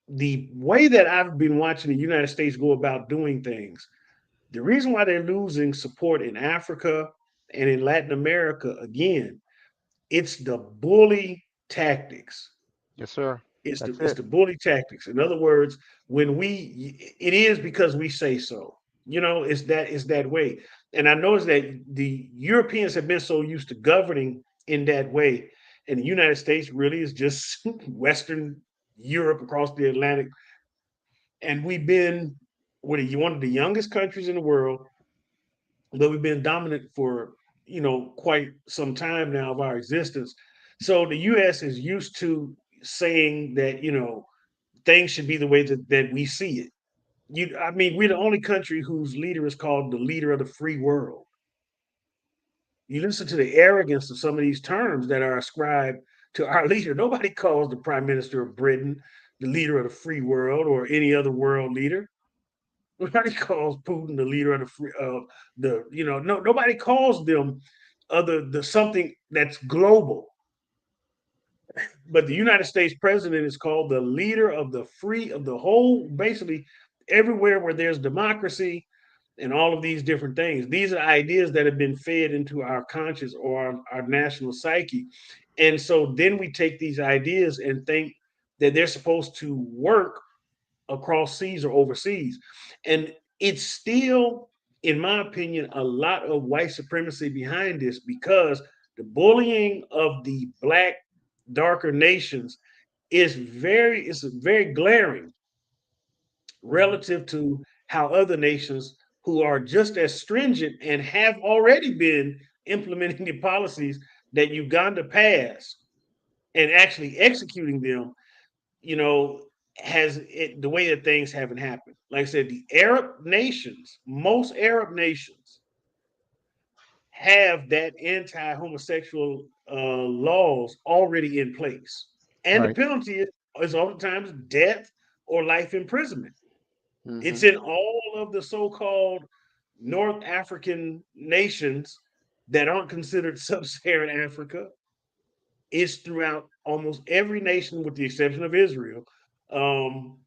Speaker 1: the way that I've been watching the United States go about doing things, the reason why they're losing support in Africa and in Latin America, again, it's the bully tactics.
Speaker 2: Yes, sir. That's
Speaker 1: It's
Speaker 2: it.
Speaker 1: the bully tactics. In other words, when it is because we say so. It's that way. And I noticed that the Europeans have been so used to governing in that way, and the United States really is just Western Europe across the Atlantic, and we've been one of the youngest countries in the world, but we've been dominant for quite some time now of our existence. So the U.S. is used to saying that things should be the way that we see it. I mean, we're the only country whose leader is called the leader of the free world. You listen to the arrogance of some of these terms that are ascribed to our leader. Nobody calls the prime minister of Britain the leader of the free world or any other world leader. Nobody calls Putin the leader of the free the no nobody calls them other the something that's global. But the United States president is called the leader of the free of the whole, basically everywhere where there's democracy and all of these different things. These are ideas that have been fed into our conscious or our national psyche. And so then we take these ideas and think that they're supposed to work across seas or overseas. And it's still, in my opinion, a lot of white supremacy behind this, because the bullying of the black, darker nations is very glaring relative to how other nations who are just as stringent and have already been implementing the policies that Uganda passed and actually executing them, you know, the way that things haven't happened. Like I said, the Arab nations, most Arab nations have that anti-homosexual laws already in place, and the
Speaker 2: Right.
Speaker 1: penalty is oftentimes death or life imprisonment. It's
Speaker 2: Hmm.
Speaker 1: in all of the so-called North African nations that aren't considered sub-Saharan Africa. It's throughout almost every nation, with the exception of Israel. Um,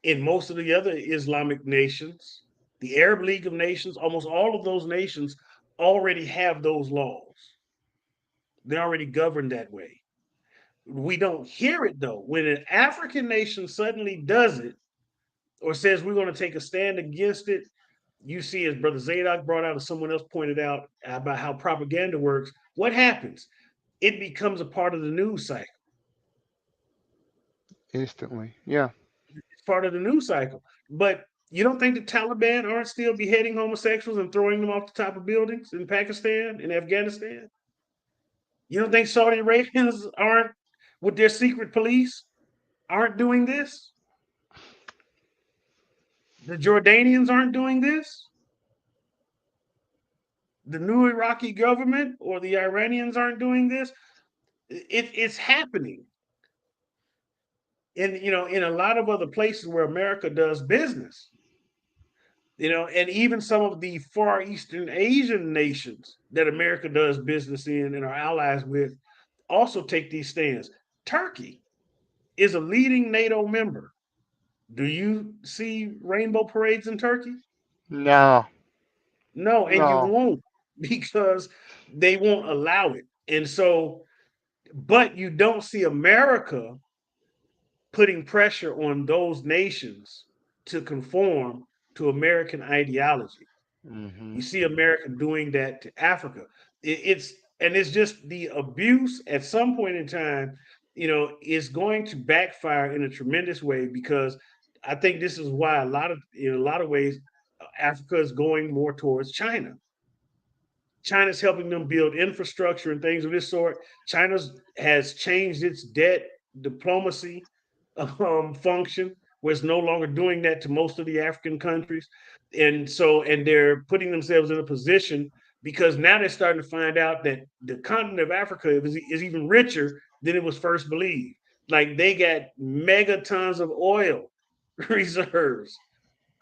Speaker 1: in most of the other Islamic nations, the Arab League of Nations, almost all of those nations already have those laws. They're already governed that way. We don't hear it though. When an African nation suddenly does it or says we're going to take a stand against it, you see, as Brother Zadok brought out, and someone else pointed out about how propaganda works, what happens? It becomes a part of the news cycle.
Speaker 2: Instantly. Yeah.
Speaker 1: It's part of the news cycle. But you don't think the Taliban aren't still beheading homosexuals and throwing them off the top of buildings in Pakistan and Afghanistan? You don't think Saudi Arabians aren't, with their secret police, aren't doing this? The Jordanians aren't doing this? The new Iraqi government or the Iranians aren't doing this? It's happening in a lot of other places where America does business. And even some of the Far Eastern Asian nations that America does business in and are allies with also take these stands. Turkey is a leading NATO member. Do you see rainbow parades in Turkey?
Speaker 2: No.
Speaker 1: No, and you
Speaker 2: No.
Speaker 1: won't. because they won't allow it. And so, but you don't see America putting pressure on those nations to conform to American ideology.
Speaker 2: Mm-hmm.
Speaker 1: You see America doing that to Africa. It's just the abuse at some point in time, is going to backfire in a tremendous way, because I think this is why in a lot of ways, Africa is going more towards China. China's helping them build infrastructure and things of this sort. China has changed its debt diplomacy function, where it's no longer doing that to most of the African countries. And they're putting themselves in a position, because now they're starting to find out that the continent of Africa is even richer than it was first believed. Like, they got megatons of oil reserves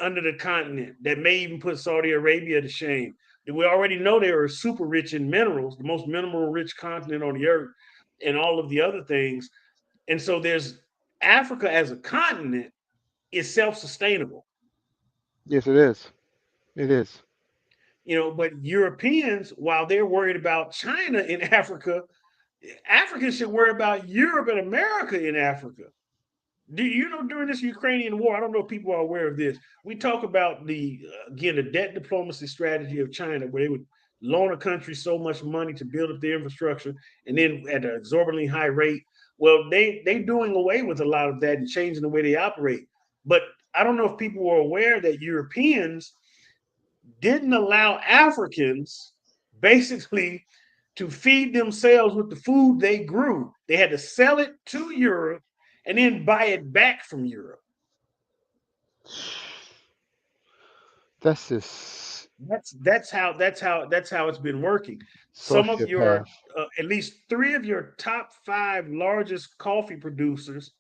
Speaker 1: under the continent that may even put Saudi Arabia to shame. We already know they are super rich in minerals, the most mineral rich continent on the earth, and all of the other things. And so there's Africa as a continent is self-sustainable.
Speaker 2: Yes, it is. It is.
Speaker 1: But Europeans, while they're worried about China in Africa, Africans should worry about Europe and America in Africa. During this Ukrainian war, I don't know if people are aware of this. We talk about the debt diplomacy strategy of China, where they would loan a country so much money to build up their infrastructure, and then at an exorbitantly high rate. Well, they doing away with a lot of that and changing the way they operate. But I don't know if people were aware that Europeans didn't allow Africans basically to feed themselves with the food they grew. They had to sell it to Europe and then buy it back from Europe.
Speaker 2: That's just
Speaker 1: That's how it's been working. Some of
Speaker 2: sociopath.
Speaker 1: your at least 3 of your top 5 largest coffee producers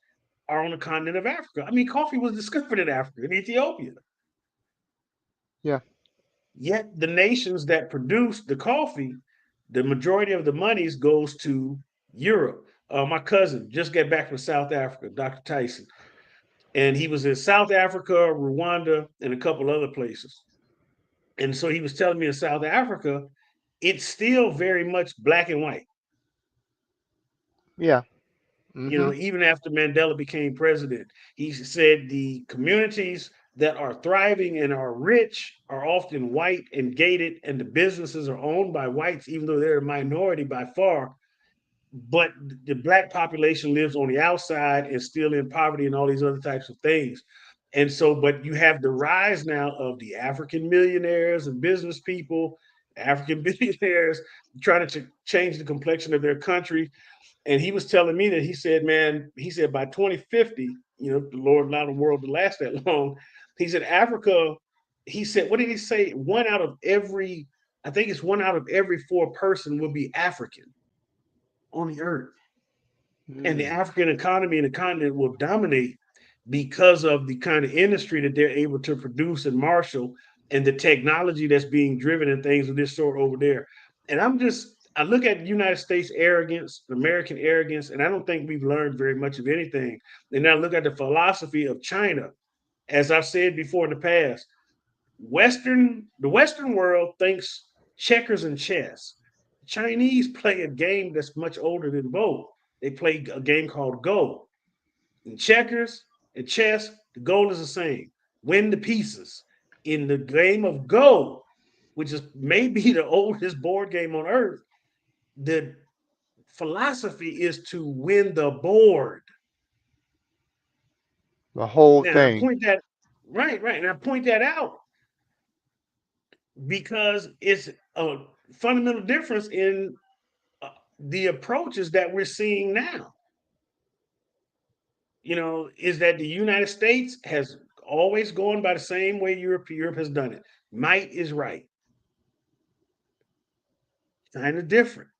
Speaker 1: are on the continent of Africa. I mean, coffee was discovered in Africa, in Ethiopia.
Speaker 2: Yeah.
Speaker 1: Yet the nations that produce the coffee, the majority of the monies goes to Europe. My cousin just got back from South Africa, Dr. Tyson, and he was in South Africa, Rwanda, and a couple other places. And so he was telling me in South Africa, it's still very much black and white.
Speaker 2: Yeah. Mm-hmm.
Speaker 1: Even after Mandela became president, he said the communities that are thriving and are rich are often white and gated, and the businesses are owned by whites, even though they're a minority by far. But the black population lives on the outside and still in poverty and all these other types of things. And so, but you have the rise now of the African millionaires and business people, African billionaires trying to change the complexion of their country. And he was telling me that he said by 2050, the Lord allowed the world to last that long. He said Africa, he said, what did he say? I think it's 1 out of every 4 person will be African on the earth. And the African economy and the continent will dominate because of the kind of industry that they're able to produce and marshal, and the technology that's being driven and things of this sort over there. And I look at the United States arrogance, American arrogance, and I don't think we've learned very much of anything. And I look at the philosophy of China. As I've said before in the past, the Western world thinks checkers and chess. Chinese play a game that's much older than both. They play a game called Go. In checkers and chess, the goal is the same: win the pieces. In the game of Go, which is maybe the oldest board game on earth, the philosophy is to win the board.
Speaker 2: The whole
Speaker 1: Now,
Speaker 2: thing.
Speaker 1: and I point that out because it's a fundamental difference in the approaches that we're seeing now. Is that the United States has always gone by the same way Europe has done it. Might is right. Kind of different.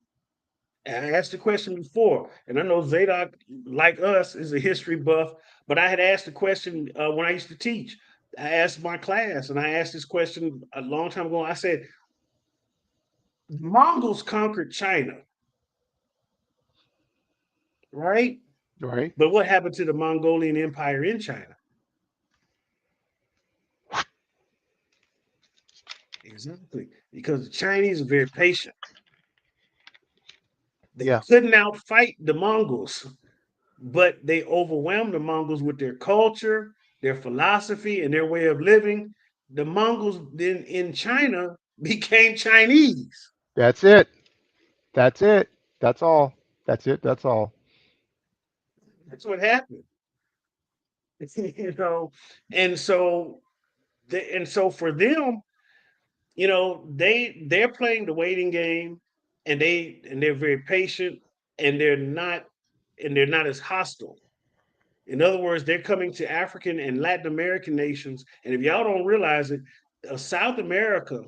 Speaker 1: And I asked the question before, and I know Zadok, like us, is a history buff, but I had asked the question when I used to teach. I asked my class, and I asked this question a long time ago. I said, the Mongols conquered China, right?
Speaker 2: Right.
Speaker 1: But what happened to the Mongolian Empire in China? Exactly. Because the Chinese are very patient. They
Speaker 2: Yeah.
Speaker 1: couldn't outfight the Mongols, but they overwhelmed the Mongols with their culture, their philosophy, and their way of living. The Mongols then in China became Chinese.
Speaker 2: That's it. That's it. That's all. That's it. That's all.
Speaker 1: That's what happened. you know, and so for them, they're playing the waiting game, and they're very patient, and they're not as hostile. In other words, they're coming to African and Latin American nations, and if y'all don't realize it, South America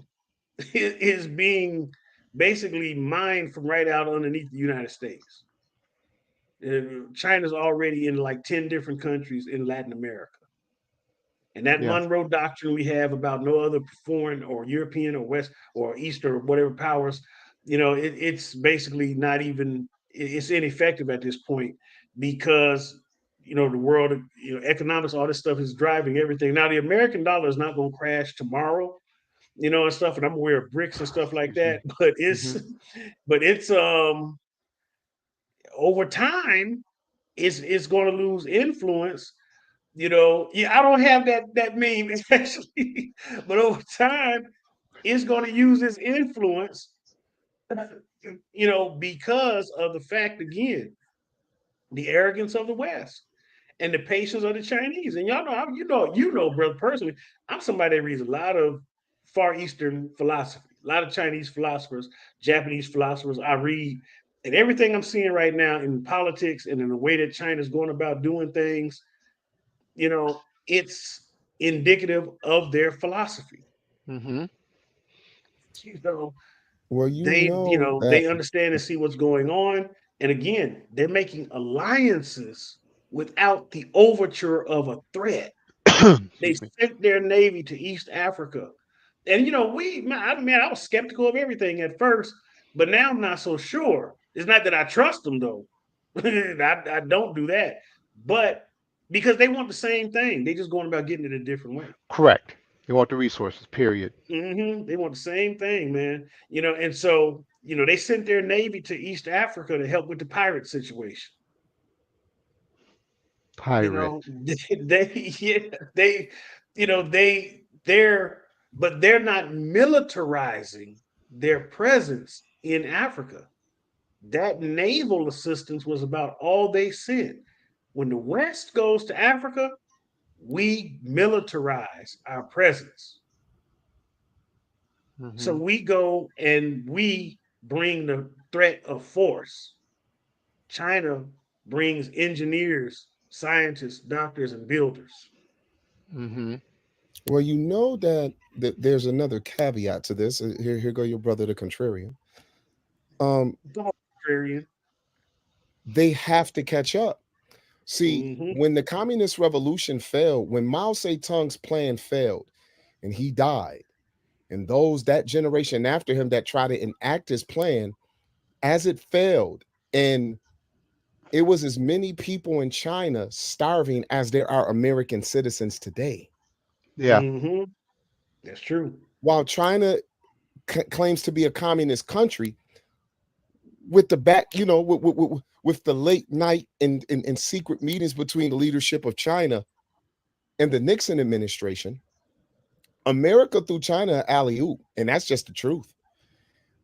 Speaker 1: is being basically mined from right out underneath the United States. China's already in like 10 different countries in Latin America. And that
Speaker 2: Yeah.
Speaker 1: Monroe Doctrine we have about no other foreign or European or West or East or whatever powers, it's basically not even, it's ineffective at this point, because the world, economics, all this stuff is driving everything. Now the American dollar is not going to crash tomorrow, and stuff, and I'm aware of BRICS and stuff like that, but it's
Speaker 2: Mhm.
Speaker 1: but it's over time it's going to lose influence. Yeah, I don't have that meme actually, but over time, it's going to use its influence, because of the fact, again, the arrogance of the West and the patience of the Chinese. And y'all know, brother, personally, I'm somebody that reads a lot of Far Eastern philosophy, a lot of Chinese philosophers, Japanese philosophers. I read, and everything I'm seeing right now in politics and in the way that China's going about doing things, it's indicative of their philosophy.
Speaker 2: Mhm.
Speaker 1: You know,
Speaker 5: Well, that.
Speaker 1: they understand and see what's going on. And again, they're making alliances without the overture of a threat. They
Speaker 2: Excuse me.
Speaker 1: sent their navy to East Africa. And I was skeptical of everything at first, but now I'm not so sure. It's not that I trust them though. I don't do that. But because they want the same thing. They just going about getting it a different way.
Speaker 2: Correct. They want the resources. Period.
Speaker 1: They want the same thing, man. And so they sent their navy to East Africa to help with the pirate situation.
Speaker 2: Pirate.
Speaker 1: They they're not militarizing their presence in Africa. That naval assistance was about all they sent. When the West goes to Africa, we militarize our presence. So
Speaker 2: Mhm.
Speaker 1: we go and we bring the threat of force. China brings engineers, scientists, doctors, and builders.
Speaker 2: Mhm.
Speaker 5: Well, that there's another caveat to this. Here go your brother, the contrarian. Um,
Speaker 1: Contrarian.
Speaker 5: they have to catch up. See,
Speaker 1: Mm-hmm.
Speaker 5: when the communist revolution failed, when Mao Zedong's plan failed, and he died, and those that generation after him that tried to enact his plan, as it failed, and it was as many people in China starving as there are American citizens today.
Speaker 2: Yeah.
Speaker 1: Mm-hmm. That's true.
Speaker 5: While China claims to be a communist country, with the back, with the late night and secret meetings between the leadership of China and the Nixon administration, America threw China an alley-oop, and that's just the truth.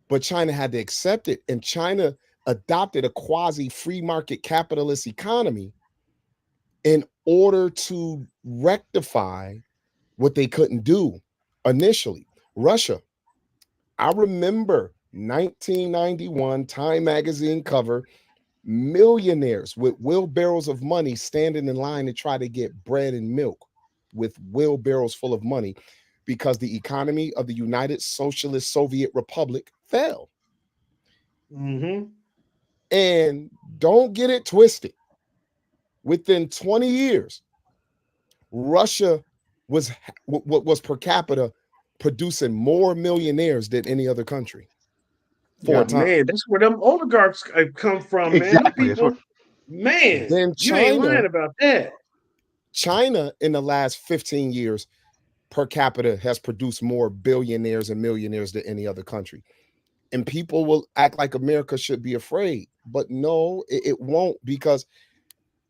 Speaker 5: But China had to accept it, and China adopted a quasi-free market capitalist economy in order to rectify what they couldn't do initially. Russia, I remember 1991 Time magazine cover, millionaires with wheelbarrows of money standing in line to try to get bread and milk with wheelbarrows full of money because the economy of the United Socialist Soviet Republic fell.
Speaker 1: Mm-hmm.
Speaker 5: And don't get it twisted. Within 20 years, Russia was per capita producing more millionaires than any other country for
Speaker 1: Oh
Speaker 5: a time.
Speaker 1: man, that's where them oligarchs come from, man. Them
Speaker 2: Exactly. That's what.
Speaker 1: people, man,
Speaker 5: Then
Speaker 1: you ain't lying about that.
Speaker 5: China in the last 15 years per capita has produced more billionaires and millionaires than any other country. And people will act like America should be afraid. But no, it won't, because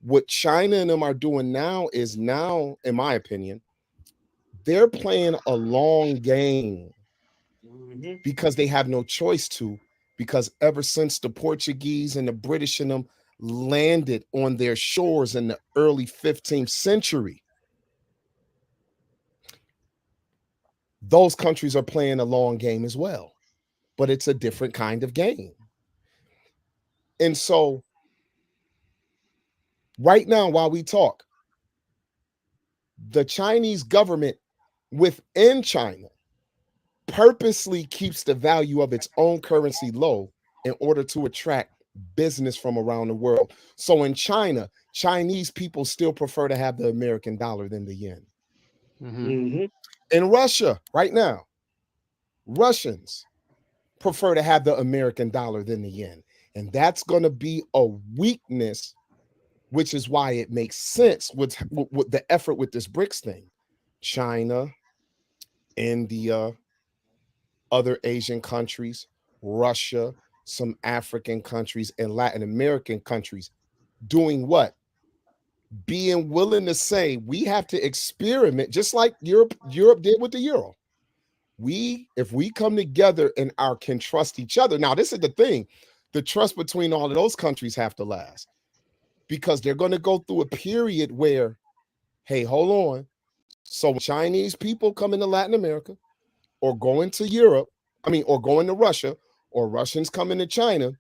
Speaker 5: what China and them are doing now is now, in my opinion, they're playing a long game because they have no choice to, because ever since the Portuguese and the British and them landed on their shores in the early 15th century, those countries are playing a long game as well, but it's a different kind of game. And so right now, while we talk, the Chinese government within China purposely keeps the value of its own currency low in order to attract business from around the world. So in China, Chinese people still prefer to have the American dollar than the yen. In Russia, right now, Russians prefer to have the American dollar than the yen. And that's going to be a weakness, which is why it makes sense with the effort with this BRICS thing. China, India, other Asian countries, Russia, some African countries, and Latin American countries doing what? Being willing to say we have to experiment, just like Europe did with the euro. If we come together and can trust each other. Now, this is the thing. The trust between all of those countries have to last, because they're going to go through a period where, hey, hold on. So Chinese people come into Latin America or go into Europe, or go into Russia, or Russians come into China,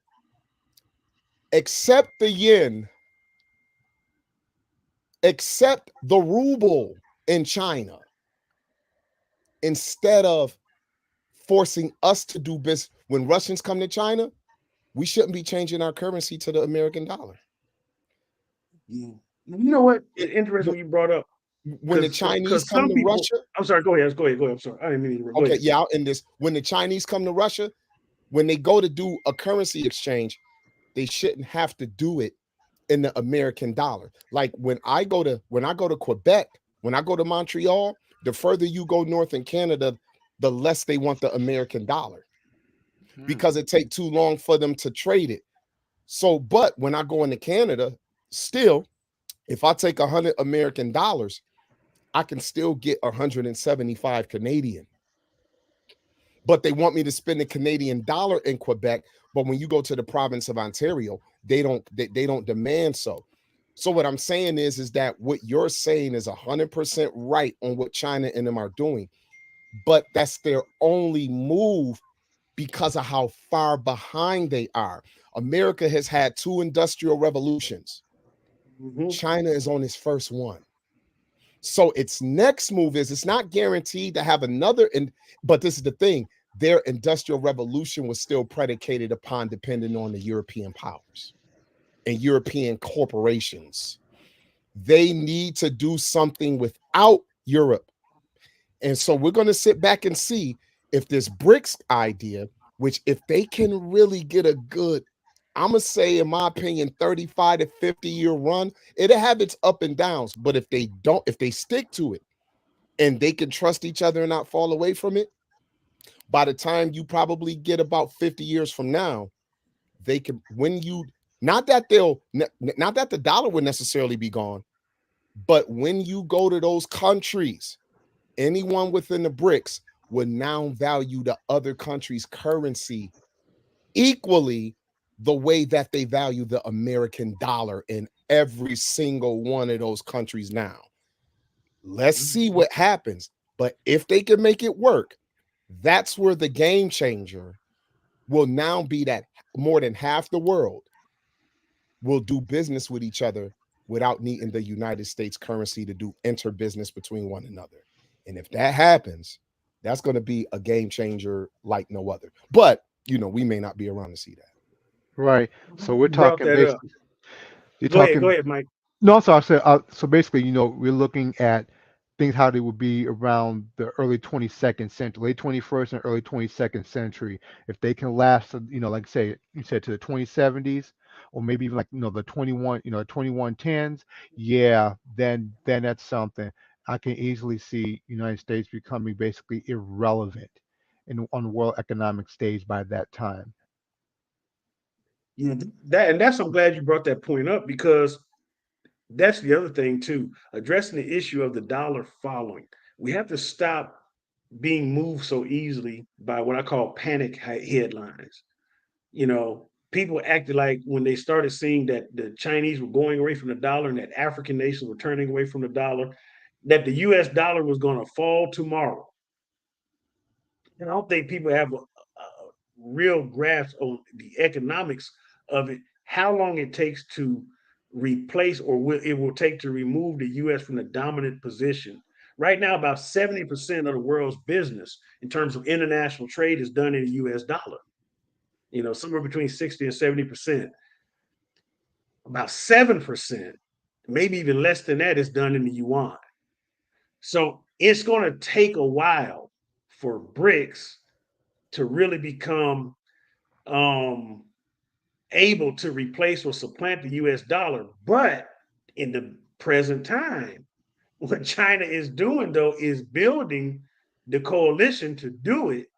Speaker 5: accept the yen, accept the ruble in China, instead of forcing us to do business. When Russians come to China, we shouldn't be changing our currency to the American dollar.
Speaker 1: You know what? Interesting you brought up.
Speaker 5: When the Chinese come to Russia,
Speaker 1: I'm sorry. Go ahead. Go ahead. I'm sorry. I didn't mean to.
Speaker 5: Okay, yeah, I'll end this. When the Chinese come to Russia, when they go to do a currency exchange, they shouldn't have to do it in the American dollar. Like when I go to Quebec, when I go to Montreal, the further you go north in Canada, the less they want the American dollar, because it takes too long for them to trade it. So, but when I go into Canada, still, if I take 100 American dollars, I can still get 175 Canadian. But they want me to spend a Canadian dollar in Quebec. But when you go to the province of Ontario, they don't demand so. So what I'm saying is that what you're saying is 100% right on what China and them are doing. But that's their only move because of how far behind they are. America has had 2 industrial revolutions. China is on its first one. So its next move is, it's not guaranteed to have another, but this is the thing, their industrial revolution was still predicated upon depending on the European powers and European corporations. They need to do something without Europe. And so we're going to sit back and see if this BRICS idea, which if they can really get a good, I'm going to say, in my opinion, 35 to 50 year run, it'll have its up and downs. But if they don't, if they stick to it and they can trust each other and not fall away from it, by the time you probably get about 50 years from now, they can, not that the dollar would necessarily be gone, but when you go to those countries, anyone within the BRICS would now value the other country's currency equally the way that they value the American dollar in every single one of those countries now. Let's see what happens. But if they can make it work, that's where the game changer will now be, that more than half the world will do business with each other without needing the United States currency to do inter-business between one another. And if that happens, that's going to be a game changer like no other. But, we may not be around to see that.
Speaker 2: Right. So we're
Speaker 1: Brought
Speaker 2: talking
Speaker 1: that up.
Speaker 2: basically. You're
Speaker 1: Go
Speaker 2: talking.
Speaker 1: ahead, Mike.
Speaker 2: No, so I said. So basically, we're looking at things how they would be around the early 22nd century, late 21st and early 22nd century. If they can last, like say you said, to the 2070s, or maybe even like the 2110s. Yeah, then that's something. I can easily see United States becoming basically irrelevant on the world economic stage by that time.
Speaker 1: Yeah, that's I'm glad you brought that point up because that's the other thing too. Addressing the issue of the dollar following. We have to stop being moved so easily by what I call panic headlines. People acted like when they started seeing that the Chinese were going away from the dollar and that African nations were turning away from the dollar, that the US dollar was going to fall tomorrow. And I don't think people have a real grasp on the economics of it, how long it takes to replace or it will take to remove the US from the dominant position. Right now, about 70% of the world's business in terms of international trade is done in the US dollar. Somewhere between 60 and 70%. About 7%, maybe even less than that, is done in the yuan. So it's going to take a while for BRICS to really become able to replace or supplant the US dollar. But in the present time, what China is doing, though, is building the coalition to do it.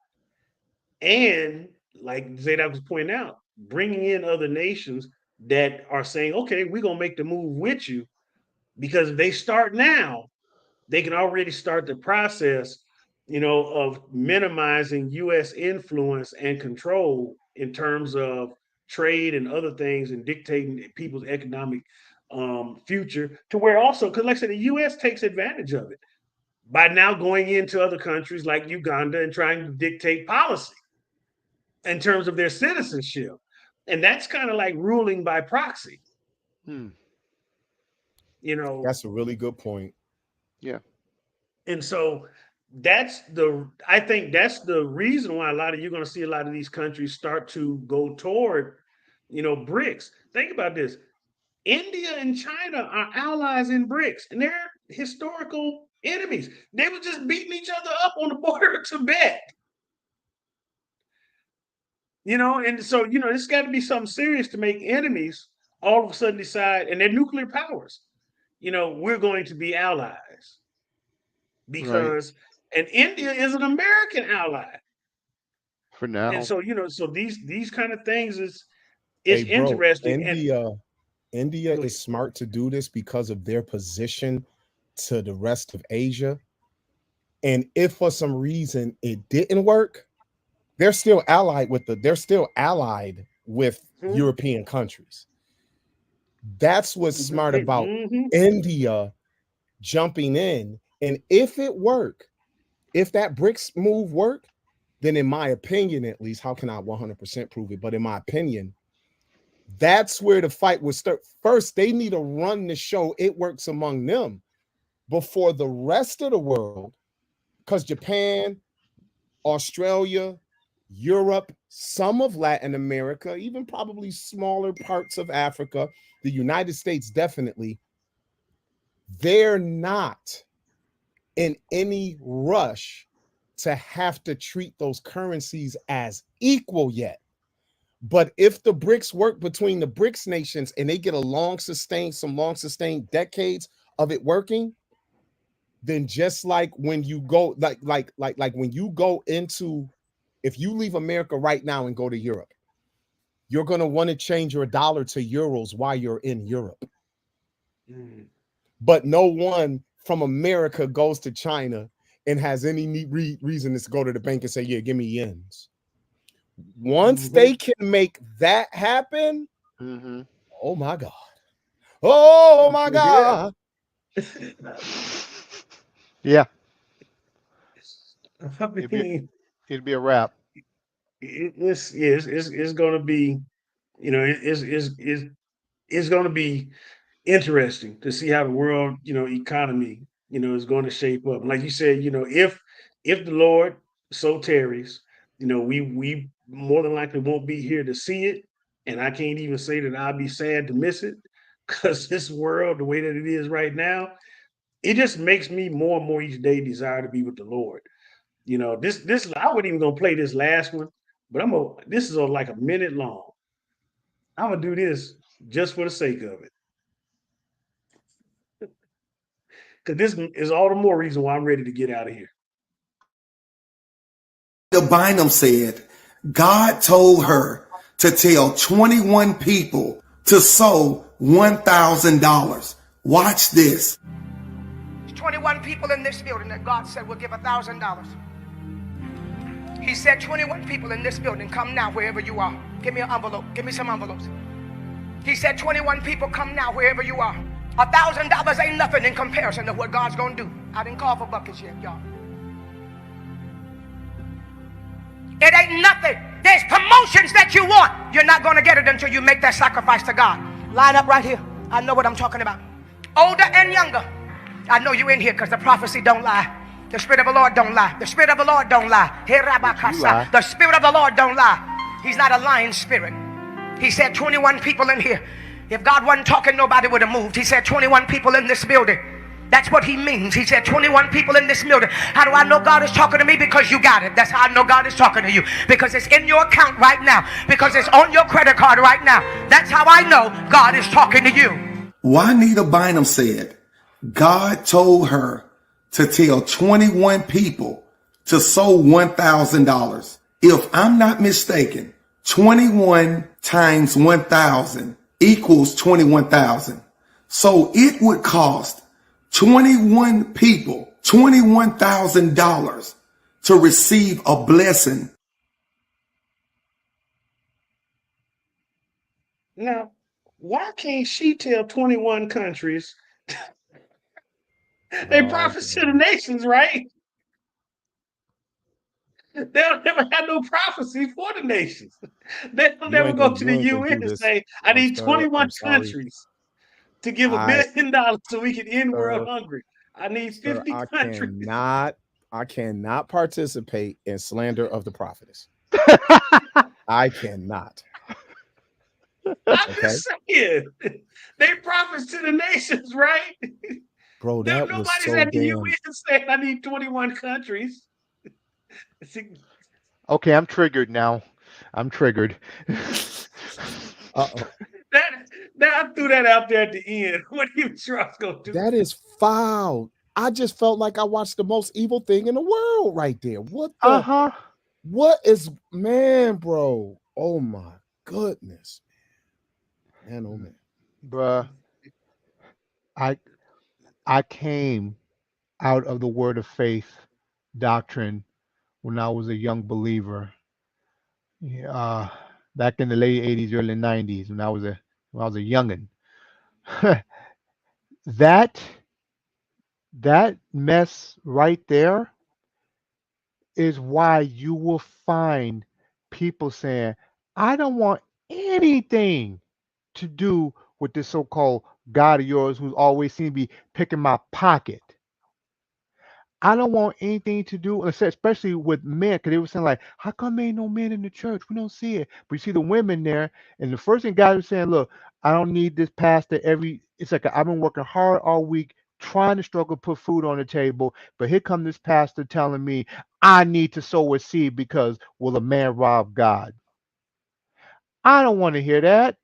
Speaker 1: And like Zadok was pointing out, bringing in other nations that are saying, okay, we're going to make the move with you. Because if they start now, they can already start the process, of minimizing U.S. influence and control in terms of trade and other things and dictating people's economic future to where also, because like I said, the U.S. takes advantage of it by now going into other countries like Uganda and trying to dictate policy in terms of their citizenship. And that's kind of like ruling by proxy.
Speaker 5: That's a really good point.
Speaker 2: Yeah.
Speaker 1: And so I think that's the reason why you're going to see a lot of these countries start to go toward, BRICS. Think about this. India and China are allies in BRICS, and they're historical enemies. They were just beating each other up on the border of Tibet. And so, it's got to be something serious to make enemies all of a sudden decide, and they're nuclear powers, we're going to be allies. Because and India is an American ally.
Speaker 2: For now.
Speaker 1: And so, so these kind of things is
Speaker 5: Hey, bro,
Speaker 1: interesting.
Speaker 5: India is smart to do this because of their position to the rest of Asia. And if for some reason it didn't work, they're still allied with European countries. That's what's smart about India jumping in. And if it work, if that BRICS move work, then in my opinion, at least, how can I 100% prove it? But in my opinion, that's where the fight will start. First, they need to run the show. It works among them before the rest of the world, because Japan, Australia, Europe, some of Latin America, even probably smaller parts of Africa, the United States definitely, they're not in any rush to have to treat those currencies as equal yet. But if the BRICS work between the BRICS nations and they get some long sustained decades of it working, then just like when you go, like when you go into, if you leave America right now and go to Europe, you're going to want to change your dollar to euros while you're in Europe. But no one from America goes to China and has any reason to go to the bank and say, yeah, give me yens. Once they can make that happen, oh my God. Oh my God.
Speaker 2: Yeah.
Speaker 1: I mean,
Speaker 2: it'd be a wrap.
Speaker 1: It's going to be, it's going to be interesting to see how the world, economy, is going to shape up. And like you said, if the Lord so tarries, we more than likely won't be here to see it. And I can't even say that I'll be sad to miss it, because this world, the way that it is right now, it just makes me more and more each day desire to be with the Lord. This I wasn't even gonna play this last one, but this is like a minute long. I'm gonna do this just for the sake of it. because this is all the more reason why I'm ready to get out of here.
Speaker 12: The Bynum said, God told her to tell 21 people to sow $1,000. Watch this.
Speaker 14: 21 people in this building that God said will give $1,000. He said 21 people in this building, come now wherever you are. Give me an envelope. Give me some envelopes. He said 21 people, come now wherever you are. $1,000 ain't nothing in comparison to what God's gonna do. I didn't call for buckets yet, y'all. It ain't nothing. There's promotions that you want. You're not gonna get it until you make that sacrifice to God. Line up right here. I know what I'm talking about. Older and younger. I know you in here because the prophecy don't lie. The Spirit of the Lord don't lie. The Spirit of the Lord don't lie. The Spirit of the Lord don't lie. He's not a lying spirit. He said 21 people in here. If God wasn't talking, nobody would have moved. He said 21 people in this building. That's what he means. He said 21 people in this building. How do I know God is talking to me? Because you got it. That's how I know God is talking to you. Because it's in your account right now. Because it's on your credit card right now. That's how I know God is talking to you.
Speaker 12: Juanita Bynum said, God told her to tell 21 people to sow $1,000. If I'm not mistaken, 21 times 1,000 equals 21,000. So it would cost 21 people $21,000 to receive a blessing.
Speaker 1: Now, why can't she tell 21 countries they prophets to the nations, right? They'll never have no prophecy for the nations. They'll never go to the UN and say, I need 21 countries to give $1 billion so we can end world hunger. I need 50 countries.
Speaker 5: I cannot participate in slander of the prophetess. I cannot.
Speaker 1: I'm just saying, they prophets to the nations, right?
Speaker 5: Bro, that was
Speaker 1: nobody's
Speaker 5: so
Speaker 1: at the
Speaker 5: damn.
Speaker 1: UN saying I need 21 countries.
Speaker 2: Okay, I'm triggered now. I'm triggered.
Speaker 5: Uh-oh.
Speaker 1: That I threw that out there at the end. What do you sure I was gonna do?
Speaker 5: That is foul. I just felt like I watched the most evil thing in the world right there. What the? What is, man, bro? Oh my goodness, man, oh man,
Speaker 2: Bruh, I came out of the Word of Faith doctrine when I was a young believer. Back in the late '80s, early '90s, when I was a youngin. that mess right there is why you will find people saying, I don't want anything to do with this so-called God of yours who's always seems to be picking my pocket. I don't want anything to do, especially with men, because they were saying like, "How come ain't no men in the church? We don't see it." But you see the women there, and the first thing God was saying, "Look, I don't need this pastor every." It's like I've been working hard all week trying to struggle put food on the table, but here come this pastor telling me I need to sow a seed because will a man rob God? I don't want to hear that.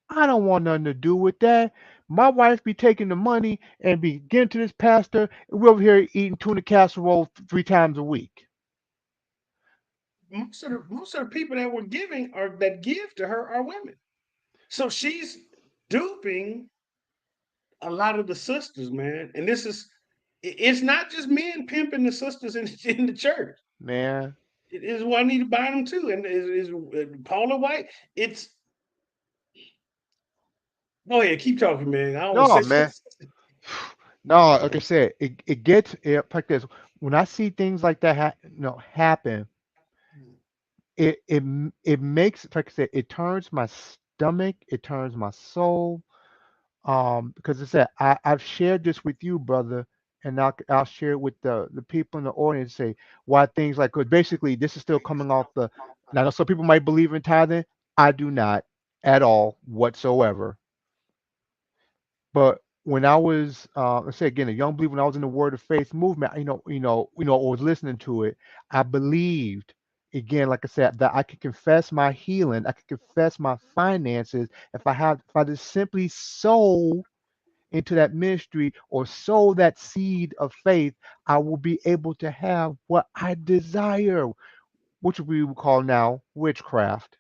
Speaker 2: I don't want nothing to do with that. My wife be taking the money and be getting to this pastor, and we're over here eating tuna casserole 3 times a week.
Speaker 1: Most of the people that were giving or that give to her are women. So she's duping a lot of the sisters, man. And it's not just men pimping the sisters in the church.
Speaker 2: Man.
Speaker 1: It is Juanita Bynum too, and is Paula White. It's go ahead, keep talking, man. I don't want
Speaker 2: No,
Speaker 1: to say
Speaker 2: man. No, like I said, it gets like this. When I see things like that happen, it makes, like I said, it turns my stomach, it turns my soul. Because I said I've shared this with you, brother, and I'll share it with the people in the audience. Say why things like, because basically this is still coming off the. Now, I know some people might believe in tithing. I do not at all whatsoever. But when I was, let's say again, a young believer, when I was in the Word of Faith movement, or was listening to it, I believed again, like I said, that I could confess my healing, I could confess my finances if I just simply sow into that ministry or sow that seed of faith, I will be able to have what I desire, which we would call now witchcraft.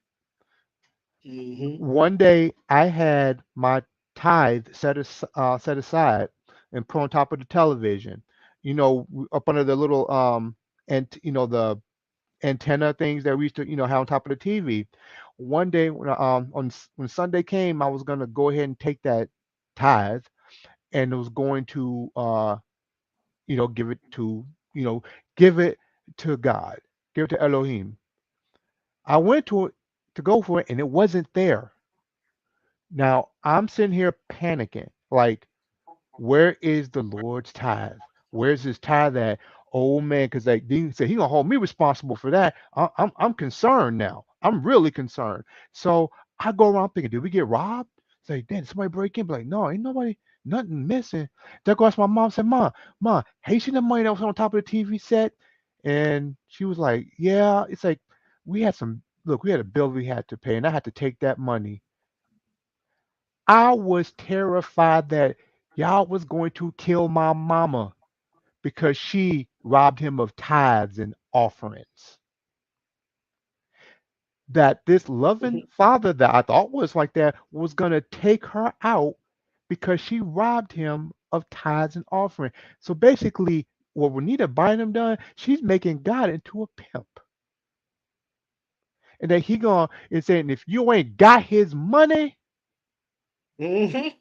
Speaker 2: One day I had my tithe set aside and put on top of the television, up under the little and the antenna things that we used to have on top of the TV. One day when Sunday came, I was gonna go ahead and take that tithe and was going to give it to you know give it to God, give it to Elohim. I went to it to go for it and it wasn't there. Now I'm sitting here panicking, like, where is the Lord's tithe? Where's his tithe at? Oh man, because like Dean said, he gonna hold me responsible for that. I'm concerned now. I'm really concerned. So I go around thinking, did we get robbed? It's like, did somebody break in? Be like, no, ain't nobody, nothing missing. Then I go ask my mom. Said, Mom, hey, you seen the money that was on top of the TV set? And she was like, yeah. It's like we had some. Look, we had a bill we had to pay, and I had to take that money. I was terrified that y'all was going to kill my mama because she robbed him of tithes and offerings. That this loving father that I thought was like that was going to take her out because she robbed him of tithes and offering. So basically, what Renita Bynum done, she's making God into a pimp. And then he going and saying, if you ain't got his money, you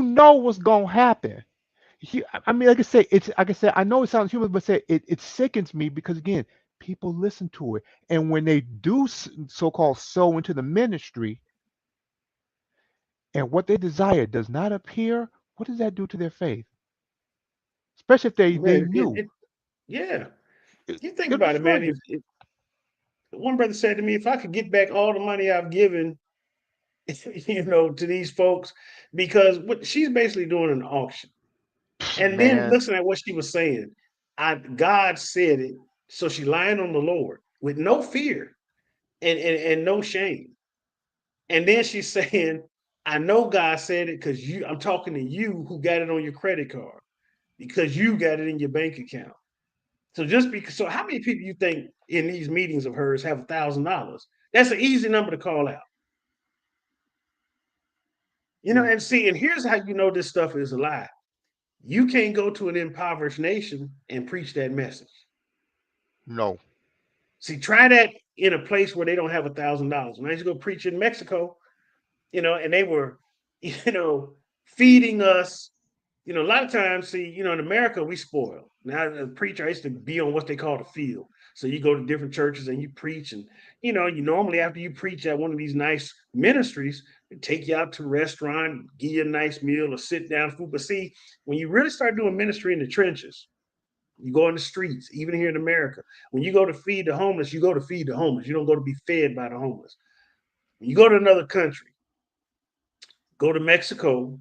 Speaker 2: know what's gonna happen. I mean, like I say, it's like I said, I know it sounds human, but it sickens me because again, people listen to it, and when they do so-called sow into the ministry, and what they desire does not appear, what does that do to their faith? Especially if they
Speaker 1: Man,
Speaker 2: knew.
Speaker 1: yeah. You think
Speaker 2: It'll
Speaker 1: about it,
Speaker 2: destroy
Speaker 1: man.
Speaker 2: you.
Speaker 1: If one brother said to me, if I could get back all the money I've given, to these folks, because what she's basically doing an auction. And then
Speaker 2: Man,
Speaker 1: listen at what she was saying. God said it, so she lying on the Lord with no fear and no shame. And then she's saying, I know God said it because I'm talking to you who got it on your credit card because you got it in your bank account. So how many people you think in these meetings of hers have $1,000? That's an easy number to call out. And see, and here's how you know this stuff is a lie. You can't go to an impoverished nation and preach that message.
Speaker 2: no.
Speaker 1: See, try that in a place where they don't have $1,000. When I used to go preach in Mexico, and they were, feeding us. A lot of times, see, in America, we spoil. Now, as a preacher, I used to be on what they call the field. So you go to different churches and you preach, and you normally after you preach at one of these nice ministries, they take you out to a restaurant, give you a nice meal, or sit down food. But see, when you really start doing ministry in the trenches, you go in the streets, even here in America. When you go to feed the homeless, you go to feed the homeless. You don't go to be fed by the homeless. When you go to another country, go to Mexico,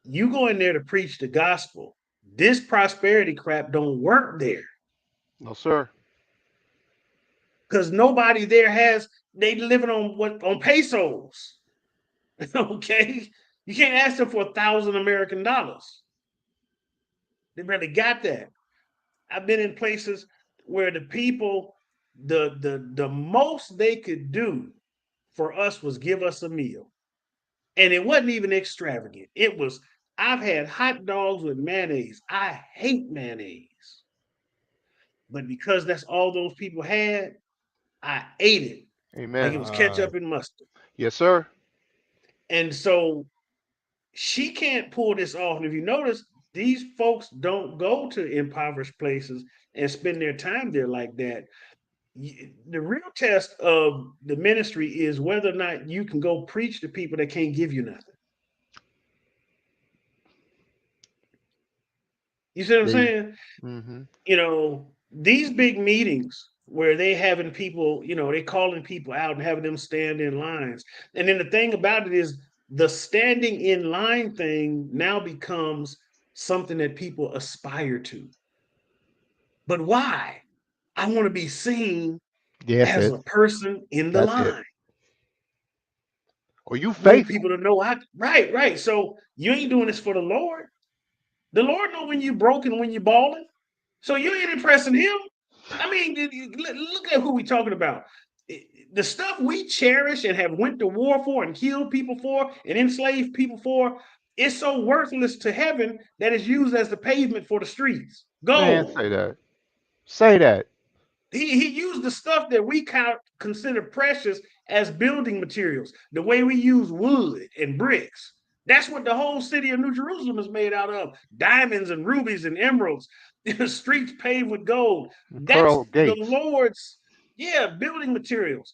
Speaker 1: you go in there to preach the gospel. This prosperity crap don't work there
Speaker 2: No, sir.
Speaker 1: because nobody there they living on pesos. Okay, you can't ask them for $1,000 American. They barely got that. I've been in places where the people, the most they could do for us was give us a meal, and it wasn't even extravagant. It was I've had hot dogs with mayonnaise. I hate mayonnaise. But because that's all those people had, I ate it like
Speaker 2: Amen.
Speaker 1: it was ketchup and mustard.
Speaker 2: Yes, sir.
Speaker 1: And so she can't pull this off. And if you notice, these folks don't go to impoverished places and spend their time there like that. The real test of the ministry is whether or not you can go preach to people that can't give you nothing. You see what I'm saying?
Speaker 2: Mm-hmm.
Speaker 1: These big meetings where they having people, they calling people out and having them stand in lines. And then the thing about it is the standing in line thing now becomes something that people aspire to. But why? I want to be seen
Speaker 2: Yes,
Speaker 1: as
Speaker 2: it.
Speaker 1: a person in the
Speaker 2: That's it.
Speaker 1: line.
Speaker 2: Or you
Speaker 1: want
Speaker 2: faithful.
Speaker 1: people to know right. So you ain't doing this for the Lord. The Lord know when you broken, when you balling. So you ain't impressing him. I mean, look at who we talking about. The stuff we cherish and have went to war for and killed people for and enslaved people for, it's so worthless to heaven that it's used as the pavement for the streets.
Speaker 2: Man,
Speaker 1: Gold.
Speaker 2: say that. Say that.
Speaker 1: He used the stuff that we consider precious as building materials. The way we use wood and bricks. That's what the whole city of New Jerusalem is made out of. Diamonds and rubies and emeralds. The streets paved with gold. That's
Speaker 2: Pearl
Speaker 1: the
Speaker 2: Gates.
Speaker 1: Lord's, building materials.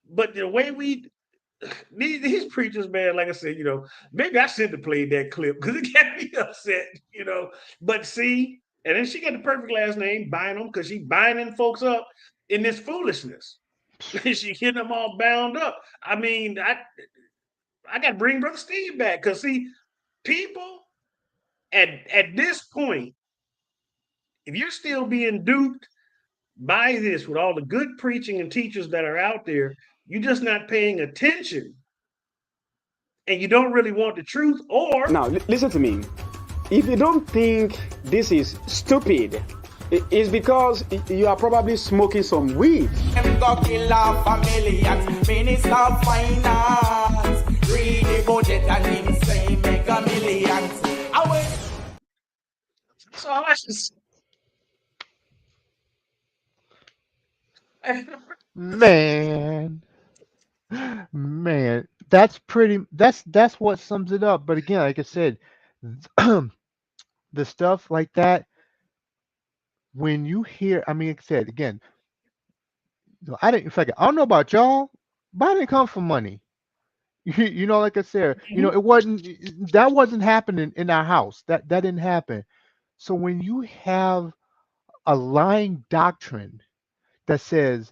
Speaker 1: But the way these preachers, man, like I said, maybe I shouldn't have played that clip because it got me upset. But see, and then she got the perfect last name, Bynum, because she binding folks up in this foolishness. She getting them all bound up. I mean, I got to bring Brother Steve back because see, people at this point, if you're still being duped by this with all the good preaching and teachers that are out there, you're just not paying attention and you don't really want the truth, or
Speaker 11: now listen to me. If you don't think this is stupid, it's because you are probably smoking some weed.
Speaker 1: So I just
Speaker 2: Man, that's pretty. That's what sums it up. But again, like I said, the stuff like that. When you hear, I mean, like I said again, I didn't. In fact, I don't know about y'all, but I didn't come for money. Like I said, it wasn't. That wasn't happening in our house. That didn't happen. So when you have a lying doctrine that says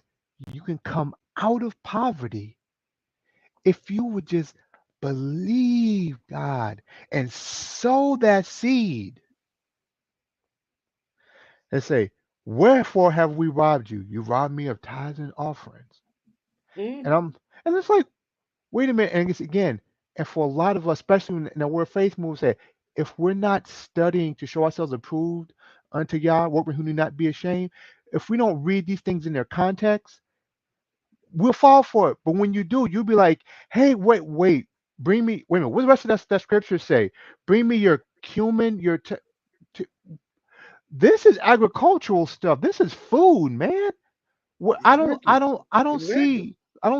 Speaker 2: you can come out of poverty if you would just believe God and sow that seed and say, wherefore have we robbed you? You robbed me of tithes and offerings. And it's like, wait a minute. And it's again, and for a lot of us, especially in the word faith move, say, if we're not studying to show ourselves approved unto Yah, workmen who do not be ashamed, if we don't read these things in their context, we'll fall for it. But when you do, you'll be like, hey, wait, bring me, wait a minute, what the rest of that scripture say? Bring me your cumin, this is agricultural stuff. This is food, man. I don't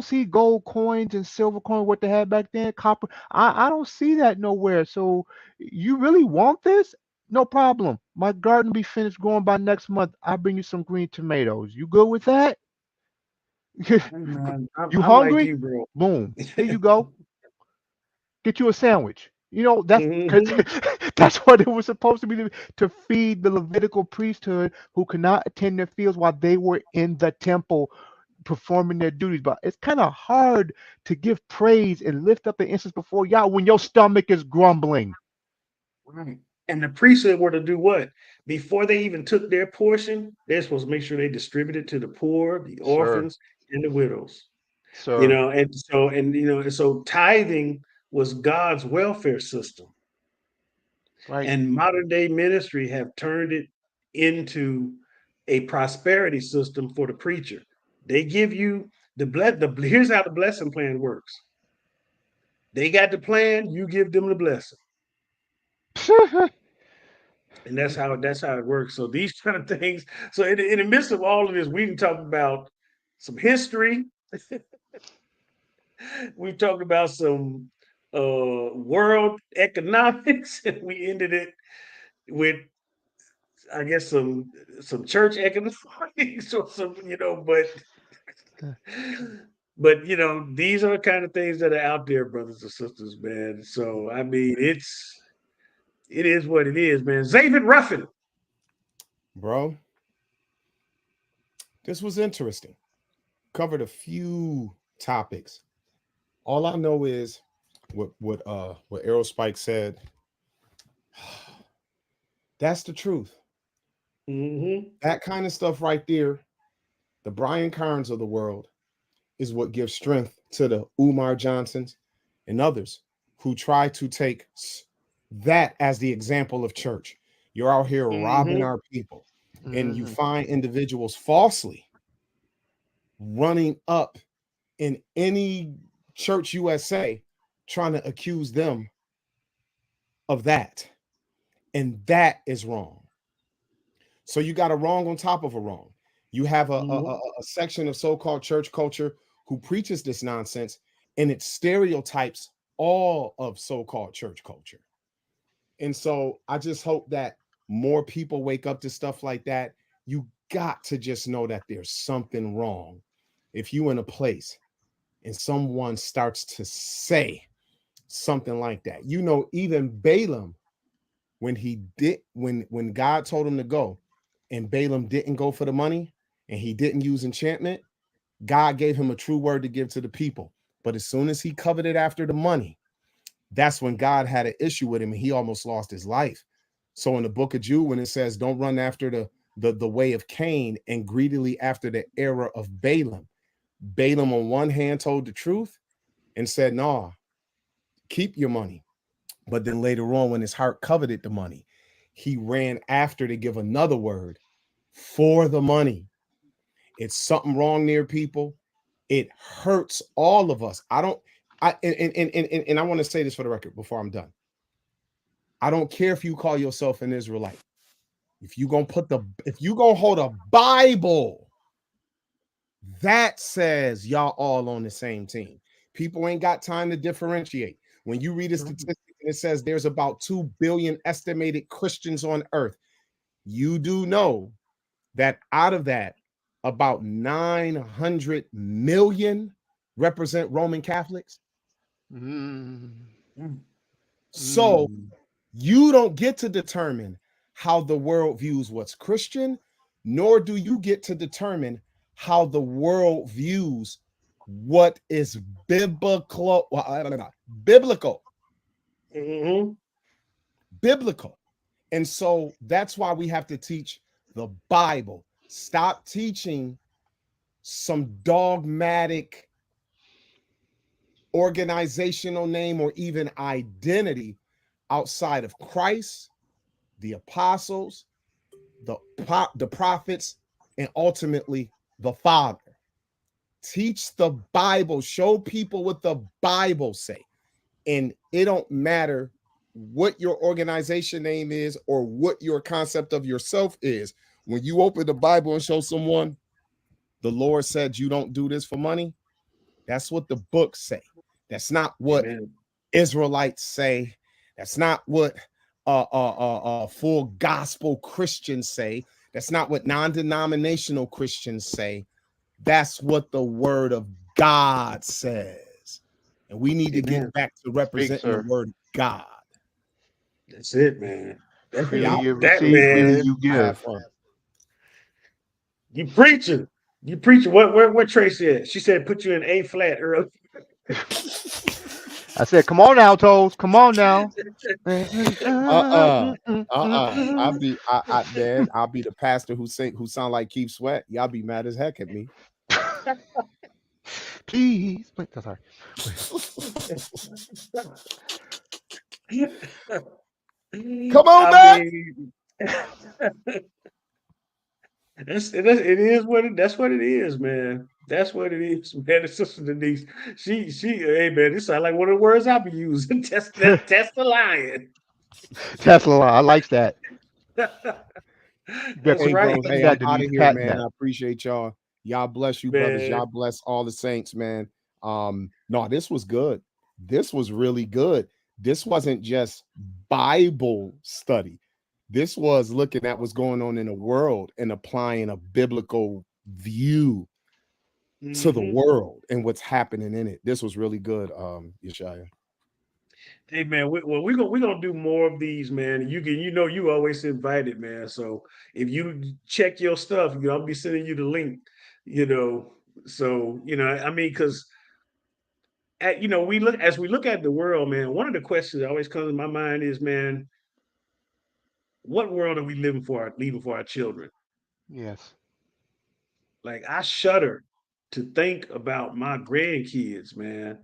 Speaker 2: see gold coins and silver coins, what they had back then, copper. I don't see that nowhere. So you really want this? No problem. My garden be finished growing by next month. I'll bring you some green tomatoes. You good with that?
Speaker 1: Man,
Speaker 2: You
Speaker 1: I'm like
Speaker 2: hungry?
Speaker 1: you, bro.
Speaker 2: Boom. Here you go. Get you a sandwich. That's that's what it was supposed to be to feed the Levitical priesthood who could not attend their fields while they were in the temple performing their duties. But it's kind of hard to give praise and lift up the incense before Yah when your stomach is grumbling.
Speaker 1: Right. And the priesthood were to do what? Before they even took their portion, they're supposed to make sure they distributed to the poor, the orphans, and the widows.
Speaker 2: Sir.
Speaker 1: And so tithing was God's welfare system.
Speaker 2: Right.
Speaker 1: And modern day ministry have turned it into a prosperity system for the preacher. They give you here's how the blessing plan works. They got the plan, you give them the blessing. And that's how it works. So these kind of things. So in the midst of all of this, we can talk about some history. We talked about some world economics, and we ended it with, I guess, some church economics or some, but these are the kind of things that are out there, brothers and sisters, man. So I mean, it is what it is, man. David Ruffin.
Speaker 5: Bro, this was interesting. Covered a few topics. All I know is what Errol Spike said. That's the truth. That kind of stuff right there, the Brian Carnes of the world, is what gives strength to the Umar Johnsons and others who try to take that as the example of church. You're out here robbing our people, and you find individuals falsely running up in any church USA trying to accuse them of that. And that is wrong. So you got a wrong on top of a wrong. You have a section of so-called church culture who preaches this nonsense, and it stereotypes all of so-called church culture. And so I just hope that more people wake up to stuff like that. You got to just know that there's something wrong. If you in a place and someone starts to say something like that, you know, even Balaam, when God told him to go and Balaam didn't go for the money and he didn't use enchantment, God gave him a true word to give to the people. But as soon as he coveted after the money, that's when God had an issue with him and he almost lost his life. So in the book of Jude, when it says, don't run after the way of Cain and greedily after the error of Balaam, Balaam on one hand told the truth and said, nah, keep your money. But then later on, when his heart coveted the money, he ran after to give another word for the money. It's something wrong near people. It hurts all of us. I want to say this for the record before I'm done. I don't care if you call yourself an Israelite. If you gonna hold a Bible that says y'all all on the same team, people ain't got time to differentiate. When you read a statistic and it says there's about 2 billion estimated Christians on earth, you do know that out of that, about 900 million represent Roman Catholics. So you don't get to determine how the world views what's Christian, nor do you get to determine how the world views what is biblical. Biblical. Biblical. And so that's why we have to teach the Bible. Stop teaching some dogmatic organizational name or even identity outside of Christ, the apostles, the prophets, and ultimately the Father. Teach the Bible. Show people what the Bible say. And it don't matter what your organization name is or what your concept of yourself is. When you open the Bible and show someone the Lord said you don't do this for money, that's what the books say. That's not what Israelites say. That's not what full gospel Christians say. That's not what non-denominational Christians say. That's what the word of God says. And we need to get back to representing the word of God.
Speaker 1: That's it, man. That's
Speaker 2: Freely you
Speaker 1: that,
Speaker 2: receive, freely
Speaker 1: man.
Speaker 2: you give.
Speaker 1: You preaching. You preaching. What Tracy said? She said put you in A flat early.
Speaker 2: I said, come on now, Toes. Come on now.
Speaker 5: I'll be the pastor who sound like Keith Sweat. Y'all be mad as heck at me.
Speaker 2: Please. Wait, sorry.
Speaker 5: Come on back.
Speaker 1: That's what it is, man. That's what it is, man. It's Sister Denise. Hey man, this sounds like one of the words I be using. Test the lion.
Speaker 2: Tesla, I like that.
Speaker 1: That's
Speaker 5: Hey,
Speaker 1: right.
Speaker 5: bros. Hey, I'm out of here, man. I appreciate y'all. Y'all bless you, brothers. Y'all bless all the saints, man. No, this was good. This was really good. This wasn't just Bible study. This was looking at what's going on in the world and applying a biblical view to the world and what's happening in it. This was really good, Yeshaya.
Speaker 1: Hey man, we're gonna do more of these, man. You always invited, man. So if you check your stuff, I'll be sending you the link. So I mean, because we look at the world, man. One of the questions that always comes to my mind is, man, what world are we leaving for our children?
Speaker 2: Yes.
Speaker 1: Like I shudder to think about my grandkids, man.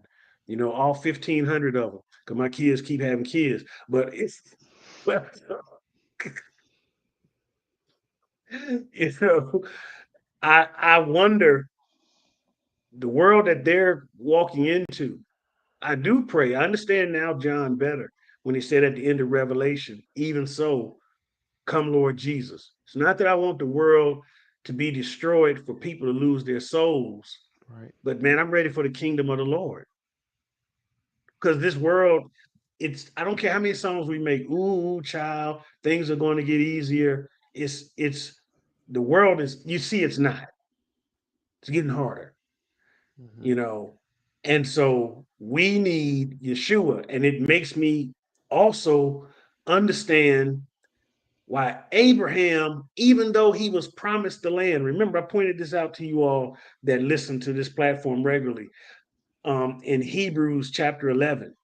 Speaker 1: all 1,500 of them, because my kids keep having kids. But it's, well, I wonder the world that they're walking into. I do pray. I understand now John better when he said at the end of Revelation, even so, come Lord Jesus. It's not that I want the world to be destroyed for people to lose their souls,
Speaker 2: Right.
Speaker 1: but man, I'm ready for the kingdom of the Lord. Because this world, I don't care how many songs we make, ooh, child, things are going to get easier. It's the world is, you see, it's not. It's getting harder, you know. And so we need Yeshua. And it makes me also understand why Abraham, even though he was promised the land, remember, I pointed this out to you all that listen to this platform regularly, in Hebrews chapter 11.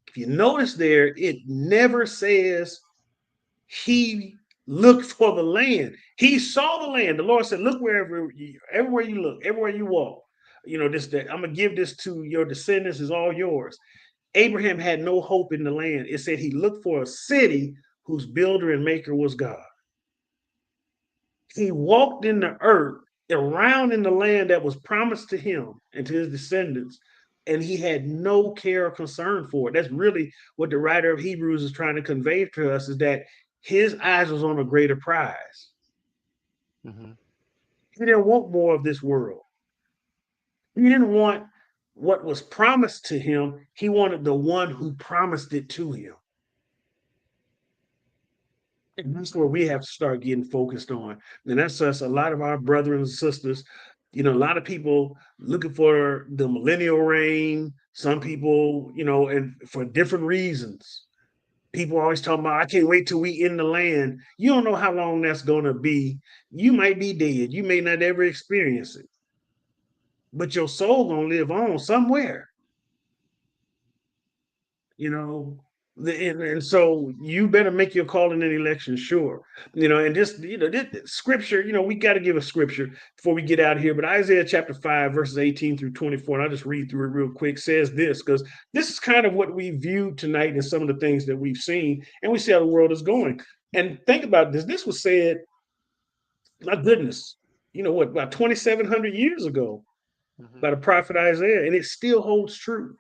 Speaker 1: If you notice there, it never says he looked for the land. He saw the land. The Lord said, look everywhere you look, everywhere you walk. I'm going to give this to your descendants, is all yours. Abraham had no hope in the land. It said he looked for a city whose builder and maker was God. He walked in the earth, around in the land that was promised to him and to his descendants, and he had no care or concern for it. That's really what the writer of Hebrews is trying to convey to us, is that his eyes was on a greater prize. He didn't want more of this world. He didn't want what was promised to him. He wanted the one who promised it to him. And that's where we have to start getting focused on. And that's us, a lot of our brothers and sisters, a lot of people looking for the millennial reign, some people, and for different reasons. People always talking about, I can't wait till we in the land. You don't know how long that's going to be. You might be dead. You may not ever experience it. But your soul going to live on somewhere. And so you better make your calling and election sure. And just, this scripture, we got to give a scripture before we get out of here. But Isaiah chapter 5, verses 18 through 24, and I'll just read through it real quick, says this, because this is kind of what we viewed tonight in some of the things that we've seen, and we see how the world is going. And think about this. This was said, my goodness, about 2,700 years ago by the prophet Isaiah, and it still holds true.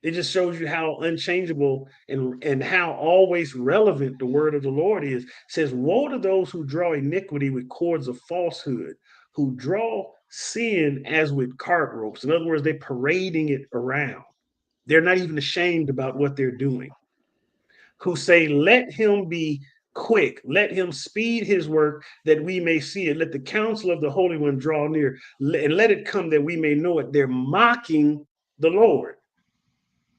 Speaker 1: It just shows you how unchangeable and how always relevant the word of the Lord is. It says, woe to those who draw iniquity with cords of falsehood, who draw sin as with cart ropes. In other words, they're parading it around. They're not even ashamed about what they're doing. Who say, let him be quick, let him speed his work that we may see it. Let the counsel of the Holy One draw near, and let it come that we may know it. They're mocking the Lord.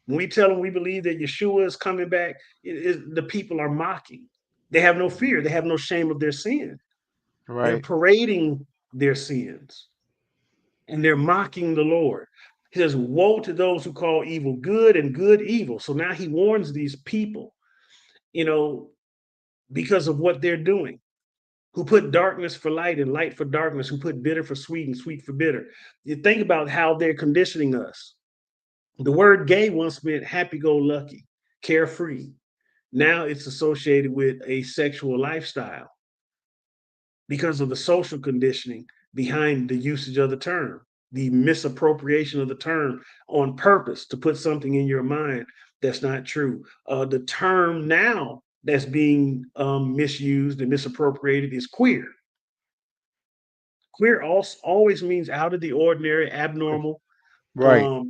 Speaker 1: When we tell them we believe that Yeshua is coming back, the people are mocking. They have no fear. They have no shame of their sin.
Speaker 2: Right.
Speaker 1: They're parading their sins. And they're mocking the Lord. He says, woe to those who call evil good and good evil. So now he warns these people, because of what they're doing, who put darkness for light and light for darkness, who put bitter for sweet and sweet for bitter. You think about how they're conditioning us. The word gay once meant happy-go-lucky, carefree. Now it's associated with a sexual lifestyle because of the social conditioning behind the usage of the term, the misappropriation of the term on purpose to put something in your mind that's not true. The term now that's being misused and misappropriated is queer. Queer also always means out of the ordinary, abnormal.
Speaker 2: Right.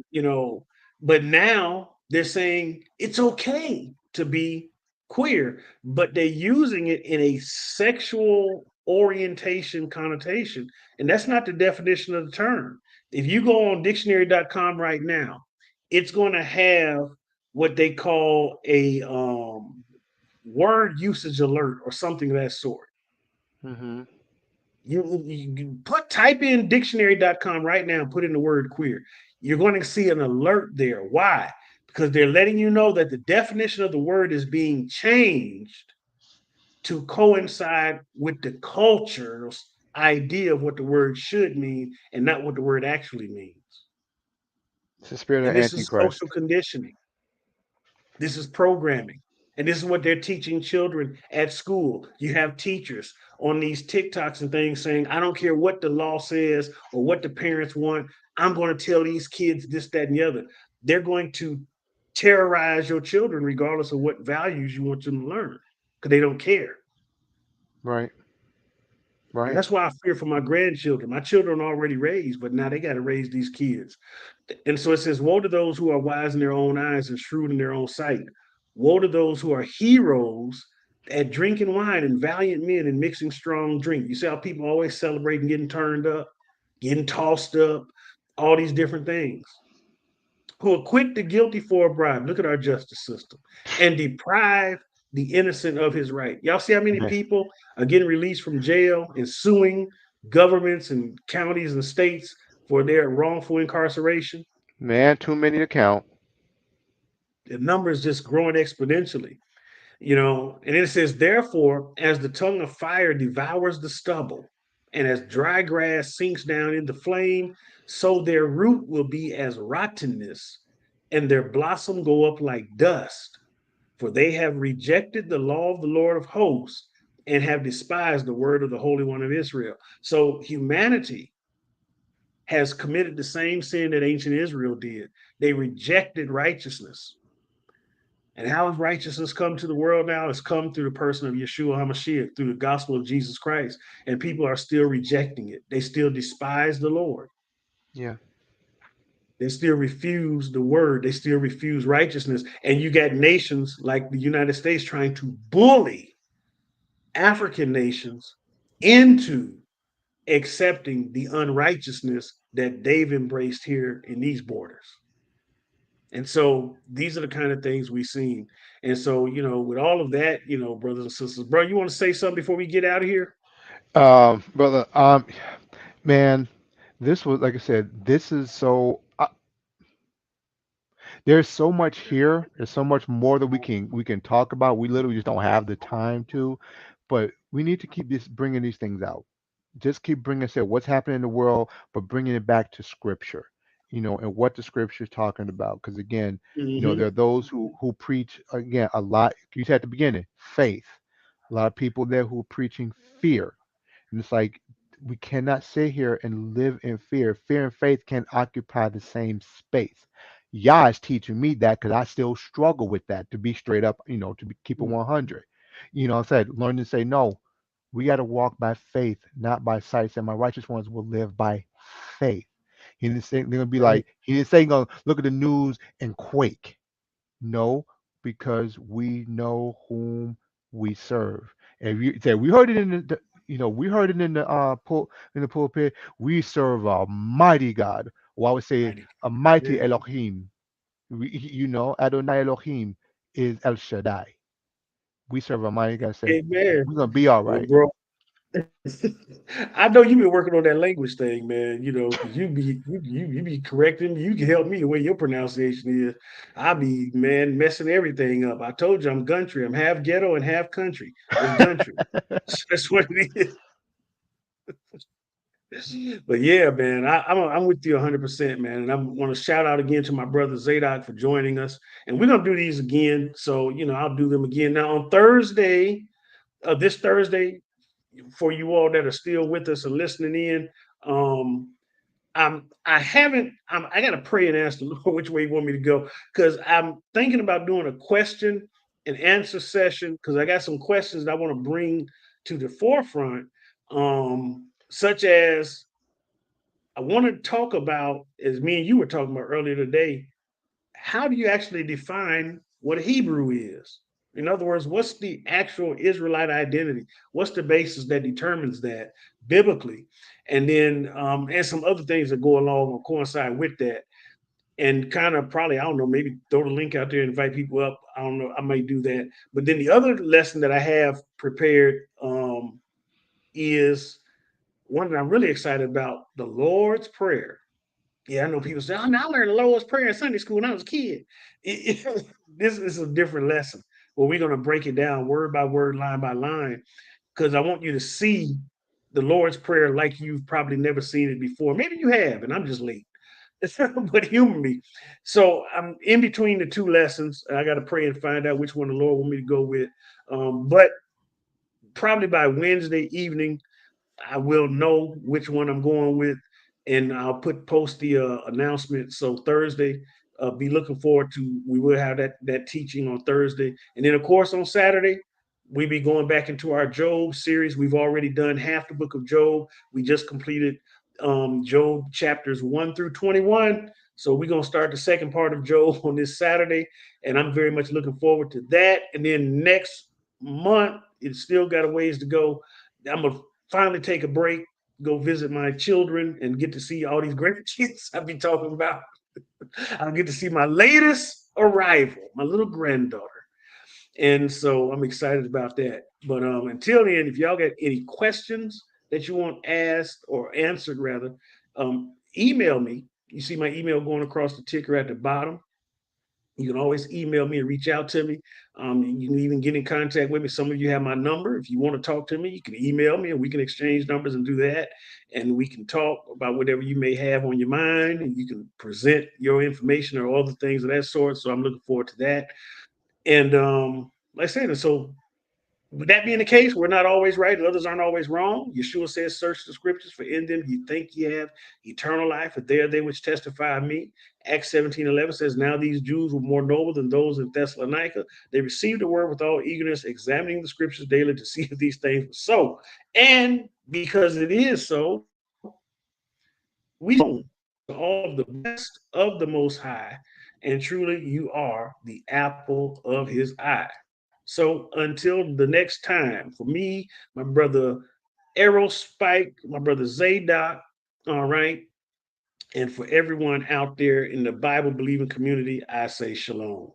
Speaker 1: But now they're saying it's okay to be queer, but they're using it in a sexual orientation connotation. And that's not the definition of the term. If you go on dictionary.com right now, it's going to have what they call a word usage alert or something of that sort. You type in dictionary.com right now and put in the word queer. You're going to see an alert there. Why? Because they're letting you know that the definition of the word is being changed to coincide with the culture's idea of what the word should mean and not what the word actually means.
Speaker 2: It's the spirit
Speaker 1: And
Speaker 2: of
Speaker 1: this is social
Speaker 2: Antichrist.
Speaker 1: conditioning. This is programming. And this is what they're teaching children at school. You have teachers on these TikToks and things saying, I don't care what the law says or what the parents want. I'm going to tell these kids this, that, and the other. They're going to terrorize your children regardless of what values you want them to learn because they don't care.
Speaker 2: Right.
Speaker 1: And
Speaker 2: Right.
Speaker 1: that's why I fear for my grandchildren. My children are already raised, but now they got to raise these kids. And so it says, woe to those who are wise in their own eyes and shrewd in their own sight. Woe to those who are heroes at drinking wine and valiant men and mixing strong drink. You see how people always celebrating getting turned up, getting tossed up, all these different things. Who acquit the guilty for a bribe. Look at our justice system. And deprive the innocent of his right. Y'all see how many
Speaker 2: Man,
Speaker 1: people are getting released from jail and suing governments and counties and states for their wrongful incarceration?
Speaker 2: man, too many to count.
Speaker 1: The number is just growing exponentially, and it says, therefore, as the tongue of fire devours the stubble, and as dry grass sinks down in the flame, so their root will be as rottenness, and their blossom go up like dust. For they have rejected the law of the Lord of hosts and have despised the word of the Holy One of Israel. So humanity has committed the same sin that ancient Israel did. They rejected righteousness. And how has righteousness come to the world now? It's come through the person of Yeshua HaMashiach, through the gospel of Jesus Christ. And people are still rejecting it. They still despise the Lord.
Speaker 2: Yeah.
Speaker 1: They still refuse the word. They still refuse righteousness. And you got nations like the United States trying to bully African nations into accepting the unrighteousness that they've embraced here in these borders. And so these are the kind of things we've seen. And so, with all of that, brothers and sisters, bro, you want to say something before we get out of here?
Speaker 2: Brother, man, this was like I said, this is so there's so much here. There's so much more that we can talk about. We literally just don't have the time to, but we need to keep bringing these things out. Just keep bringing say what's happening in the world, but bringing it back to scripture, and what the scripture is talking about. Because again, there are those who preach again a lot. You said at the beginning, faith. A lot of people there who are preaching fear, and it's like we cannot sit here and live in fear. Fear and faith can't occupy the same space. Yah is teaching me that because I still struggle with that. To be straight up, keep it 100. I said learn to say no. We got to walk by faith, not by sight. And my righteous ones will live by faith. He didn't say they're gonna be
Speaker 1: Right.
Speaker 2: like he didn't say gonna look at the news and quake. No, because we know whom we serve. And you say we heard it in we heard it in the in the pulpit. We serve a mighty God. Or I would say
Speaker 1: Mighty.
Speaker 2: a mighty
Speaker 1: Yeah.
Speaker 2: Elohim. Adonai Elohim is El Shaddai. We serve a mighty God. Say
Speaker 1: Amen.
Speaker 2: we're gonna be all
Speaker 1: Well,
Speaker 2: right.
Speaker 1: bro, I know you've been working on that language thing, man. Because you be correcting. You can help me the way your pronunciation is. I be man messing everything up. I told you I'm country. I'm half ghetto and half country. It's country. That's what it is. But yeah, man, I'm with you 100%, man. And I want to shout out again to my brother Zadok for joining us. And we're gonna do these again. So I'll do them again now on Thursday. This Thursday, for you all that are still with us and listening in. I gotta pray and ask the Lord which way you want me to go because I'm thinking about doing a question and answer session because I got some questions that I want to bring to the forefront, such as I want to talk about, as me and you were talking about earlier today, how do you actually define what a Hebrew is? In other words, what's the actual Israelite identity? What's the basis that determines that biblically? And then, and some other things that go along or coincide with that. And kind of probably, I don't know, maybe throw the link out there and invite people up. I don't know, I might do that. But then the other lesson that I have prepared is one that I'm really excited about, the Lord's Prayer. Yeah, I know people say, "Oh, now I learned the Lord's Prayer in Sunday school when I was a kid." This is a different lesson where we're going to break it down word by word, line by line, because I want you to see the Lord's Prayer like you've probably never seen it before. Maybe you have, and I'm just late. but humor me. So I'm in between the two lessons. I got to pray and find out which one the Lord want me to go with. But probably by Wednesday evening, I will know which one I'm going with, and I'll post the announcement. So Thursday, be looking forward to. We will have that teaching on Thursday, and then of course on Saturday, we be going back into our Job series. We've already done half the book of Job. We just completed Job chapters 1 through 21. So we're gonna start the second part of Job on this Saturday, and I'm very much looking forward to that. And then next month, it's still got a ways to go. I'm gonna finally take a break, go visit my children, and get to see all these grandkids I've been talking about. I'll get to see my latest arrival, my little granddaughter. And so I'm excited about that. But until then, if y'all got any questions that you want asked or answered, rather, email me. You see my email going across the ticker at the bottom. You can always email me and reach out to me. You can even get in contact with me. Some of you have my number. If you want to talk to me, you can email me and we can exchange numbers and do that. And we can talk about whatever you may have on your mind, and you can present your information or other things of that sort. So I'm looking forward to that. And like I said, so with that being the case, we're not always right, and others aren't always wrong. Yeshua says, search the scriptures, for in them you think you have eternal life, but they are they which testify of me. Acts 17:11 says, now these Jews were more noble than those in Thessalonica. They received the word with all eagerness, examining the scriptures daily to see if these things were so. And because it is so, we own all of the best of the Most High, and truly you are the apple of his eye. So until the next time, for me, my brother Aerospike, my brother Zadok, all right, and for everyone out there in the Bible believing community, I say shalom.